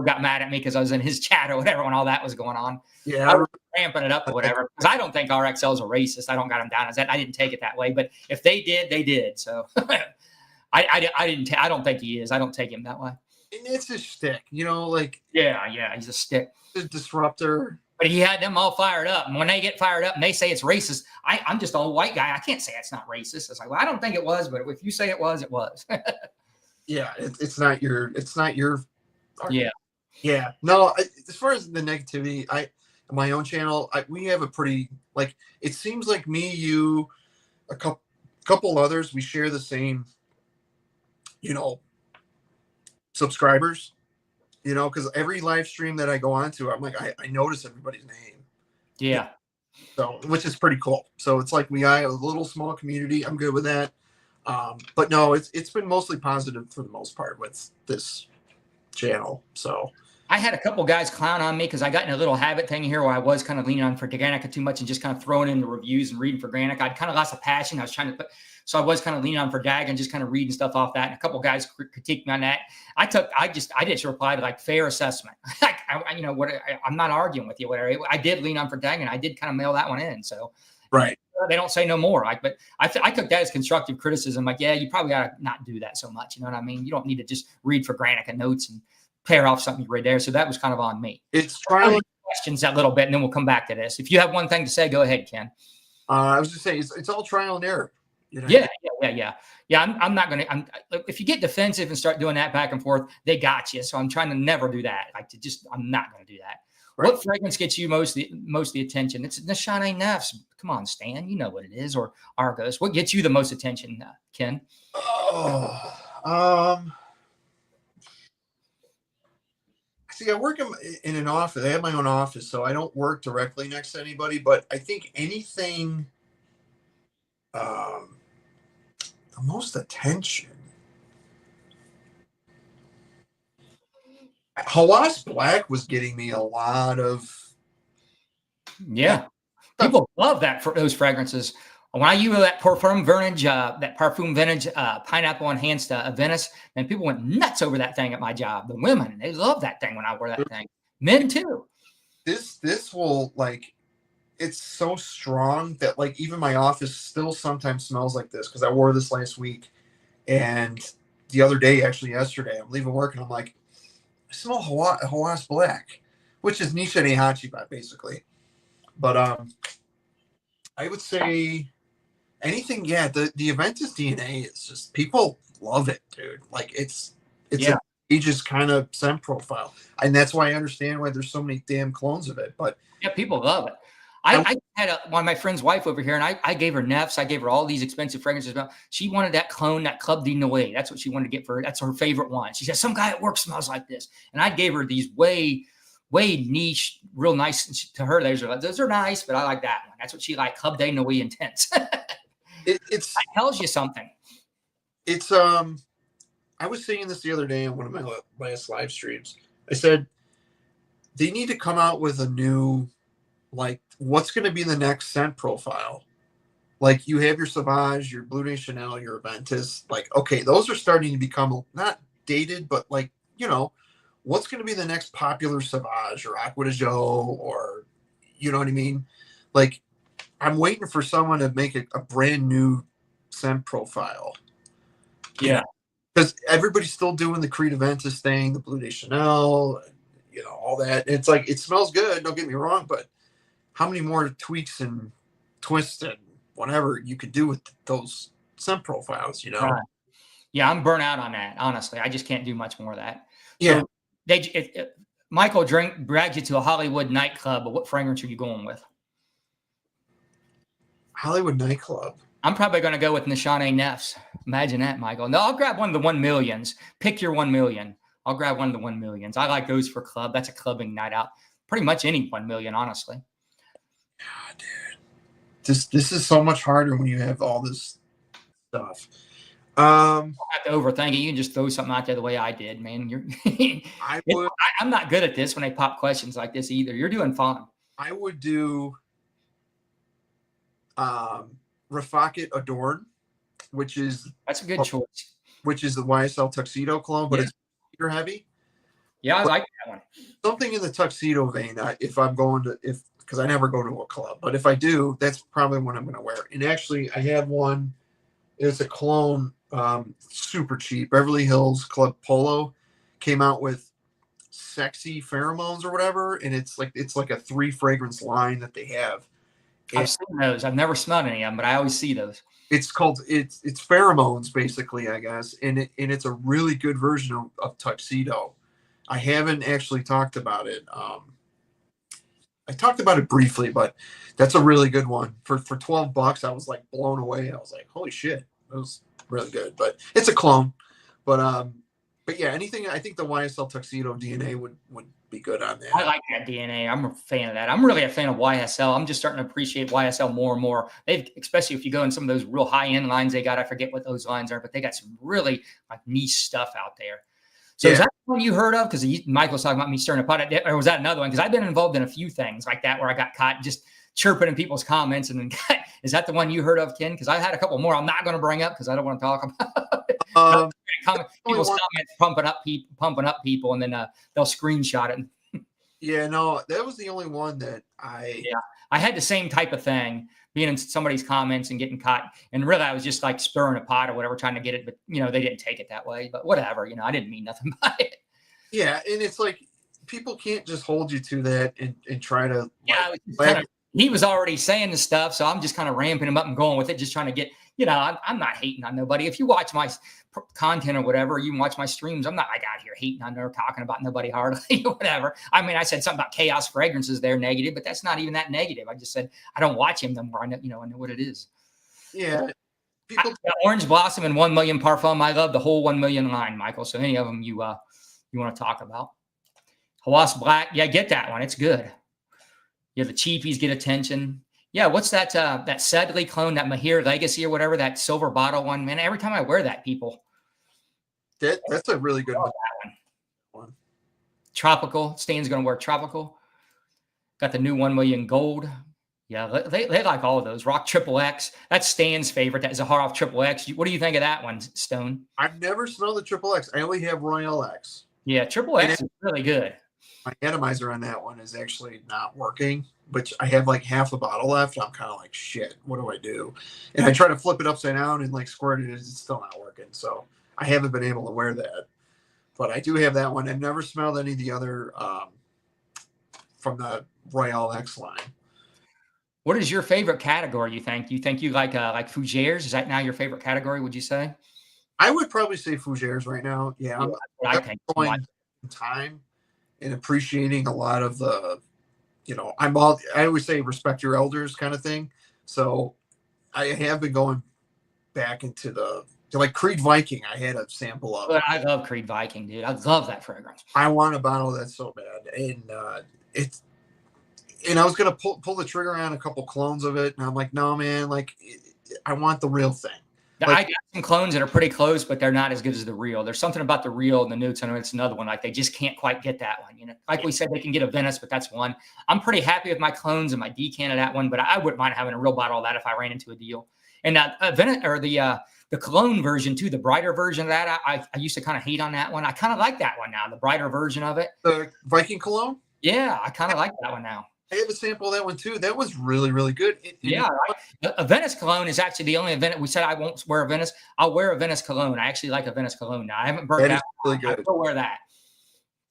got mad at me because I was in his chat or whatever when all that was going on. Yeah, I was ramping it up or whatever because I don't think RXL is a racist. I don't got him down as that. I didn't take it that way, but if they did, they did. So I didn't. I don't think he is. I don't take him that way. And it's a shtick, like yeah, he's a stick. A disruptor. But he had them all fired up. And when they get fired up and they say it's racist, I'm just a white guy. I can't say it's not racist. It's like, well, I don't think it was, but if you say it was, it was. Yeah, it's not your yeah. Yeah. No, as far as the negativity, my own channel, we have a pretty, like, it seems like me, you, a couple others, we share the same, subscribers. Because every live stream that I go on to, I'm like, I notice everybody's name. Yeah. So, which is pretty cool. So it's like we have a little small community. I'm good with that. But no, it's been mostly positive for the most part with this channel. So I had a couple guys clown on me because I got in a little habit thing here where I was kind of leaning on for Granica too much and just kind of throwing in the reviews and reading for Granica. I'd kind of lost a passion. I was trying to so I was kind of leaning on for Dag and just kind of reading stuff off that. And a couple guys critiqued me on that. I just replied like fair assessment. Like, I'm not arguing with you, whatever. I did lean on for Dag and I did kind of mail that one in. So right. They don't say no more. But I took that as constructive criticism. Like, yeah, you probably got to not do that so much. You know what I mean? You don't need to just read for Granica notes and pair off something right there. So that was kind of on me. It's trial questions that little bit, and then we'll come back to this. If you have one thing to say, go ahead, Ken. I was just saying it's all trial and error. Yeah. I'm not gonna. If you get defensive and start doing that back and forth, they got you. So I'm trying to never do that. I'm not going to do that. Right. What fragrance gets you most of the attention? It's the Chanel Nefs. Come on, Stan, you know what it is, or Argos. What gets you the most attention, Ken? See, I work in an office. I have my own office, so I don't work directly next to anybody. But I think anything, the most attention. Hawas Black was getting me a lot of. Yeah, people love that for those fragrances. When I use that parfum vintage pineapple enhanced Venice, and people went nuts over that thing at my job. The women, they love that thing when I wear that thing. Men too. This will, like, it's so strong that like even my office still sometimes smells like this because I wore this last week, and the other day, actually yesterday, I'm leaving work and I'm like, I smell Hawas Black, which is Nisha Nehachi basically. But I would say anything, yeah. The Aventus DNA is just, people love it, dude. Like it's yeah. a ages kind of scent profile, and that's why I understand why there's so many damn clones of it. But yeah, people love it. I had one of my friend's wife over here, and I gave her Nefs. I gave her all these expensive fragrances. She wanted that clone, that Club de Noé. That's what she wanted to get for her. That's her favorite one. She said, some guy at work smells like this. And I gave her these way niche, real nice to her. Those are nice, but I like that one. That's what she liked, Club de Noé Intense. That tells you something. It's I was saying this the other day on one of my last live streams. I said they need to come out with a new, like, what's going to be the next scent profile? Like, you have your Sauvage, your Bleu de Chanel, your Aventus. Like, okay, those are starting to become not dated, but like, what's going to be the next popular Sauvage or Aqua de Jo, or, you know what I mean? Like, I'm waiting for someone to make a brand new scent profile. Yeah. Because everybody's still doing the Creed Aventus thing, the Bleu de Chanel, all that. It's like, it smells good, don't get me wrong, but how many more tweaks and twists and whatever you could do with those scent profiles, Right. Yeah, I'm burnt out on that, honestly. I just can't do much more of that. Yeah. So Michael dragged you to a Hollywood nightclub, but what fragrance are you going with? Hollywood nightclub. I'm probably going to go with Nishane Neffs. Imagine that, Michael. No, I'll grab one of the 1 millions. Pick your 1 million. I'll grab one of the 1 millions. I like those for club. That's a clubbing night out. Pretty much any 1 million, honestly. God, dude. This is so much harder when you have all this stuff. You don't have to overthink it. You can just throw something out there the way I did, man. I'm not good at this when they pop questions like this either. You're doing fine. I would do Rafaqat Adorn, that's a good choice. Which is the YSL Tuxedo clone, but it's heater heavy. Yeah, I like that one. Something in the tuxedo vein. If I'm going to, because I never go to a club, but if I do, that's probably what I'm going to wear. And actually, I have one. It's a clone, super cheap. Beverly Hills Club Polo came out with sexy pheromones or whatever, and it's like a 3 fragrance line that they have. I've seen those. I've never smelled any of them, but I always see those. It's called it's pheromones basically, I guess, and it's a really good version of tuxedo. I haven't actually talked about it. I talked about it briefly, but that's a really good one. For $12, I was like blown away. I was like, holy shit, it was really good. But it's a clone. But yeah, anything. I think the YSL Tuxedo DNA would be good on that. I like that DNA. I'm a fan of that. I'm really a fan of YSL. I'm just starting to appreciate YSL more and more. Especially if you go in some of those real high end lines they got. I forget what those lines are, but they got some really like niche stuff out there. So is that one you heard of? Because Michael was talking about me stirring a pot, or was that another one? Because I've been involved in a few things like that where I got caught just chirping in people's comments. And then, is that the one you heard of, Ken? Because I had a couple more I'm not going to bring up because I don't want to talk about it. People's comments pumping up people, and then they'll screenshot it. Yeah, no, that was the only one that I had the same type of thing, being in somebody's comments and getting caught. And really, I was just like spurring a pot or whatever, trying to get it. But, they didn't take it that way. But whatever, I didn't mean nothing by it. Yeah, and it's like people can't just hold you to that and try to. He was already saying the stuff, so I'm just kind of ramping him up and going with it, just trying to get, I'm not hating on nobody. If you watch my content or whatever, you can watch my streams. I'm not like out here hating on or talking about nobody hardly or whatever. I mean, I said something about Chaos Fragrances. They're negative, but that's not even that negative. I just said I don't watch him no more. I know what it is. Yeah. Orange Blossom and 1 Million Parfum. I love the whole 1 million line, Michael. So any of them you want to talk about? Hawas Black. Yeah, get that one. It's good. Yeah, the cheapies get attention. Yeah, what's that Sedley clone, that Mahir Legacy or whatever, that silver bottle one? Man, every time I wear that, people. That's a really good one. Tropical. Stan's going to wear Tropical. Got the new 1 million gold. Yeah, they like all of those. Rock Triple X. That's Stan's favorite. That Zaharoff Triple X. What do you think of that one, Stone? I've never smelled the Triple X. I only have Royale X. Yeah, Triple X is really good. My atomizer on that one is actually not working, which I have like half a bottle left. I'm kind of like, shit, what do I do? And I try to flip it upside down and like squirt it. It's still not working. So I haven't been able to wear that. But I do have that one. I've never smelled any of the other from the Royale X line. What is your favorite category, you think? Do you think you like Fougères? Is that now your favorite category, would you say? I would probably say Fougères right now. Yeah, I think going time and appreciating a lot of the, I always say respect your elders kind of thing. So I have been going back into like Creed Viking. I had a sample of. I love Creed Viking, dude. I love that fragrance. I want a bottle of that so bad. And I was going to pull the trigger on a couple clones of it. And I'm like, no, man, I want the real thing. I got some clones that are pretty close, but they're not as good as the real. There's something about the real and the Newts. I know it's another one. Like they just can't quite get that one. Like we said, they can get a Venice, but that's one. I'm pretty happy with my clones and my decan of that one, but I wouldn't mind having a real bottle of that if I ran into a deal. And Venice, or the cologne version too, the brighter version of that, I used to kind of hate on that one. I kind of like that one now, the brighter version of it. The Viking cologne? Yeah, I kind of like that one now. I have a sample of that one too. That was really, really good. A Venice cologne is actually the only Venice. We said I won't wear a Venice. I'll wear a Venice cologne. I actually like a Venice cologne now. I haven't burnt that. Really good. I will wear that.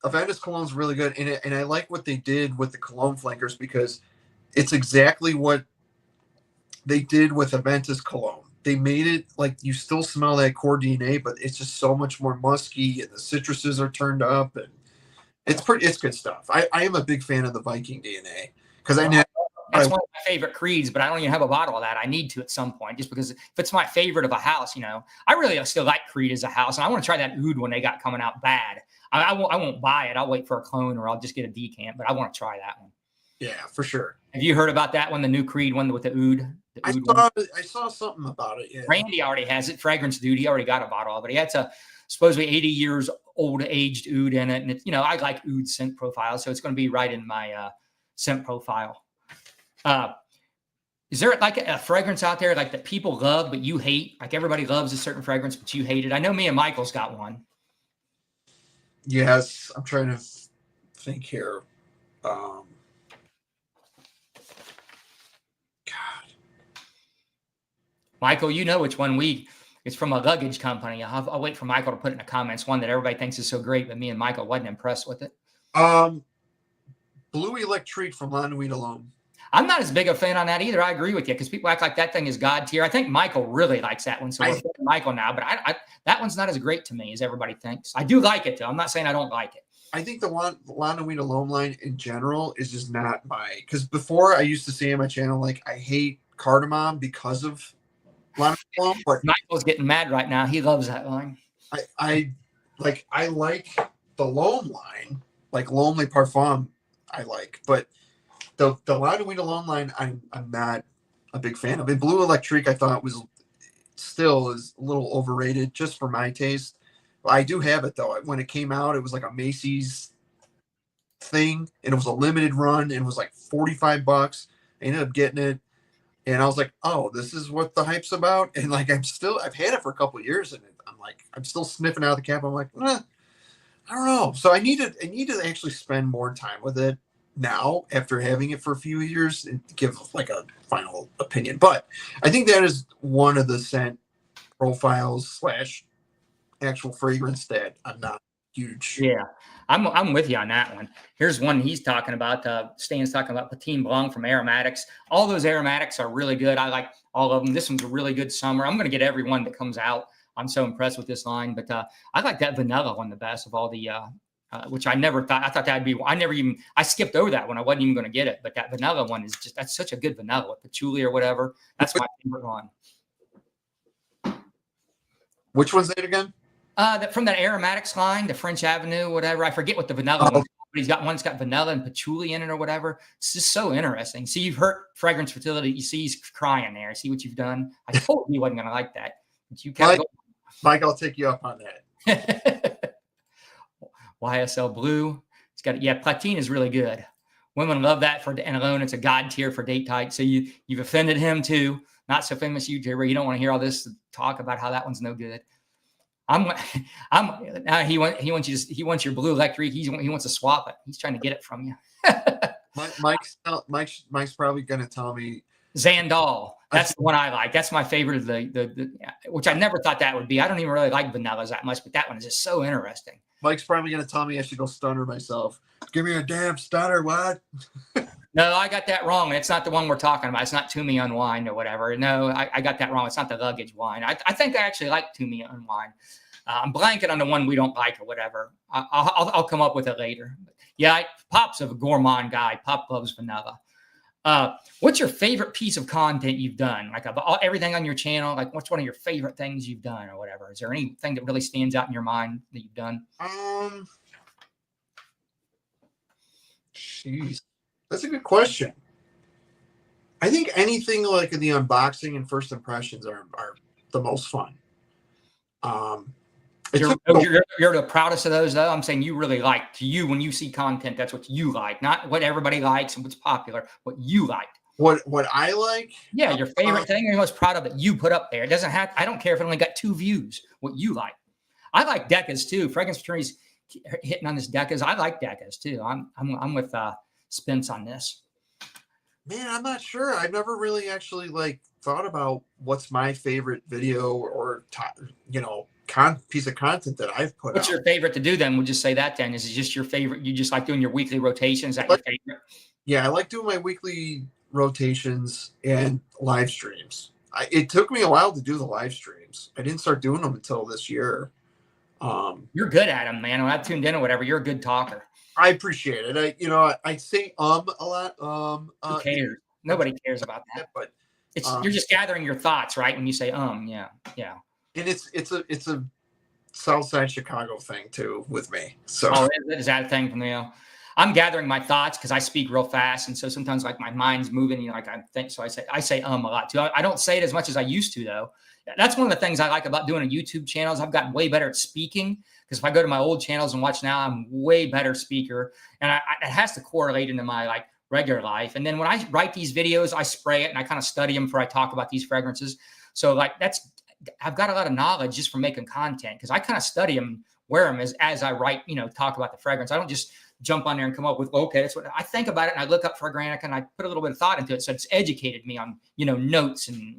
A Venice cologne is really good, and I like what they did with the cologne flankers because it's exactly what they did with Aventus cologne. They made it like you still smell that core DNA, but it's just so much more musky, and the citruses are turned up, and it's good stuff. I am a big fan of the Viking DNA because That's one of my favorite creeds, but I don't even have a bottle of that. I need to at some point, just because if it's my favorite of a house, I really still like Creed as a house, and I want to try that oud when they got coming out bad. I won't buy it. I'll wait for a clone, or I'll just get a decant, but I want to try that one. Yeah, for sure. Have you heard about that one, the new Creed one with the oud? I saw something about it. Yeah. Randy already has it. Fragrance Dude, he already got a bottle of it. It's a supposedly 80 years old aged oud in it, and it's, I like oud scent profile, so it's going to be right in my scent profile. Is there like a fragrance out there like that people love but you hate? Like everybody loves a certain fragrance, but you hate it. I know me and Michael's got one. Yes, I'm trying to think here. God, Michael, you know which one it's from a luggage company. I'll wait for Michael to put it in the comments. One that everybody thinks is so great, but me and Michael wasn't impressed with it. Blue Electrique from La Nuit Alone. I'm not as big a fan on that either. I agree with you because people act like that thing is God tier. I think Michael really likes that one. So we're Michael now, but that one's not as great to me as everybody thinks. I do like it though. I'm not saying I don't like it. I think the La Nuit Alone line in general is just not because before I used to say on my channel, like I hate cardamom because of La Nuit Alone, but Michael's getting mad right now. He loves that line. I like the L'Homme line, like L'Homme Les Parfums I like, but the La Nuit Alone line I'm not a big fan of. And Blue Electrique I thought is a little overrated just for my taste. I do have it though. When it came out, it was like a Macy's thing, and it was a limited run, and it was like $45. I ended up getting it, and I was like, "Oh, this is what the hype's about." And like, I've had it for a couple of years, and I'm still sniffing out the cap. I'm like, I don't know. So I need to actually spend more time with it now after having it for a few years and give like a final opinion. But I think that is one of the scent profiles / actual fragrance that I'm not huge. Yeah, I'm with you on that one. Here's one he's talking about. Stan's talking about Patine Blanc from Aromatics. All those aromatics are really good. I like all of them. This one's a really good summer. I'm going to get every one that comes out. I'm so impressed with this line, but I like that vanilla one the best of all the which I never thought. I thought that'd be. I skipped over that one. I wasn't even going to get it, but that vanilla one is that's such a good vanilla, patchouli or whatever. That's my favorite one. Which one's that again? From that Aromatics line, the French Avenue, whatever. I forget what the vanilla one is, but he's got one that's got vanilla and patchouli in it or whatever. It's just so interesting. See, you've heard Fragrance Fertility. You see he's crying there. See what you've done? I told you he wasn't going to like that. But you kept going. Mike, I'll take you up on that. YSL Blue. It's got, Platine is really good. Women love that and alone. It's a God tier for date tight. So you've offended him too. Not so famous YouTuber. You don't want to hear all this talk about how that one's no good. He wants your Blue Electrique. He wants to swap it. He's trying to get it from you. Mike's probably going to tell me Xandal. That's the one I like. That's my favorite of the which I never thought that would be. I don't even really like vanillas that much, but that one is just so interesting. Mike's probably going to tell me I should go stunner myself. Give me a damn stunner, what? No, I got that wrong. It's not the one we're talking about. It's not To Me Unwind or whatever. No, I got that wrong. It's not the luggage wine. I think I actually like To Me Unwind. I'm blanking on the one we don't like or whatever. I'll come up with it later. Yeah, Pop's a gourmand guy. Pop loves vanilla. What's your favorite piece of content you've done? Like everything on your channel, like what's one of your favorite things you've done or whatever? Is there anything that really stands out in your mind that you've done? Jeez, that's a good question. I think anything like the unboxing and first impressions are the most fun. You're the proudest of those, though. I'm saying you really like when you see content, that's what you like, not what everybody likes and what's popular, what you like. What I like? Yeah, your favorite thing you're most proud of that you put up there. It doesn't have. I don't care if it only got 2 views. What you like. I like Decas too. Fragrance Attorney's hitting on this Decas. I like Decas too. I'm with Spence on this. Man, I'm not sure. I've never really actually thought about what's my favorite video or piece of content that I've put What's out. Your favorite to do then? We'll just say that then. Is it just your favorite? You just like doing your weekly rotations? Is that your favorite? Yeah, I like doing my weekly rotations and live streams. It took me a while to do the live streams. I didn't start doing them until this year. You're good at them, man. When I tuned in or whatever, you're a good talker. I appreciate it. I say a lot. Who cares? Nobody cares about that. But You're just gathering your thoughts, right? When you say, yeah. And it's a South Side Chicago thing too with me. So is that a thing from I'm gathering my thoughts because I speak real fast, and so sometimes like my mind's moving. Like I think so. I say a lot too. I don't say it as much as I used to though. That's one of the things I like about doing a YouTube channel is I've gotten way better at speaking. Because if I go to my old channels and watch now, I'm way better speaker, and it has to correlate into my like regular life. And then when I write these videos, I spray it and I kind of study them before I talk about these fragrances. So like I've got a lot of knowledge just from making content because I kind of study them, wear them as I write, talk about the fragrance. I don't just jump on there and come up with, okay, that's what I think about it. And I look up Fragrantica and I put a little bit of thought into it. So it's educated me on, notes and,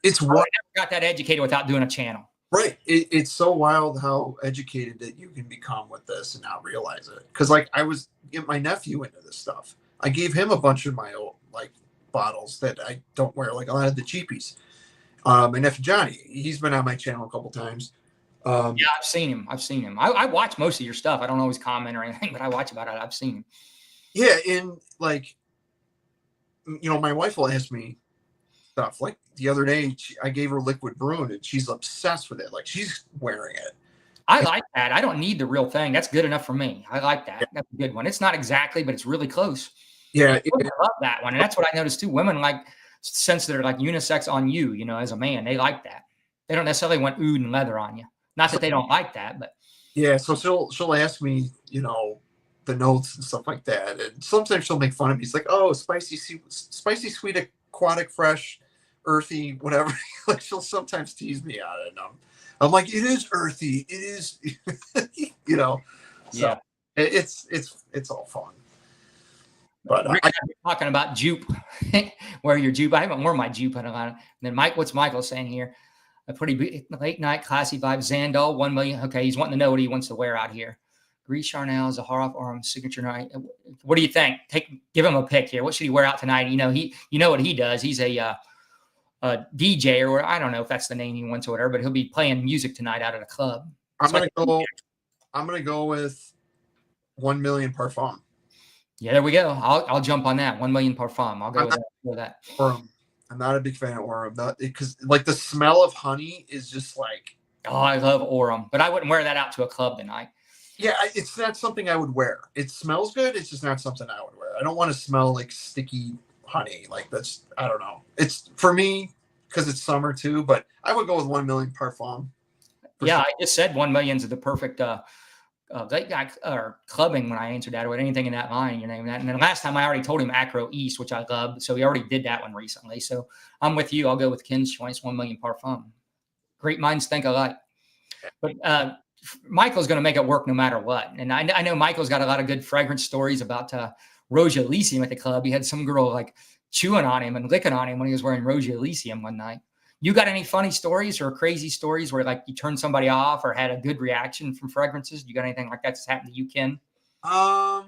it's what I never got that educated without doing a channel. Right. It's so wild how educated that you can become with this and not realize it. Cause like I was getting my nephew into this stuff. I gave him a bunch of my old like bottles that I don't wear, like a lot of the cheapies. My nephew Johnny, he's been on my channel a couple times. Yeah, I've seen him. I watch most of your stuff. I don't always comment or anything, but I watch about it. I've seen him. Yeah, and like, my wife will ask me stuff. Like the other day, I gave her liquid Bruin, and she's obsessed with it. Like she's wearing it. I like that. I don't need the real thing. That's good enough for me. I like that. Yeah. That's a good one. It's not exactly, but it's really close. Yeah, I love that one, and that's what I noticed too. Women like scents that are like unisex on you. As a man, they like that. They don't necessarily want oud and leather on you. Not that they don't like that, but yeah. So she'll ask me, the notes and stuff like that, and sometimes she'll make fun of me. It's like, oh, spicy, sweet, aquatic, fresh, earthy, whatever. Like she'll sometimes tease me on it, and I'm like, it is earthy. It is, So yeah. It's all fun. But Rick, talking about jupe, wear your jupe. I haven't worn my jupe in a lot. And then what's Michael saying here? A pretty late night, classy vibe. Zandal, 1 million. Okay, he's wanting to know what he wants to wear out here. Gris Charnel, Zahara Forum, signature night. What do you think? Give him a pick here. What should he wear out tonight? You know what he does. He's a DJ, or I don't know if that's the name he wants or whatever, but he'll be playing music tonight out at a club. I'm gonna go with 1 million Parfum. Yeah, there we go. I'll jump on that. 1 million Parfum. I'll go with that. I'm not a big fan of Aurum, because like the smell of honey is just like. Oh, I love Aurum, but I wouldn't wear that out to a club tonight. Yeah, it's not something I would wear. It smells good. It's just not something I would wear. I don't want to smell like sticky honey. Like that's, I don't know. It's for me because it's summer too, but I would go with 1 million Parfum. Yeah, sure. I just said 1 million's the perfect late night or clubbing when I answered that, or anything in that line, that. And then last time I already told him Acro East, which I love. So he already did that one recently. So I'm with you. I'll go with Ken's choice, 1 million Parfum. Great minds think alike. But Michael's going to make it work no matter what. And I know Michael's got a lot of good fragrance stories about Roja Elysium at the club. He had some girl like chewing on him and licking on him when he was wearing Roja Elysium one night. You got any funny stories or crazy stories where like you turned somebody off or had a good reaction from fragrances? You got anything like that that's happened to you, Ken? No,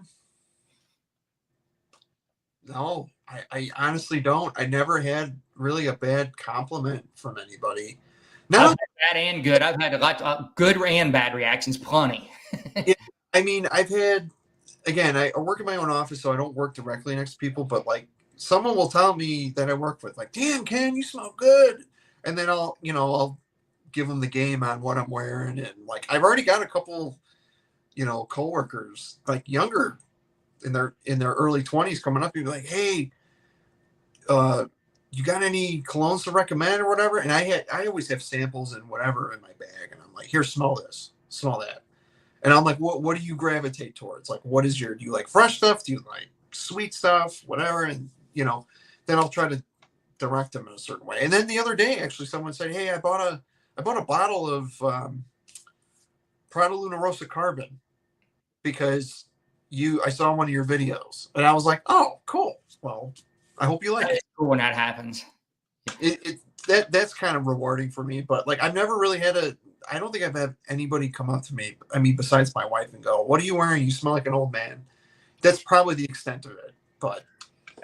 I honestly don't. I never had really a bad compliment from anybody. No, I've had bad and good. I've had a lot of good and bad reactions, plenty. Yeah, I mean, I've had, again, I work in my own office, so I don't work directly next to people, but like someone will tell me that I work with, like, damn, Ken, you smell good. And then I'll give them the game on what I'm wearing. And like, I've already got a couple, coworkers, like younger in their early 20s coming up and be like, hey, you got any colognes to recommend or whatever? And I always have samples and whatever in my bag. And I'm like, here, smell this, smell that. And I'm like, what do you gravitate towards? Like, do you like fresh stuff? Do you like sweet stuff? Whatever. And, then I'll try to direct them in a certain way. And then the other day, actually, someone said, hey, I bought a bottle of Prada Luna Rosa Carbon because I saw one of your videos. And I was like, oh, cool. Well, I hope you like it. Cool when that happens. That's kind of rewarding for me. But like, I've never really I don't think I've had anybody come up to me, I mean, besides my wife, and go, what are you wearing? You smell like an old man. That's probably the extent of it. But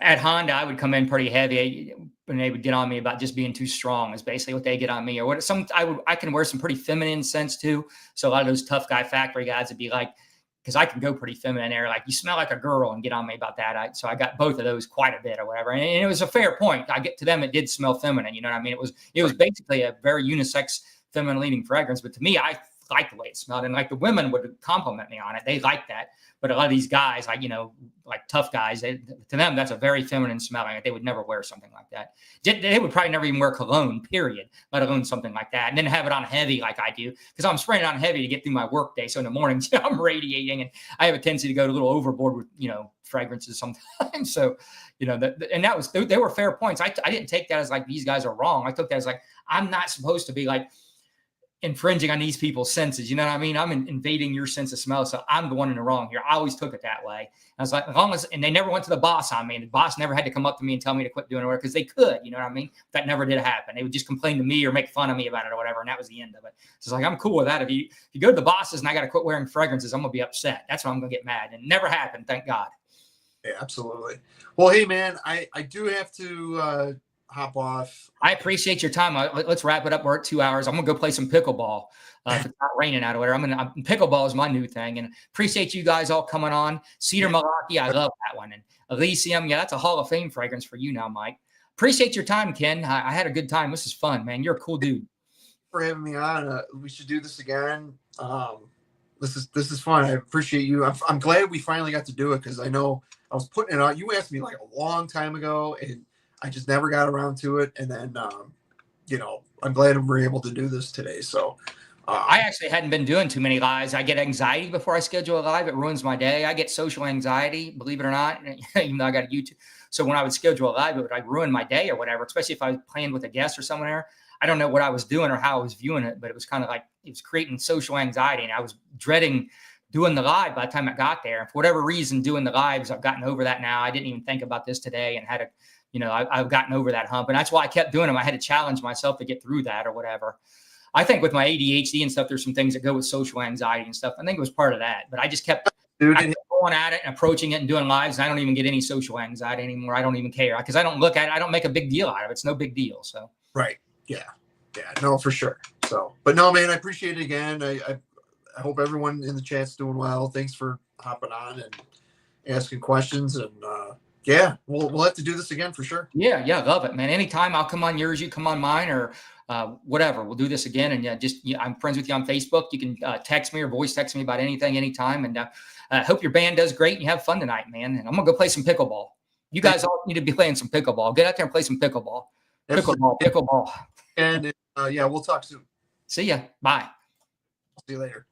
at Honda, I would come in pretty heavy and they would get on me about just being too strong is basically what they get on me. Or what I can wear some pretty feminine scents too. So a lot of those tough guy factory guys would be like, because I can go pretty feminine there. Like, you smell like a girl, and get on me about that. So I got both of those quite a bit or whatever. And it was a fair point. I get to them, it did smell feminine. You know what I mean? It was basically a very unisex feminine leading fragrance. But to me, I like the way it smelled. And like, the women would compliment me on it. They like that. But a lot of these guys, like, like tough guys, to them, that's a very feminine smelling. They would never wear something like that. They would probably never even wear cologne, period, let alone something like that. And then have it on heavy like I do, because I'm spraying it on heavy to get through my work day. So in the mornings, I'm radiating, and I have a tendency to go a little overboard with, fragrances sometimes. So, and that was, they were fair points. I didn't take that as like, these guys are wrong. I took that as like, I'm not supposed to be like infringing on these people's senses. You know what I mean? I'm invading your sense of smell. So I'm the one in the wrong here. I always took it that way. I was like, and they never went to the boss on me. And the boss never had to come up to me and tell me to quit doing it, because they could, you know what I mean? That never did happen. They would just complain to me or make fun of me about it or whatever. And that was the end of it. So it's like, I'm cool with that. If you go to the bosses and I got to quit wearing fragrances, I'm going to be upset. That's when I'm going to get mad. And it never happened. Thank God. Yeah, absolutely. Well, hey man, I do have to, hop off. I appreciate your time. Let's wrap it up. We're at 2 hours. I'm gonna go play some pickleball. If it's not raining out or whatever, pickleball is my new thing. And appreciate you guys all coming on. Cedar Malaki, I love that one. And Elysium, yeah, that's a Hall of Fame fragrance for you now, Mike. Appreciate your time, Ken. I had a good time. This is fun, man. You're a cool dude. For having me on. We should do this again. This is fun. I appreciate you. I'm glad we finally got to do it, because I know I was putting it on. You asked me like a long time ago, and I just never got around to it. And then, I'm glad we're able to do this today. So I actually hadn't been doing too many lives. I get anxiety before I schedule a live. It ruins my day. I get social anxiety, believe it or not, even though I got a YouTube. So when I would schedule a live, it would like ruin my day or whatever, especially if I was playing with a guest or someone there. I don't know what I was doing or how I was viewing it, but it was kind of like, it was creating social anxiety. And I was dreading doing the live by the time I got there. And for whatever reason, doing the lives, I've gotten over that now. I didn't even think about this today, and had a, I've gotten over that hump, and that's why I kept doing them. I had to challenge myself to get through that or whatever. I think with my ADHD and stuff, there's some things that go with social anxiety and stuff. I think it was part of that, but I just kept going at it and approaching it and doing lives. And I don't even get any social anxiety anymore. I don't even care, because I don't look at it. I don't make a big deal out of it. It's no big deal. So. Right. Yeah. Yeah, no, for sure. So, but no, man, I appreciate it again. I hope everyone in the chat's doing well. Thanks for hopping on and asking questions. And yeah, we'll have to do this again for sure. Yeah, love it, man. Anytime, I'll come on yours, you come on mine, or whatever. We'll do this again. And I'm friends with you on Facebook. You can text me or voice text me about anything, anytime. And I hope your band does great and you have fun tonight, man. And I'm gonna go play some pickleball. You guys all need to be playing some pickleball. Get out there and play some pickleball. Pickleball. And yeah, we'll talk soon. See ya. Bye. See you later.